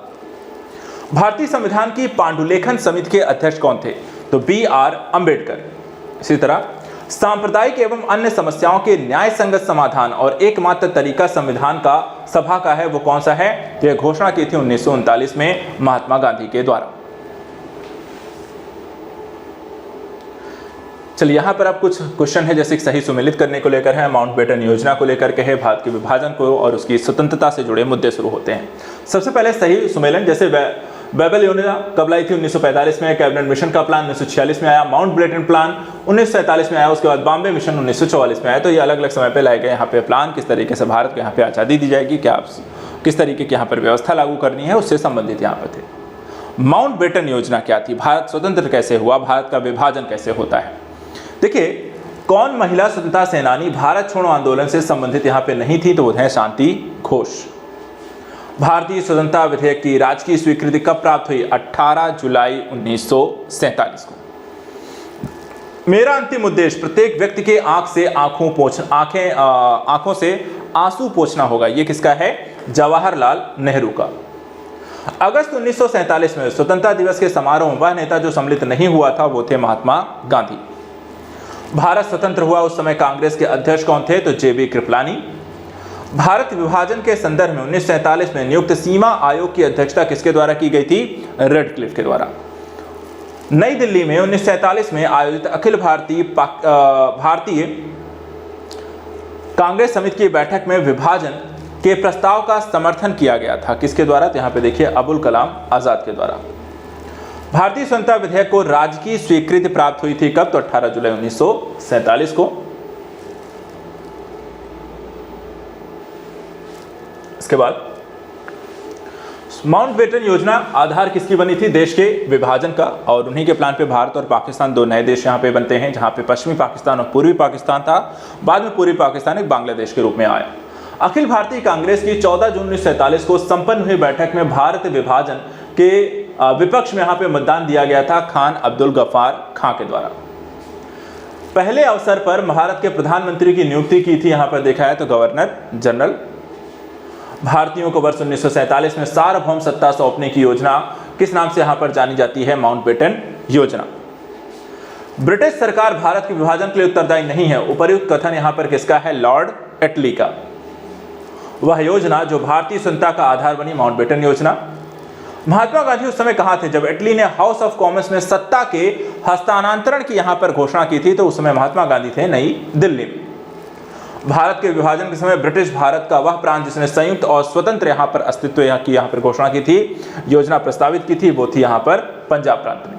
Speaker 1: भारतीय संविधान की पांडुलेखन समिति के अध्यक्ष कौन थे? तो BR अंबेडकर। इसी तरह सांप्रदायिक एवं अन्य समस्याओं के न्याय संगत समाधान और एकमात्र तरीका संविधान का सभा का है, वो कौन सा है? यह घोषणा की थी 1939 में महात्मा गांधी के द्वारा। चलिए यहाँ पर अब कुछ क्वेश्चन है, जैसे सही सुमेलित करने को लेकर है, माउंटबेटन योजना को लेकर के है, भारत के विभाजन को और उसकी स्वतंत्रता से जुड़े मुद्दे शुरू होते हैं। सबसे पहले सही सुमेलन, जैसे बेबल योजना कब लाई थी? 1945 में। कैबिनेट मिशन का प्लान 1946 में आया। माउंटबेटन प्लान 1947 में आया। उसके बाद बॉम्बे मिशन 1944 में आया। तो ये अलग अलग समय पे लाए गए यहाँ पे प्लान, किस तरीके से भारत को यहाँ पे आज़ादी दी जाएगी, क्या किस तरीके की यहाँ पर व्यवस्था लागू करनी है, उससे संबंधित यहाँ पर थे। माउंटबेटन योजना क्या थी? भारत स्वतंत्र कैसे हुआ, भारत का विभाजन कैसे होता है। देखिए कौन महिला स्वतंत्रता सेनानी भारत छोड़ो आंदोलन से संबंधित यहाँ पे नहीं थी? तो वो है शांति घोष। भारतीय स्वतंत्रता विधेयक की राजकीय स्वीकृति कब प्राप्त हुई? 18 जुलाई 1947 को। मेरा अंतिम उद्देश्य प्रत्येक व्यक्ति के आंखों से आंसू पोंछना होगा, ये किसका है? जवाहरलाल नेहरू का। अगस्त 1947 में स्वतंत्रता दिवस के समारोह में वह नेता जो सम्मिलित नहीं हुआ था वो थे महात्मा गांधी। भारत स्वतंत्र हुआ उस समय कांग्रेस के अध्यक्ष कौन थे? तो JB कृपलानी। भारत विभाजन के संदर्भ में 1947 में नियुक्त सीमा आयोग की अध्यक्षता किसके द्वारा की गई थी? रेडक्लिफ के द्वारा। नई दिल्ली में 1947 में आयोजित अखिल भारतीय कांग्रेस समिति की बैठक में विभाजन के प्रस्ताव का समर्थन किया गया था, किसके द्वारा? तो यहाँ पे देखिए अबुल कलाम आजाद के द्वारा। भारतीय स्वतंत्रता विधेयक को राजकीय स्वीकृति प्राप्त हुई थी कब? तो 18 जुलाई 1947 को। इसके बाद माउंटबेटन योजना आधार किसकी बनी थी? देश के विभाजन का। और उन्हीं के प्लान पे भारत और पाकिस्तान दो नए देश यहाँ पे बनते हैं, जहाँ पे पश्चिमी पाकिस्तान और पूर्वी पाकिस्तान था। बाद में पूर्वी पाकिस्तान एक बांग्लादेश के रूप में आया। अखिल भारतीय कांग्रेस की 14 जून 1947 को संपन्न हुई बैठक में भारत विभाजन के विपक्ष में यहाँ पे मतदान दिया गया था खान अब्दुल गफ्फार खां के द्वारा। पहले अवसर पर भारत के प्रधानमंत्री की नियुक्ति की थी, यहाँ पर देखा है तो गवर्नर जनरल। भारतीयों को वर्ष 1947 में सार्वभौम सत्ता सौंपने की योजना किस नाम से यहाँ पर जानी जाती है? माउंटबेटन योजना। ब्रिटिश सरकार भारत के विभाजन के लिए उत्तरदायी नहीं है, उपर्युक्त कथन यहाँ पर किसका है? लॉर्ड एटली का। वह योजना जो भारतीय स्वतंत्रता का आधार बनी, माउंटबेटन योजना। महात्मा गांधी उस समय कहां थे जब एटली ने हाउस ऑफ कॉमन्स में सत्ता के हस्तांतरण की यहां पर घोषणा की थी? तो उस समय महात्मा गांधी थे नई दिल्ली में। भारत के विभाजन के समय ब्रिटिश भारत का वह प्रांत जिसने संयुक्त और स्वतंत्र यहां पर अस्तित्व की यहां पर घोषणा की थी, योजना प्रस्तावित की थी, वो थी यहां पर पंजाब प्रांत में।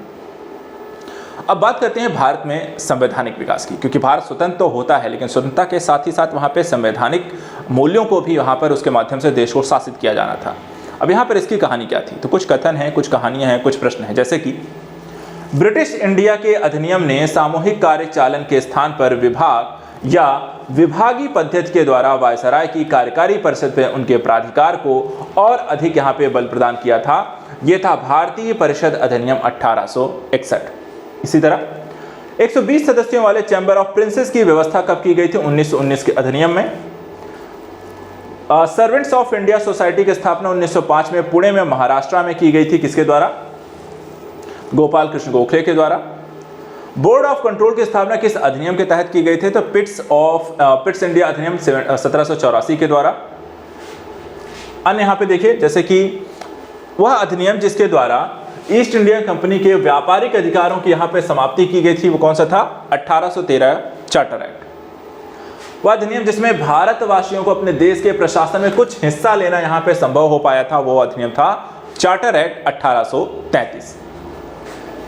Speaker 1: अब बात करते हैं भारत में संवैधानिक विकास की, क्योंकि भारत स्वतंत्र तो होता है लेकिन स्वतंत्रता के साथ ही साथ वहां पे संवैधानिक मूल्यों को भी वहां पर उसके माध्यम से देश को शासित किया जाना था। अब यहाँ पर इसकी कहानी क्या थी? तो कुछ कथन हैं, कुछ कहानियां हैं, कुछ प्रश्न हैं, जैसे कि ब्रिटिश इंडिया के अधिनियम ने सामूहिक कार्य चालन के स्थान पर विभाग या विभागीय पद्धति के द्वारा वायसराय की कार्यकारी परिषद में उनके प्राधिकार को और अधिक यहाँ पे बल प्रदान किया था। यह था भारतीय परिषद अधिनियम 1861। इसी तरह 120 सदस्यों वाले चैम्बर ऑफ प्रिंसेस की व्यवस्था कब की गई थी? 1919 के अधिनियम में। सर्वेंट्स ऑफ इंडिया सोसाइटी की स्थापना 1905 में पुणे में महाराष्ट्र में की गई थी, किसके द्वारा? गोपाल कृष्ण गोखले के द्वारा। बोर्ड ऑफ कंट्रोल की स्थापना किस अधिनियम के तहत की गई थी? तो पिट्स इंडिया अधिनियम 1784 के द्वारा। अन्य यहाँ पे देखिए, जैसे कि वह अधिनियम जिसके द्वारा ईस्ट इंडिया कंपनी के व्यापारिक अधिकारों की यहाँ पे समाप्ति की गई थी, वो कौन सा था? 1813 चार्टर एक्ट। वह अधिनियम जिसमें भारतवासियों को अपने देश के प्रशासन में कुछ हिस्सा लेना यहाँ पे संभव हो पाया था, वो अधिनियम था चार्टर एक्ट 1833।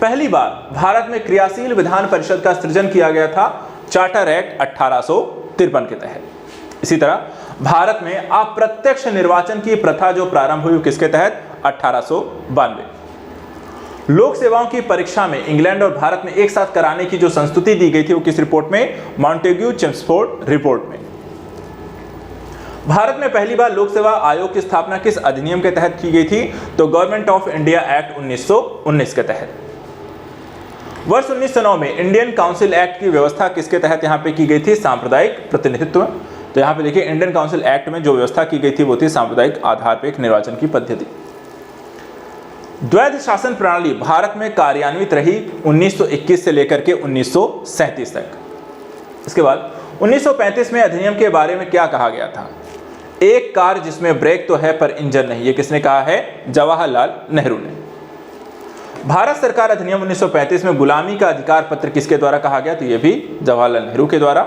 Speaker 1: पहली बार भारत में क्रियाशील विधान परिषद का सृजन किया गया था चार्टर एक्ट 1853 के तहत। इसी तरह भारत में अप्रत्यक्ष निर्वाचन की प्रथा जो प्रारंभ हुई किसके तहत? 1892। लोक सेवाओं की परीक्षा में इंग्लैंड और भारत में एक साथ कराने की जो संस्तुति दी गई थी वो किस रिपोर्ट में? मॉन्टेग्यू चेम्सफोर्ड रिपोर्ट में। भारत में पहली बार लोक सेवा आयोग की स्थापना किस अधिनियम के तहत की गई थी? तो गवर्नमेंट ऑफ इंडिया एक्ट 1919 के तहत। वर्ष 1909 में इंडियन काउंसिल एक्ट की व्यवस्था किसके तहत यहाँ पे की गई थी? सांप्रदायिक प्रतिनिधित्व। तो यहाँ पे देखिए इंडियन काउंसिल एक्ट में जो व्यवस्था की गई थी वो थी सांप्रदायिक आधार पर एक निर्वाचन की पद्धति। द्वैध शासन प्रणाली भारत में कार्यान्वित रही 1921 से लेकर के 1937 तक। इसके बाद 1935 में अधिनियम के बारे में क्या कहा गया था? एक कार जिसमें ब्रेक तो है पर इंजन नहीं, ये किसने कहा है? जवाहरलाल नेहरू ने। भारत सरकार अधिनियम 1935 में गुलामी का अधिकार पत्र किसके द्वारा कहा गया? तो ये भी जवाहरलाल नेहरू के द्वारा।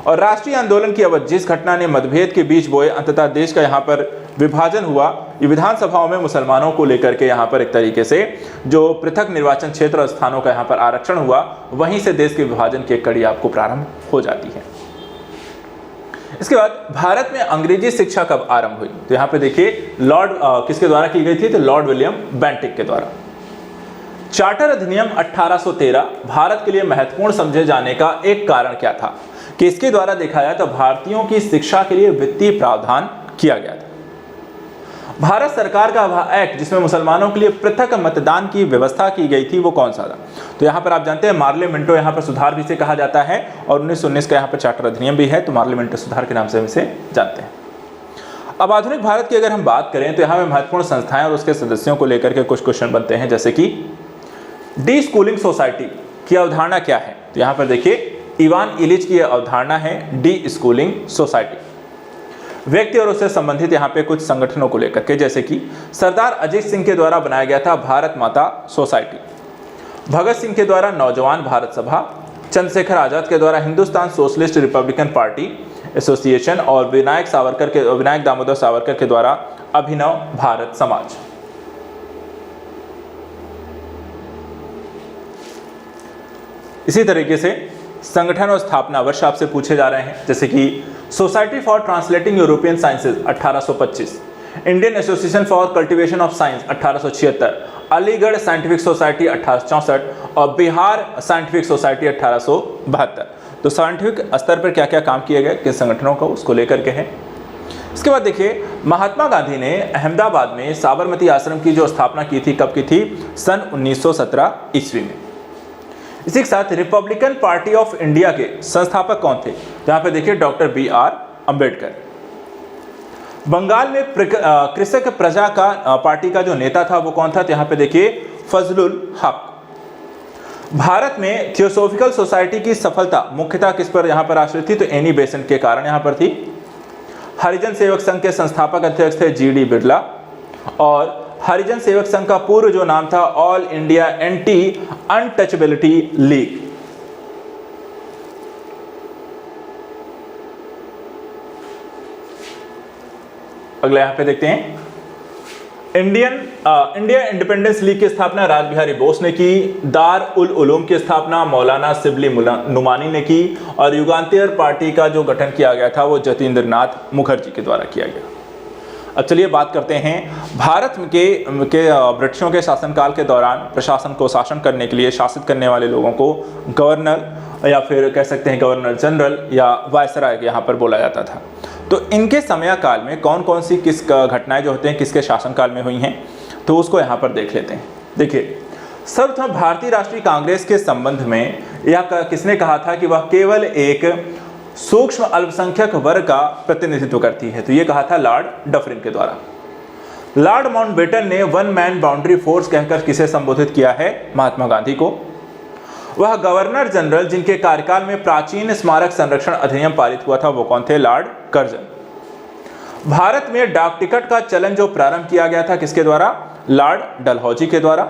Speaker 1: और राष्ट्रीय आंदोलन की अवधि जिस घटना ने मतभेद के बीच बोए अंततः देश का यहाँ पर विभाजन हुआ, ये विधानसभाओं में मुसलमानों को लेकर के यहाँ पर एक तरीके से जो पृथक निर्वाचन क्षेत्र और स्थानों का यहाँ पर आरक्षण हुआ, वहीं से देश के विभाजन की एक कड़ी आपको प्रारंभ हो जाती है। इसके बाद भारत में अंग्रेजी शिक्षा कब आरंभ हुई? तो यहाँ पे देखिए लॉर्ड किसके द्वारा की गई थी? तो लॉर्ड विलियम बेंटिक के द्वारा। चार्टर अधिनियम 1813 भारत के लिए महत्वपूर्ण समझे जाने का एक कारण क्या था कि इसके द्वारा देखा जाए तो भारतीयों की शिक्षा के लिए वित्तीय प्रावधान किया गया था। भारत सरकार का वह एक्ट जिसमें मुसलमानों के लिए पृथक मतदान की व्यवस्था की गई थी वो कौन सा था? तो यहाँ पर आप जानते हैं मार्ले मिंटो यहाँ पर सुधार भी से कहा जाता है और 1919 का यहाँ पर चार्टर अधिनियम भी है, तो मार्ले मिंटो सुधार के नाम से हम इसे जानते हैं। अब आधुनिक भारत की अगर हम बात करें तो यहाँ पे महत्वपूर्ण संस्थाएं और उसके सदस्यों को लेकर के कुछ क्वेश्चन बनते हैं, जैसे कि डी स्कूलिंग सोसाइटी की अवधारणा क्या है? तो यहाँ पर देखिए इवान इलिच की अवधारणा है डी स्कूलिंग सोसाइटी। व्यक्ति और उससे संबंधित यहाँ पे कुछ संगठनों को लेकर के, जैसे कि सरदार अजीत सिंह के द्वारा बनाया गया था भारत माता सोसाइटी, भगत सिंह के द्वारा नौजवान भारत सभा, चंद्रशेखर आजाद के द्वारा Hindustan socialist Republican party association और विनायक दामोदर सावरकर के द्वारा अभिनव भारत समाज। इसी तरीके से संगठन और स्थापना वर्ष आपसे पूछे जा रहे हैं, जैसे कि society for translating European sciences 1825, Indian association for cultivation of science 1876, Aligarh scientific society 1864 और बिहार साइंटिफिक सोसाइटी 1872। तो साइंटिफिक स्तर पर क्या क्या काम किए गए किन संगठनों का, उसको लेकर के है। इसके बाद देखिए महात्मा गांधी ने अहमदाबाद में साबरमती आश्रम की जो स्थापना की थी, कब की थी? सन 1917 ईस्वी में। इसी के साथ रिपब्लिकन पार्टी ऑफ इंडिया के संस्थापक कौन थे? यहाँ पे देखिए डॉक्टर बी.आर. अम्बेडकर। बंगाल में कृषक प्रजा का पार्टी का जो नेता था वो कौन था? तो यहाँ पे देखिए फजलुल हक। भारत में थियोसॉफिकल सोसाइटी की सफलता मुख्यतः किस पर यहाँ पर आश्रित थी? तो एनी बेसेंट के कारण यहाँ पर थी। हरिजन सेवक संघ के संस्थापक अध्यक्ष थे जी.डी. बिरला और हरिजन सेवक संघ का पूर्व जो नाम था all India anti untouchability league. अगला यहां पे देखते हैं इंडिया इंडिपेंडेंस लीग की स्थापना राज बिहारी बोस ने की, दार उल उलूम की स्थापना मौलाना सिबली नुमानी ने की और युगांतर पार्टी का जो गठन किया गया था वो जतीन्द्र नाथ मुखर्जी के द्वारा किया गया। अब चलिए बात करते हैं भारत के ब्रिटिशों के शासनकाल के दौरान प्रशासन को शासन करने के लिए शासित करने वाले लोगों को गवर्नर या फिर कह सकते हैं गवर्नर जनरल या वायसराय यहाँ पर बोला जाता था। तो इनके समयकाल में कौन कौन सी किस घटनाएं जो होते हैं किसके शासनकाल में हुई हैं, तो उसको यहाँ पर देख लेते हैं। देखिए सर्वप्रथम भारतीय राष्ट्रीय कांग्रेस के संबंध में यह किसने कहा था कि वह केवल एक सूक्ष्म अल्पसंख्यक वर्ग का प्रतिनिधित्व करती है? तो ये कहा था लॉर्ड डफरिन के द्वारा। लॉर्ड माउंटबेटन ने वन मैन बाउंड्री फोर्स कहकर किसे संबोधित किया है? महात्मा गांधी को। वह गवर्नर जनरल जिनके कार्यकाल में प्राचीन स्मारक संरक्षण अधिनियम पारित हुआ था वो कौन थे? Lord Curzon. भारत में डाक टिकट का चलन जो प्रारंभ किया गया था किसके द्वारा? लॉर्ड डलहौजी के द्वारा।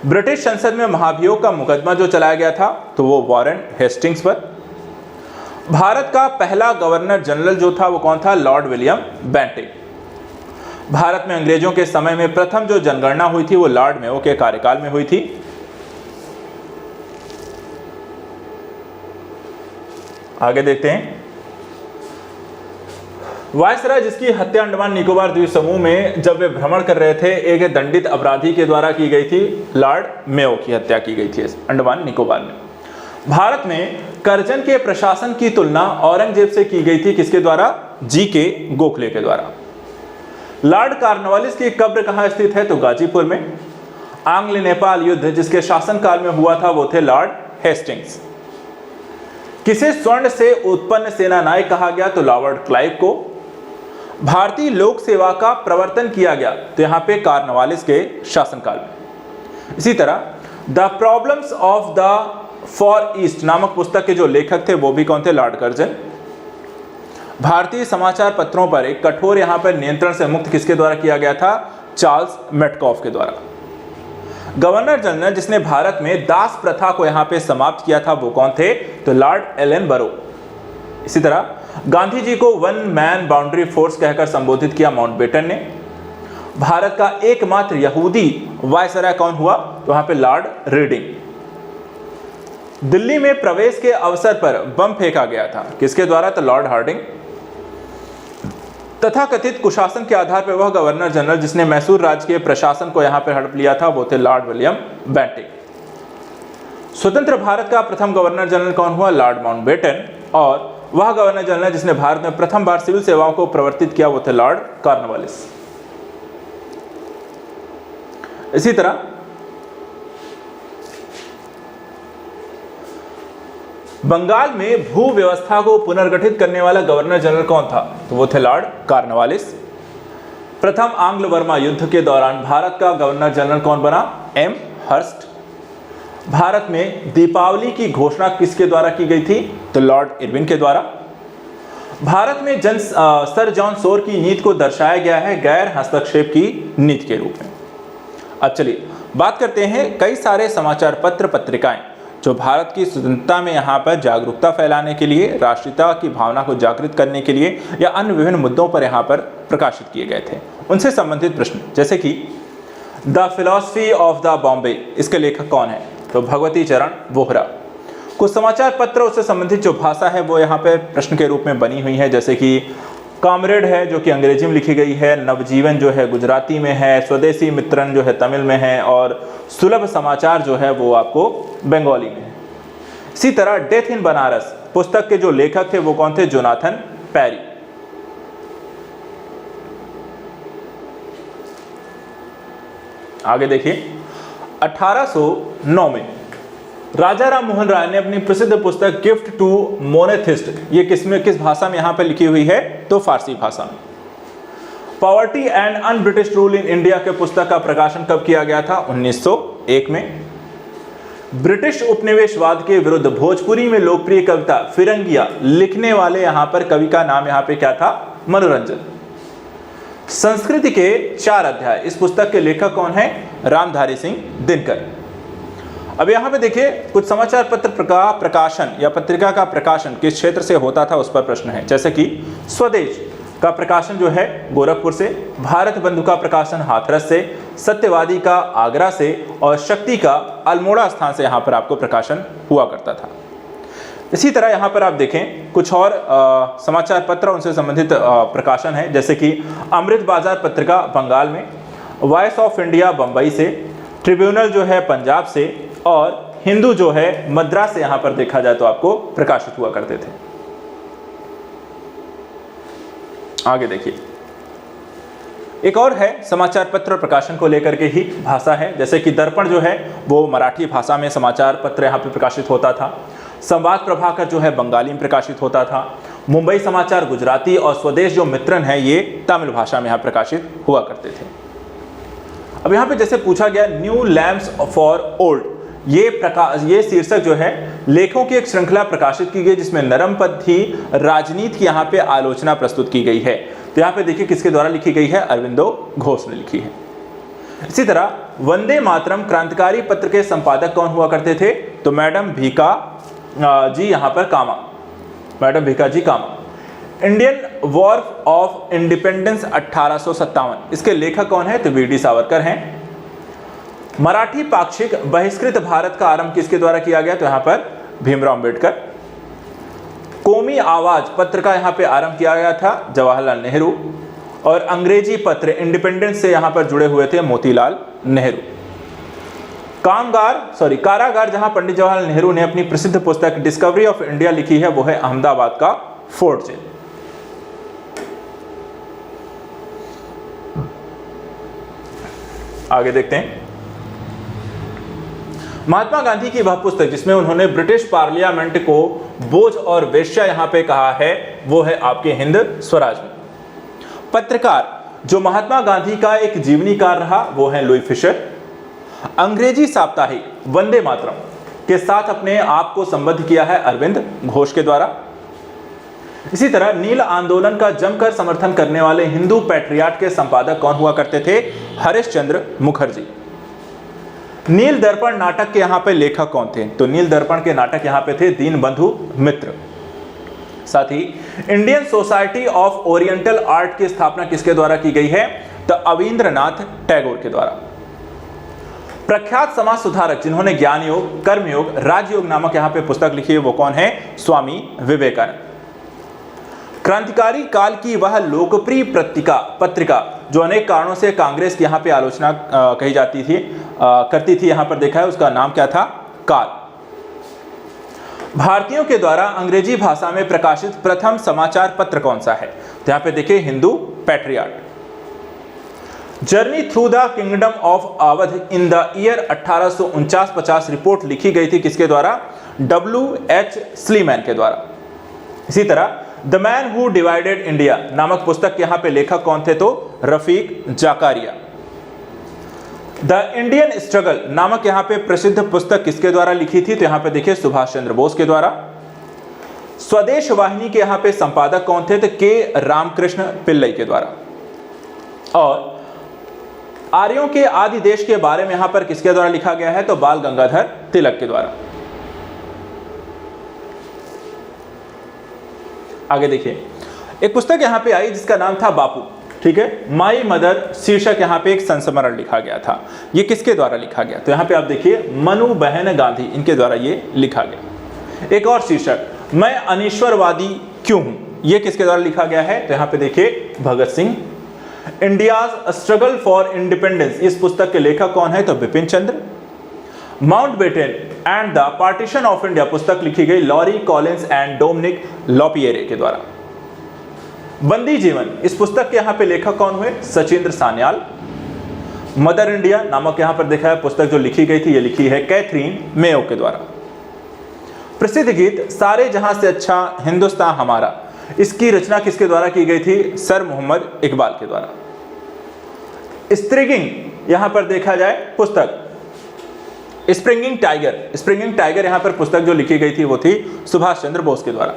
Speaker 1: ब्रिटिश संसद में महाभियोग का मुकदमा जो चलाया गया था तो वो वॉरेन हेस्टिंग्स पर। भारत का पहला गवर्नर जनरल जो था वो कौन था? Lord William Bentinck. भारत में अंग्रेजों के समय में प्रथम जो जनगणना हुई थी वो लॉर्ड मेयो के कार्यकाल में हुई थी। आगे देखते हैं। वायसराय जिसकी हत्या अंडमान निकोबार द्वीप समूह में जब वे भ्रमण कर रहे थे एक दंडित अपराधी के द्वारा की गई थी, लॉर्ड मेयो की हत्या की गई थी अंडमान निकोबार में। भारत में करजन के प्रशासन की तुलना औरंगजेब से की गई थी, किसके द्वारा? जी.के. गोखले के द्वारा। लॉर्ड कॉर्नवालिस की कब्र कहां स्थित है? तो गाजीपुर में। आंग्ल नेपाल युद्ध जिसके शासनकाल में हुआ था वो थे लॉर्ड हेस्टिंग्स। किसे स्वर्ण से उत्पन्न सेना नायक कहा गया? तो लॉर्ड क्लाइव को। भारतीय लोक सेवा का प्रवर्तन किया गया तो यहां पे कॉर्नवालिस के शासनकाल में। इसी तरह the problems of the for east नामक पुस्तक के जो लेखक थे वो भी कौन थे? Lord Curzon. भारतीय समाचार पत्रों पर एक कठोर यहां पर नियंत्रण से मुक्त किसके द्वारा किया गया था? चार्ल्स मेटकॉफ के द्वारा। गवर्नर जनरल जिसने भारत में दास प्रथा को यहां पे समाप्त किया था वो कौन थे? तो लॉर्ड एलन बरो। इसी तरह गांधी जी को वन मैन बाउंड्री फोर्स कहकर संबोधित किया माउंटबेटन ने। भारत का एकमात्र यहूदी वायसराय कौन हुआ? तो वहां पे लॉर्ड रीडिंग। दिल्ली में प्रवेश के अवसर पर बम फेंका गया था, किसके द्वारा? तो लॉर्ड हार्डिंग। तथाकथित कुशासन के आधार पर वह गवर्नर जनरल जिसने मैसूर राज्य के प्रशासन को यहां पर हड़प लिया था वो थे लॉर्ड विलियम बेंटिक। स्वतंत्र भारत का प्रथम गवर्नर जनरल कौन हुआ? Lord Mountbatten. और वह गवर्नर जनरल जिसने भारत में प्रथम बार सिविल सेवाओं को प्रवर्तित किया वो थे लॉर्ड कॉर्नवालिस। इसी तरह बंगाल में भू व्यवस्था को पुनर्गठित करने वाला गवर्नर जनरल कौन था? तो वो थे लॉर्ड कॉर्नवालिस। प्रथम आंग्ल बर्मा युद्ध के दौरान भारत का गवर्नर जनरल कौन बना? M Hearst. भारत में दीपावली की घोषणा किसके द्वारा की गई थी? तो लॉर्ड इरविन के द्वारा। भारत में सर जॉन सोर की नीति को दर्शाया गया है गैर हस्तक्षेप की नीति के रूप में। अब चलिए बात करते हैं कई सारे समाचार पत्र पत्रिकाएं जो भारत की स्वतंत्रता में यहाँ पर जागरूकता फैलाने के लिए, राष्ट्रीयता की भावना को जागृत करने के लिए या अन्य विभिन्न मुद्दों पर यहाँ पर प्रकाशित किए गए थे, उनसे संबंधित प्रश्न। जैसे कि the philosophy of the Bombay, इसके लेखक कौन है? तो भगवती चरण वोहरा। कुछ समाचार पत्र उससे संबंधित जो भाषा है वो यहाँ पे प्रश्न के रूप में बनी हुई है, जैसे कि कामरेड है जो कि अंग्रेजी में लिखी गई है, नवजीवन जो है गुजराती में है, स्वदेशी मित्रन जो है तमिल में है और सुलभ समाचार जो है वो आपको बंगाली में है। इसी तरह डेथ इन बनारस पुस्तक के जो लेखक थे वो कौन थे? जोनाथन पैरी। आगे देखिए 1809 में राजा राम मोहन राय ने अपनी प्रसिद्ध पुस्तक गिफ्ट टू मोनेथिस्ट, ये किस भाषा में यहां पर लिखी हुई है? तो फारसी भाषा में। Poverty and un British rule in India के पुस्तक का प्रकाशन कब किया गया था? 1901 में। ब्रिटिश उपनिवेशवाद के विरुद्ध भोजपुरी में लोकप्रिय कविता फिरंगिया लिखने वाले यहां पर कवि का नाम यहां पे क्या था? मनोरंजन। संस्कृति के 4 अध्याय, इस पुस्तक के लेखक कौन है? रामधारी सिंह दिनकर। अब यहाँ पे देखिए कुछ समाचार पत्र का प्रकाशन या पत्रिका का प्रकाशन किस क्षेत्र से होता था उस पर प्रश्न है। जैसे कि स्वदेश का प्रकाशन जो है गोरखपुर से, भारत बंधु का प्रकाशन हाथरस से, सत्यवादी का आगरा से और शक्ति का अल्मोड़ा स्थान से यहाँ पर आपको प्रकाशन हुआ करता था। इसी तरह यहाँ पर आप देखें कुछ और समाचार पत्र उनसे संबंधित प्रकाशन है, जैसे कि अमृत बाजार पत्रिका बंगाल में, वॉइस ऑफ इंडिया बंबई से, ट्रिब्यूनल जो है पंजाब से और हिंदू जो है मद्रास से यहाँ पर देखा जाए तो आपको प्रकाशित हुआ करते थे। आगे देखिए एक और है समाचार पत्र प्रकाशन को लेकर के ही भाषा है, जैसे कि दर्पण जो है वो मराठी भाषा में समाचार पत्र यहाँ पे प्रकाशित होता था, संवाद प्रभाकर जो है बंगाली में प्रकाशित होता था, मुंबई समाचार गुजराती और स्वदेश जो मित्रन है ये तमिल भाषा में यहाँ प्रकाशित हुआ करते थे। अब यहाँ पे जैसे पूछा गया न्यू लैम्प्स फॉर ओल्ड, ये शीर्षक जो है लेखों की एक श्रृंखला प्रकाशित की गई जिसमें नरमपंथी राजनीति की यहाँ पे आलोचना प्रस्तुत की गई है। तो यहाँ पे देखिए किसके द्वारा लिखी गई है? अरविंदो घोष ने लिखी है। इसी तरह वंदे मातरम क्रांतिकारी पत्र के संपादक कौन हुआ करते थे? तो मैडम भीका जी यहां पर Cama, madam Bhika ji Cama. Indian war of independence 1857, इसके लेखक कौन है? तो वीडी सावरकर हैं। मराठी पाक्षिक बहिष्कृत भारत का आरंभ किसके द्वारा किया गया? तो यहां पर भीमराव अंबेडकर। कौमी आवाज पत्र का यहां पे आरंभ किया गया था जवाहरलाल नेहरू, और अंग्रेजी पत्र इंडिपेंडेंस से यहां पर जुड़े हुए थे मोतीलाल नेहरू। कारागार जहां पंडित जवाहरलाल नेहरू ने अपनी प्रसिद्ध पुस्तक डिस्कवरी ऑफ इंडिया लिखी है, वो है अहमदाबाद का फोर्ट जेल। आगे देखते हैं, महात्मा गांधी की वह पुस्तक जिसमें उन्होंने ब्रिटिश पार्लियामेंट को बोझ और वेश्या यहां पे कहा है, वो है आपके हिंद स्वराज में। पत्रकार जो महात्मा गांधी का एक जीवनीकार रहा, वो है लुई फिशर। अंग्रेजी साप्ताहिक वंदे मातरम के साथ अपने आप को संबद्ध किया है अरविंद घोष के द्वारा। इसी तरह नील आंदोलन का जमकर समर्थन करने वाले हिंदू पैट्रियाट के संपादक कौन हुआ करते थे? हरीश चंद्र मुखर्जी। नील दर्पण नाटक के यहां पे लेखक कौन थे? तो नील दर्पण के नाटक यहां पे थे दीनबंधु मित्र। साथ ही Indian society of oriental art की स्थापना किसके द्वारा की गई है? तो अविंद्रनाथ टैगोर के द्वारा। प्रख्यात समाज सुधारक जिन्होंने ज्ञान योग, कर्मयोग, राजयोग नामक यहां पे पुस्तक लिखी है, वो कौन है? स्वामी विवेकानंद। क्रांतिकारी काल की वह लोकप्रिय पत्रिका जो अनेक कारणों से कांग्रेस की यहां पे आलोचना कही जाती थी करती थी, यहां पर देखा है, उसका नाम क्या था? काल। भारतीयों के द्वारा अंग्रेजी भाषा में प्रकाशित प्रथम समाचार पत्र कौन सा है? तो यहां पे देखिए Hindu patriot. Journey through the kingdom of Awadh in the year 1849-50 report लिखी गई थी किसके द्वारा? W.H. स्लीमैन के द्वारा। इसी तरह the man who divided India नामक पुस्तक के यहां पे लेखक कौन थे? तो Rafiq Zakariya. The Indian struggle नामक यहां पे प्रसिद्ध पुस्तक किसके द्वारा लिखी थी? तो यहां पे देखिए सुभाष चंद्र बोस के द्वारा। स्वदेश वाहिनी के यहां पे संपादक कौन थे? तो के रामकृष्ण पिल्लई के द्वारा। और आर्यों के आदि देश के बारे में यहां पर किसके द्वारा लिखा गया है? तो बाल गंगाधर तिलक के द्वारा। आगे देखिए, एक पुस्तक यहां पे आई जिसका नाम था बापू, ठीक है, माई मदर शीर्षक यहां पे एक संस्मरण लिखा गया था। ये किसके द्वारा लिखा गया? तो यहां पे आप देखिए मनु बहन गांधी, इनके द्वारा ये लिखा गया। एक और शीर्षक मैं अनिश्वरवादी क्यों हूं, ये किसके द्वारा लिखा गया है? तो यहां पे देखिए Bhagat Singh. India's struggle for independence, इस पुस्तक के लेखक कौन है? तो Bipin Chandra. Mountbatten and the partition of India पुस्तक लिखी गई Larry Collins and Dominique Lapierre के द्वारा। बंदी जीवन, इस पुस्तक के यहां पे लेखक कौन हुए? सचिंद्र सान्याल। मदर इंडिया नामक यहां पर देखा है पुस्तक जो लिखी गई थी, ये लिखी है कैथरीन मेयो के द्वारा। प्रसिद्ध गीत सारे जहां से अच्छा हिंदुस्तान हमारा, इसकी रचना किसके द्वारा की गई थी? सर मोहम्मद इकबाल के द्वारा। स्त्रिंगिंग यहां पर देखा जाए पुस्तक स्प्रिंगिंग टाइगर यहां पर पुस्तक जो लिखी गई थी वो थी सुभाष चंद्र बोस के द्वारा।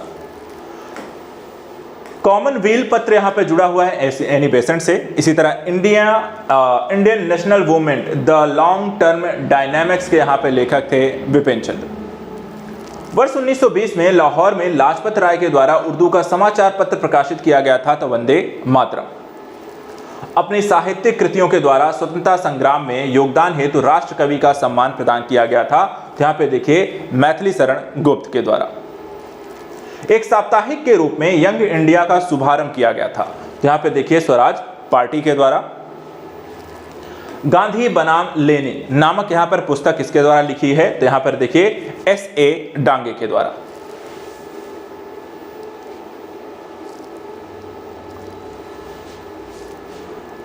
Speaker 1: कॉमनवेल्थ पत्र यहां पे जुड़ा हुआ है एनी बेसेंट से। इसी तरह Indian national movement the long term dynamics के यहां पे लेखक थे बिपिन चंद्र। वर्ष 1920 में लाहौर में लाजपत राय के द्वारा उर्दू का समाचार पत्र प्रकाशित किया गया था, तो वंदे मातरम। अपनी साहित्यिक कृतियों के द्वारा स्वतंत्रता संग्राम में योगदान हेतु राष्ट्र कवि का सम्मान प्रदान किया गया था, यहां पे देखिए मैथिली शरण गुप्त के द्वारा। एक साप्ताहिक के रूप में यंग इंडिया का शुभारंभ किया गया था, यहां पे देखिए स्वराज पार्टी के द्वारा। गांधी बनाम लेनिन नामक यहां पर पुस्तक किसके द्वारा लिखी है? तो यहां पर देखिए S.A. डांगे के द्वारा।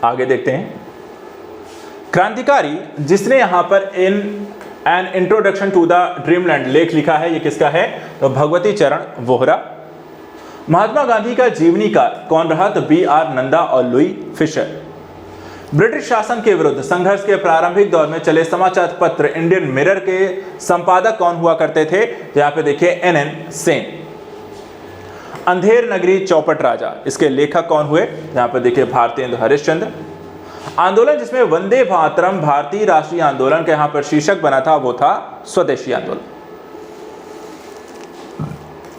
Speaker 1: आगे देखते हैं, क्रांतिकारी जिसने यहां पर an introduction to the dreamland लेख लिखा है, ये किसका है? तो भगवती चरण वोहरा। महात्मा गांधी का जीवनीकार कौन रहा? तो B.R. नंदा और लुई फिशर। ब्रिटिश शासन के विरुद्ध संघर्ष के प्रारंभिक दौर में चले समाचार पत्र इंडियन मिरर के संपादक कौन हुआ करते थे? यहाँ पे देखिए N.N. सेन। अंधेर नगरी चौपट राजा, इसके लेखक कौन हुए? यहाँ पे देखिए भारतेंदु हरिश्चंद्र। आंदोलन जिसमें वंदे मातरम भारतीय राष्ट्रीय आंदोलन का यहां पर शीर्षक बना था वो था स्वदेशी आंदोलन।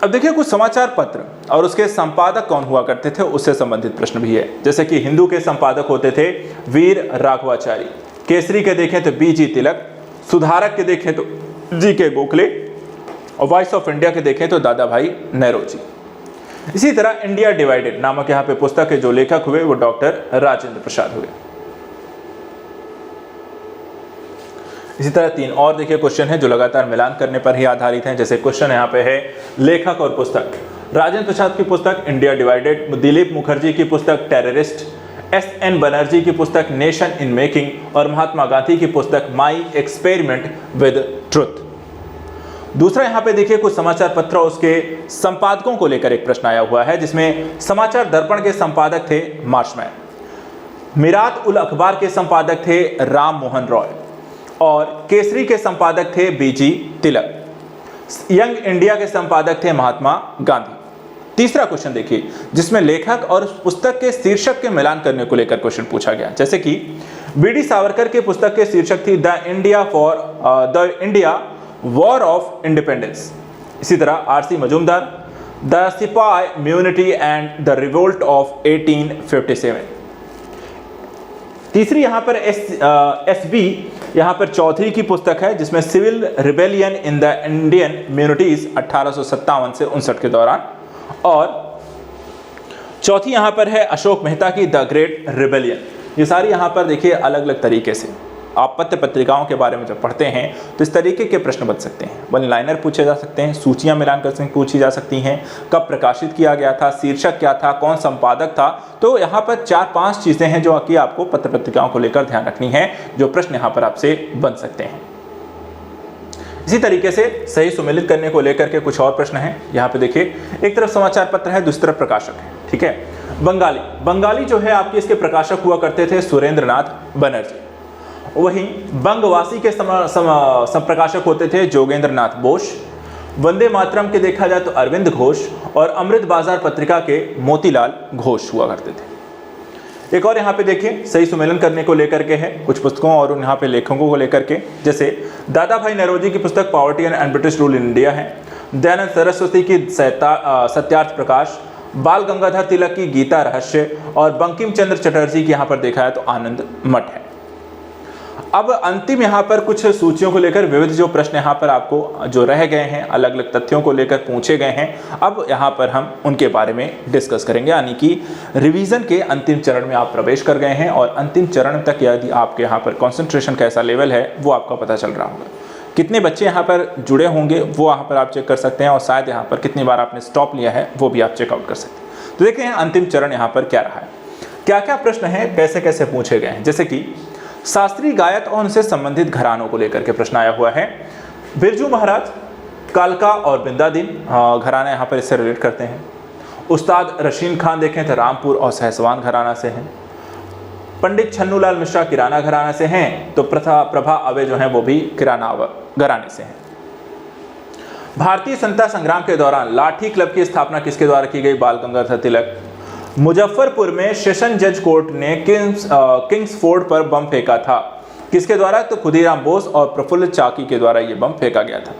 Speaker 1: अब देखिए कुछ समाचार पत्र और उसके संपादक कौन हुआ करते थे उससे संबंधित प्रश्न भी है। जैसे कि हिंदू के संपादक होते थे वीर राघवाचारी, केसरी के देखें तो बी जी तिलक, सुधारक के देखें तो जी के गोखले और वॉइस ऑफ इंडिया के देखें तो दादा भाई नौरोजी। इसी तरह इंडिया डिवाइडेड नामक यहाँ पे पुस्तक के जो लेखक हुए वो डॉक्टर राजेंद्र प्रसाद हुए। इसी तरह 3 और देखिए क्वेश्चन है जो लगातार मिलान करने पर ही आधारित हैं। जैसे क्वेश्चन यहाँ पे है लेखक और पुस्तक, राजेंद्र प्रसाद की पुस्तक इंडिया डिवाइडेड, दिलीप मुखर्जी की पुस्तक टेररिस्ट, एस.एन. बनर्जी की पुस्तक नेशन इन मेकिंग और महात्मा गांधी की पुस्तक माई एक्सपेरिमेंट विद ट्रुथ। दूसरा यहाँ पे देखिए कुछ समाचार पत्र और उसके संपादकों को लेकर एक प्रश्न आया हुआ है, जिसमें समाचार दर्पण के संपादक थे मार्शमैन, मिरात उल अखबार के संपादक थे राम मोहन रॉय और केसरी के संपादक थे बीजी तिलक, यंग इंडिया के संपादक थे महात्मा गांधी। तीसरा क्वेश्चन देखिए जिसमें लेखक और पुस्तक के शीर्षक के मिलान करने को लेकर क्वेश्चन पूछा गया। जैसे कि बी.डी. सावरकर के पुस्तक के शीर्षक थी the India war of independence. इसी तरह आर.सी. मजूमदार द सिपाही म्यूनिटी एंड द रिवोल्ट ऑफ 1857। तीसरी यहाँ पर एस.बी. यहाँ पर चौधरी की पुस्तक है जिसमें civil rebellion in the Indian mutinies 1857 से 59 के दौरान, और चौथी यहाँ पर है अशोक मेहता की द ग्रेट रिबेलियन। ये सारी यहाँ पर देखिए अलग अलग तरीके से आप पत्र पत्रिकाओं के बारे में जब पढ़ते हैं तो इस तरीके के प्रश्न बन सकते हैं। वन लाइनर पूछे जा सकते हैं, सूचियां मिलान कर पूछी जा सकती हैं, कब प्रकाशित किया गया था, शीर्षक क्या था, कौन संपादक था। तो यहाँ पर 4-5 चीज़ें हैं जो कि आपको पत्र पत्रिकाओं को लेकर ध्यान रखनी है, जो प्रश्न यहाँ पर आपसे बन सकते हैं। इसी तरीके से सही सुमेलित करने को लेकर के कुछ और प्रश्न हैं। यहाँ पे देखिए एक तरफ समाचार पत्र है, दूसरी तरफ प्रकाशक है, ठीक है। बंगाली जो है आपके इसके प्रकाशक हुआ करते थे सुरेंद्र नाथ बनर्जी। वहीं बंगवासी के संप्रकाशक होते थे जोगेंद्र नाथ बोस। वंदे मातरम के देखा जाए तो अरविंद घोष और अमृत बाजार पत्रिका के मोतीलाल घोष हुआ करते थे। एक और यहाँ पे देखिए सही सुमेलन करने को लेकर के है कुछ पुस्तकों और यहाँ पे लेखकों को लेकर के, जैसे दादा भाई नौरोजी की पुस्तक poverty and British rule in India है, दयानंद सरस्वती की सत्यार्थ प्रकाश, बाल गंगाधर तिलक की गीता रहस्य और बंकिम चंद्र चटर्जी की यहाँ पर देखा है तो आनंद मठ है। अब अंतिम यहाँ पर कुछ सूचियों को लेकर विविध जो प्रश्न यहाँ पर आपको जो रह गए हैं, अलग अलग तथ्यों को लेकर पूछे गए हैं, अब यहाँ पर हम उनके बारे में डिस्कस करेंगे। यानी कि रिवीजन के अंतिम चरण में आप प्रवेश कर गए हैं और अंतिम चरण तक यदि आपके यहाँ पर कंसंट्रेशन कैसा लेवल है वो आपका पता चल रहा होगा। कितने बच्चे यहाँ पर जुड़े होंगे वो यहाँ पर आप चेक कर सकते हैं और शायद यहाँ पर कितनी बार आपने स्टॉप लिया है वो भी आप चेकआउट कर सकते हैं। तो देखते हैं अंतिम चरण यहाँ पर क्या रहा है, क्या क्या प्रश्न हैं, कैसे कैसे पूछे गए हैं। जैसे कि शास्त्रीय गायक और उनसे संबंधित घरानों को लेकर के प्रश्न आया हुआ है। बिरजू महाराज, कालका और बिंदादीन घराना यहाँ पर इससे रिलेट करते हैं। उस्ताद रशीद खान देखें तो रामपुर और सहसवान घराना से हैं। पंडित छन्नूलाल मिश्रा किराना घराना से हैं, तो प्रभा अवे जो हैं वो भी किराना घराने से हैं। भारतीय स्वतंत्रता संग्राम के दौरान लाठी क्लब की स्थापना किसके द्वारा की गई? बाल गंगाधर तिलक। मुजफ्फरपुर में सेशन जज कोर्ट ने किंग्स फोर्ड पर बम फेंका था, किसके द्वारा? तो खुदीराम बोस और प्रफुल्ल चाकी के द्वारा यह बम फेंका गया था।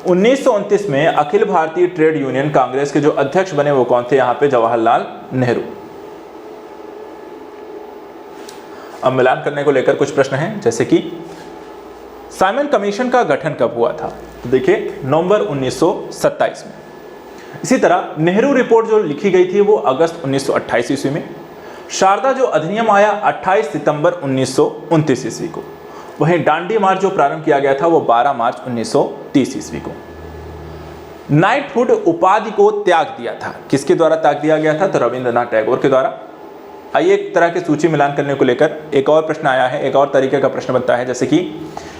Speaker 1: 1929 में अखिल भारतीय ट्रेड यूनियन कांग्रेस के जो अध्यक्ष बने वो कौन थे? यहाँ पे जवाहरलाल नेहरू। अब मिलान करने को लेकर कुछ प्रश्न हैं, जैसे कि साइमन कमीशन का गठन कब हुआ था? तो देखिए नवंबर 1927 में। इसी तरह नेहरू रिपोर्ट जो लिखी गई थी वो अगस्त 1928 ईस्वी में। शारदा जो अधिनियम आया 28 सितंबर 1929 ईस्वी को। वहीं डांडी मार्च जो प्रारंभ किया गया था वो 12 मार्च 1930 ईस्वी को। नाइटहुड उपाधि को त्याग दिया था, किसके द्वारा त्याग दिया गया था? तो रविंद्रनाथ टैगोर के द्वारा। आइए एक तरह की सूची मिलान करने को लेकर एक और प्रश्न आया है, एक और तरीके का प्रश्न बनता है, जैसे कि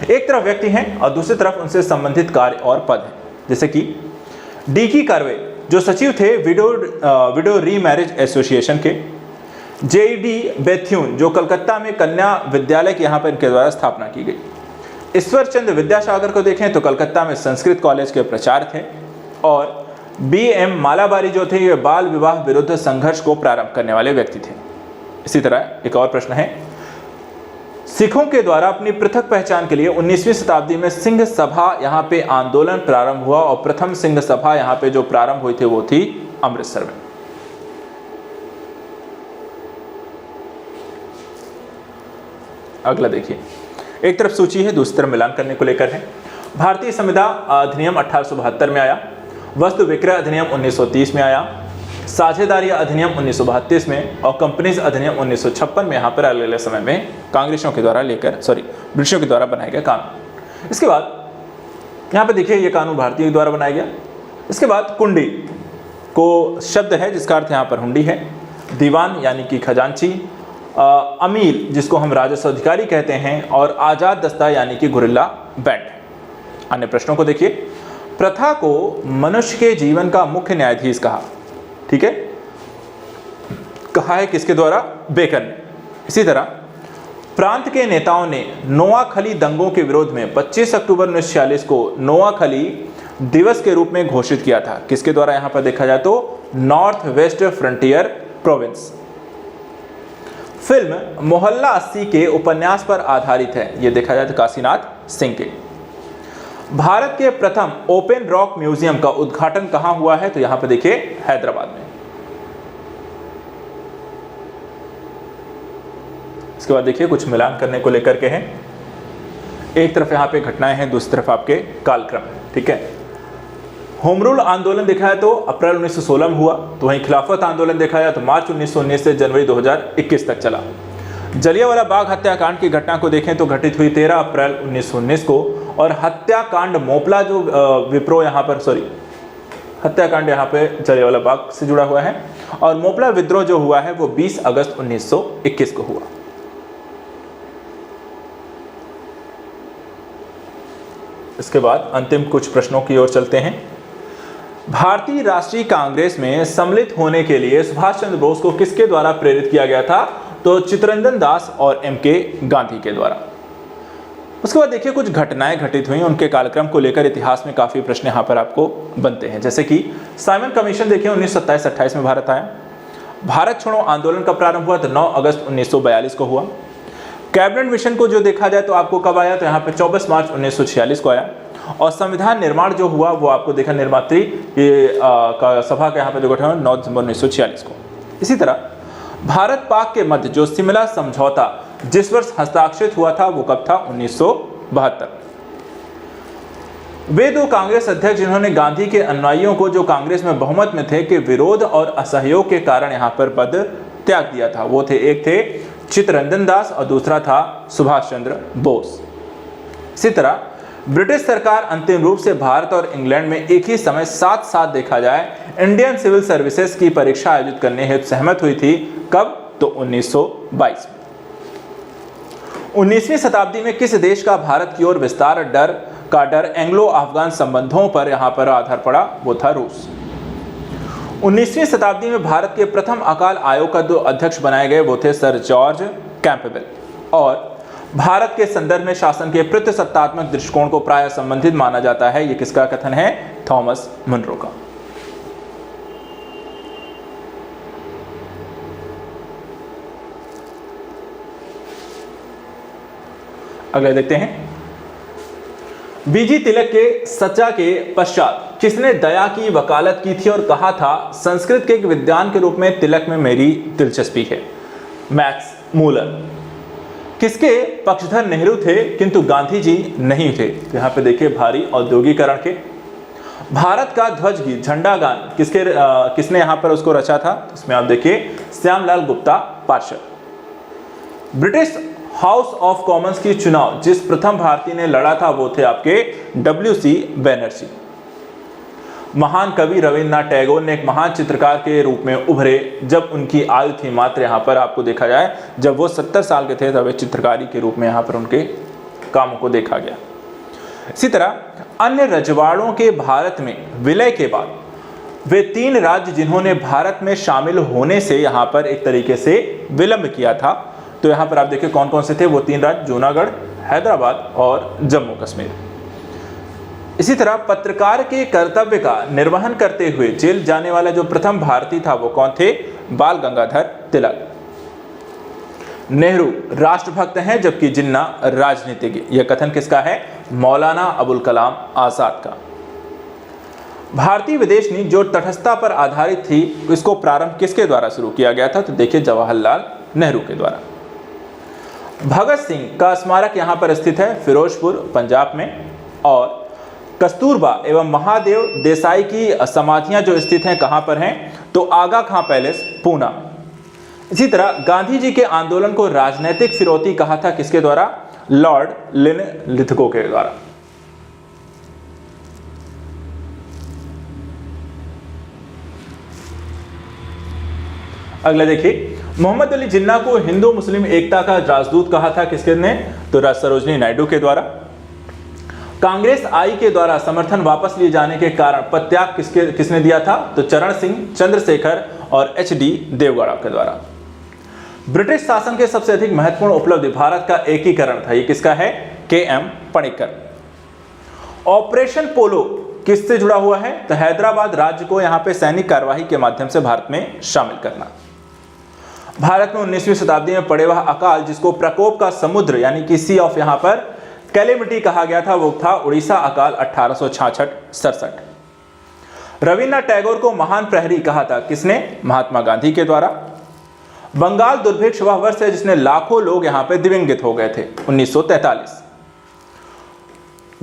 Speaker 1: एक तरफ व्यक्ति हैं और दूसरी तरफ उनसे संबंधित कार्य और पद हैं। जैसे कि डी.की. कर्वे जो सचिव थे विडो रीमैरिज एसोसिएशन के। जे.डी. बेथ्यून जो कलकत्ता में कन्या विद्यालय की यहाँ पर इनके द्वारा स्थापना की गई। ईश्वर चंद्र विद्यासागर को देखें तो कलकत्ता में संस्कृत कॉलेज के प्राचार्य थे। और बी.एम. मालाबारी जो थे ये बाल विवाह विरुद्ध संघर्ष को प्रारंभ करने वाले व्यक्ति थे। इसी तरह एक और प्रश्न है, सिखों के द्वारा अपनी पृथक पहचान के लिए 19वीं शताब्दी में सिंह सभा यहाँ पे आंदोलन प्रारंभ हुआ और प्रथम सिंह सभा यहाँ पे जो प्रारंभ हुई थी वो थी अमृतसर में। अगला देखिए, एक तरफ सूची है, दूसरी तरफ मिलान करने को लेकर है। भारतीय संविदा अधिनियम 1872 में आया, वस्तु विक्रय अधिनियम 1930 में आया, साझेदारी अधिनियम 1932 में और कंपनीज अधिनियम 1956 में यहाँ पर अलग अलग समय में कांग्रेसियों के द्वारा ब्रिटिशों के द्वारा बनाया गया कानून। इसके बाद यहाँ पे देखिए ये कानून भारतीयों के द्वारा बनाया गया। इसके बाद कुंडी को शब्द है जिसका अर्थ यहाँ पर हुंडी है, दीवान यानी कि खजांची, अमीर जिसको हम राजस्व अधिकारी कहते हैं और आजाद दस्ता यानी कि गुरिल्ला बैंड। अन्य प्रश्नों को देखिए, प्रथा को मनुष्य के जीवन का मुख्य न्यायाधीश कहा, ठीक है, कहा है किसके द्वारा? बेकन ने। इसी तरह प्रांत के नेताओं ने नोआखली दंगों के विरोध में 25 अक्टूबर 1946 को नोआखली दिवस के रूप में घोषित किया था, किसके द्वारा? यहां पर देखा जाए तो north west frontier province. Film मोहल्ला 80 के उपन्यास पर आधारित है, यह देखा जाए तो काशीनाथ सिंह के। भारत के प्रथम ओपन रॉक म्यूजियम का उद्घाटन कहां हुआ है? तो यहां पर देखिए हैदराबाद में। इसके बाद देखिए कुछ मिलान करने को लेकर के हैं। एक तरफ यहां पे घटनाएं हैं, दूसरी तरफ आपके कालक्रम है, ठीक है। होम रूल आंदोलन देखा है तो अप्रैल 1916 में हुआ, तो वहीं खिलाफत आंदोलन देखा जाए तो मार्च 1919 से जनवरी 2021 तक चला। जलियांवाला बाग हत्याकांड की घटना को देखें तो घटित हुई 13 अप्रैल 1919 को और हत्याकांड मोपला जो विप्रो यहाँ पर हत्याकांड यहाँ पे जलियांवाला बाग से जुड़ा हुआ है और मोपला विद्रोह जो हुआ है वो 20 अगस्त 1921 को हुआ। इसके बाद अंतिम कुछ प्रश्नों की ओर चलते हैं। भारतीय राष्ट्रीय कांग्रेस में सम्मिलित होने के लिए सुभाष चंद्र बोस को किसके द्वारा प्रेरित किया गया था? तो चित्तरंजन दास और एम.के. गांधी के द्वारा। उसके बाद देखिए कुछ घटनाएं घटित हुई, उनके कार्यक्रम को लेकर इतिहास में काफी प्रश्न यहाँ पर आपको बनते हैं। जैसे कि साइमन कमीशन देखिए 1927-28 में भारत आया। भारत छोड़ो आंदोलन का प्रारंभ हुआ तो 9 अगस्त 1942 को हुआ। कैबिनेट मिशन को जो देखा जाए तो आपको कब आया? तो यहाँ पे 24 मार्च 1946 को आया। और संविधान निर्माण जो हुआ वो आपको देखा निर्मात्री का सभा का यहाँ पे जो गठन हुआ 9 दिसंबर 1946 को। इसी तरह भारत पाक के मध्य जो सिमला समझौता जिस वर्ष हस्ताक्षरित हुआ था वो कब था? 1972। वे दो कांग्रेस अध्यक्ष जिन्होंने गांधी के अनुयायियों को जो कांग्रेस में बहुमत में थे कि विरोध और असहयोग के कारण यहाँ पर पद त्याग दिया था, वो थे, एक थे चित्तरंजन दास और दूसरा था सुभाष चंद्र बोस। इसी तरह ब्रिटिश सरकार अंतिम रूप से भारत और इंग्लैंड में एक ही समय साथ साथ देखा जाए इंडियन सिविल सर्विसेज की परीक्षा आयोजित करने हेतु सहमत हुई थी। कब? तो 1922 में। 19वीं शताब्दी में किस देश का भारत की ओर विस्तार डर एंग्लो अफगान संबंधों पर यहां पर आधार पड़ा? वो था रूस। 19वीं शताब्दी में भारत के प्रथम अकाल आयोग का जो अध्यक्ष बनाए गए वो थे सर जॉर्ज कैंपबेल। और भारत के संदर्भ में शासन के प्रजासत्तात्मक दृष्टिकोण को प्राय संबंधित माना जाता है, ये किसका कथन है? थॉमस मुनरो का। अगले देखते हैं, बीजी तिलक के सच्चा के पश्चात किसने दया की वकालत की थी और कहा था संस्कृत के एक विद्वान के रूप में तिलक में मेरी दिलचस्पी है? Max Muller. किसके पक्षधर नेहरू थे किंतु गांधी जी नहीं थे? यहाँ पे देखिए भारी औद्योगिकरण के। भारत का ध्वज गीत झंडा गान किसने यहाँ पर उसको रचा था? इसमें आप देखिए श्यामलाल गुप्ता पार्षद। ब्रिटिश हाउस ऑफ कॉमन्स की चुनाव जिस प्रथम भारतीय ने लड़ा था वो थे आपके W.C. बैनर्जी। महान कवि रविन्द्रनाथ टैगोर ने एक महान चित्रकार के रूप में उभरे जब उनकी आयु थी मात्र, यहाँ पर आपको देखा जाए जब वो 70 साल के थे तब वे चित्रकारी के रूप में यहाँ पर उनके कामों को देखा गया। इसी तरह अन्य रजवाड़ों के भारत में विलय के बाद वे 3 राज्य जिन्होंने भारत में शामिल होने से यहाँ पर एक तरीके से विलंब किया था, तो यहाँ पर आप देखिए कौन कौन से थे वो 3 राज्य, जूनागढ़, हैदराबाद और जम्मू कश्मीर। इसी तरह पत्रकार के कर्तव्य का निर्वहन करते हुए जेल जाने वाला जो प्रथम भारतीय था वो कौन थे? बाल गंगाधर तिलक। नेहरू राष्ट्रभक्त हैं जबकि जिन्ना राजनीतिज्ञ। यह कथन किसका है? मौलाना अबुल कलाम आजाद का। भारतीय विदेश नीति जो तटस्थता पर आधारित थी, इसको प्रारंभ किसके द्वारा शुरू किया गया था? तो देखिए जवाहरलाल नेहरू के द्वारा। भगत सिंह का स्मारक यहां पर स्थित है फिरोजपुर पंजाब में, और कस्तूरबा एवं महादेव देसाई की समाधियां जो स्थित हैं कहां पर हैं? तो आगा खां पैलेस पूना। इसी तरह गांधी जी के आंदोलन को राजनीतिक फिरौती कहा था किसके द्वारा? लॉर्ड लिनलिथगो के द्वारा। अगला देखिए, मोहम्मद अली जिन्ना को हिंदू मुस्लिम एकता का राजदूत कहा था किसके ने? तो सरोजनी नायडू के द्वारा। कांग्रेस आई के द्वारा समर्थन वापस लिए जाने के कारण पदत्याग किसने दिया था? तो चरण सिंह, चंद्रशेखर और एच.डी. देवगौड़ा के द्वारा। ब्रिटिश शासन के सबसे अधिक महत्वपूर्ण उपलब्धि भारत का एकीकरण था। ये किसका है? के.एम. पणिक्कर। ऑपरेशन पोलो किससे जुड़ा हुआ है? तो हैदराबाद राज्य को यहां पे सैनिक कार्यवाही के माध्यम से भारत में शामिल करना। भारत में 19वीं शताब्दी में पड़े वह अकाल जिसको प्रकोप का समुद्र यानी कि सी ऑफ यहां पर कैलेमिटी कहा गया था, वो था उड़ीसा अकाल 1866-67। रविन्द्रनाथ टैगोर को महान प्रहरी कहा था किसने? महात्मा गांधी के द्वारा। बंगाल दुर्भिक्ष वह वर्ष है जिसने लाखों लोग यहां पे दिवंगित हो गए थे, 1943।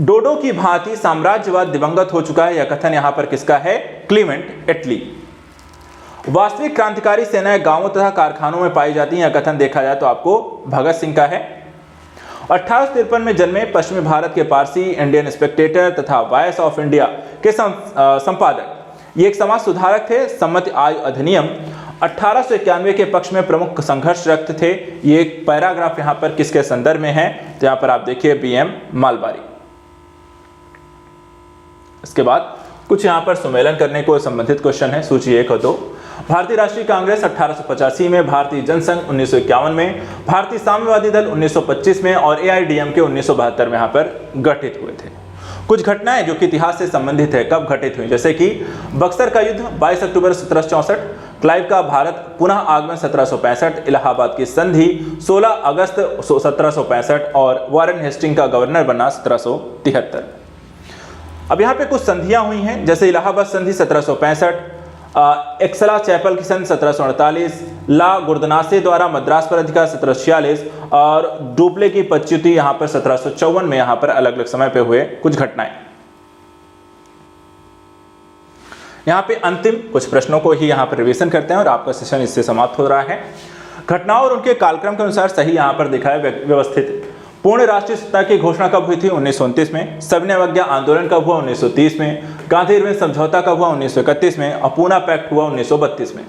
Speaker 1: डोडो की भांति साम्राज्यवाद दिवंगत हो चुका है, यह कथन यहां पर किसका है? क्लीमेंट एटली। वास्तविक क्रांतिकारी सेनाएं गांवों तथा कारखानों में पाई जाती हैं, यह कथन देखा जाए तो आपको भगत सिंह का है। 1853 में जन्मे पश्चिमी भारत के पारसी, इंडियन स्पेक्टेटर तथा वॉइस ऑफ इंडिया के संपादक ये एक समाज सुधारक थे। सम्मति आयु अधिनियम 1891 के पक्ष में प्रमुख संघर्ष रक्त थे। ये एक पैराग्राफ यहाँ पर किसके संदर्भ में है? तो यहाँ पर आप देखिए बी.एम. मालबारी। इसके बाद कुछ यहाँ पर सुमेलन करने को संबंधित क्वेश्चन है, सूची 1 और 2। भारतीय राष्ट्रीय कांग्रेस 1885 में, भारतीय जनसंघ 1951 में, भारतीय साम्यवादी दल 1925 में और AIDMK 1972 में यहाँ पर गठित हुए थे। कुछ घटनाएं जो कि इतिहास से संबंधित है, कब घटित हुई? जैसे कि बक्सर का युद्ध 22 अक्टूबर 1764, क्लाइव का भारत पुनः आगमन 1765, इलाहाबाद की संधि 16 अगस्त 1765 और वारेन हेस्टिंग का गवर्नर बनना 1773। अब यहाँ पे कुछ संधियां हुई हैं, जैसे इलाहाबाद संधि 1765, एक्सला चैपल की संधि 1748, ला गुर्दनासे द्वारा मद्रास पर अधिकार 1746 और डुप्ले की पदच्युति यहाँ पर 1754 में यहाँ पर अलग अलग समय पे हुए कुछ घटनाएं। यहाँ पे अंतिम कुछ प्रश्नों को ही यहाँ पर रिवीजन करते हैं और आपका सेशन इससे समाप्त हो रहा है। घटनाओं और उनके कालक्रम के अनुसार सही यहाँ पर दिखा है व्यवस्थित। पूर्ण राष्ट्रीय सत्ता की घोषणा कब हुई थी? 1929 में। सविनय अवज्ञा आंदोलन कब हुआ? 1930 में। गांधी-इरविन समझौता कब हुआ? 1931 में। और पूना पैक्ट हुआ 1932 में।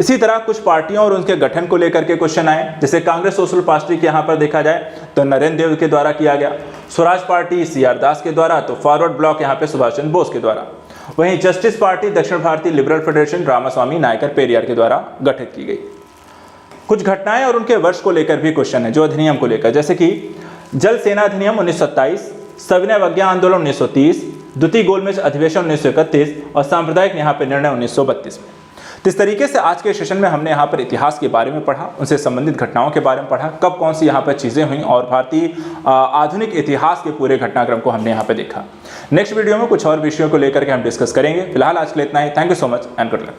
Speaker 1: इसी तरह कुछ पार्टियों और उनके गठन को लेकर के क्वेश्चन आए, जैसे कांग्रेस सोशल पार्टी के यहाँ पर देखा जाए तो नरेंद्र देव के द्वारा किया गया, स्वराज पार्टी CR दास के द्वारा, तो फॉरवर्ड ब्लॉक यहाँ पे सुभाष चंद्र बोस के द्वारा। वहीं जस्टिस पार्टी दक्षिण भारतीय लिबरल फेडरेशन रामास्वामी नायकर पेरियार के द्वारा गठित की गई। कुछ घटनाएं और उनके वर्ष को लेकर भी क्वेश्चन है, जो अधिनियम को लेकर, जैसे कि जल सेना अधिनियम 1927, सविनय अवज्ञा आंदोलन 1930, द्वितीय गोलमेज अधिवेशन 1931 और सांप्रदायिक यहाँ पे निर्णय 1932 में। तो इस तरीके से आज के सेशन में हमने यहाँ पर इतिहास के बारे में पढ़ा, उनसे संबंधित घटनाओं के बारे में पढ़ा, कब कौन सी यहाँ पर चीज़ें हुई और भारतीय आधुनिक इतिहास के पूरे घटनाक्रम को हमने यहाँ पे देखा। नेक्स्ट वीडियो में कुछ और विषयों को लेकर के हम डिस्कस करेंगे। फिलहाल आज के लिए इतना ही। Thank you so much and good luck.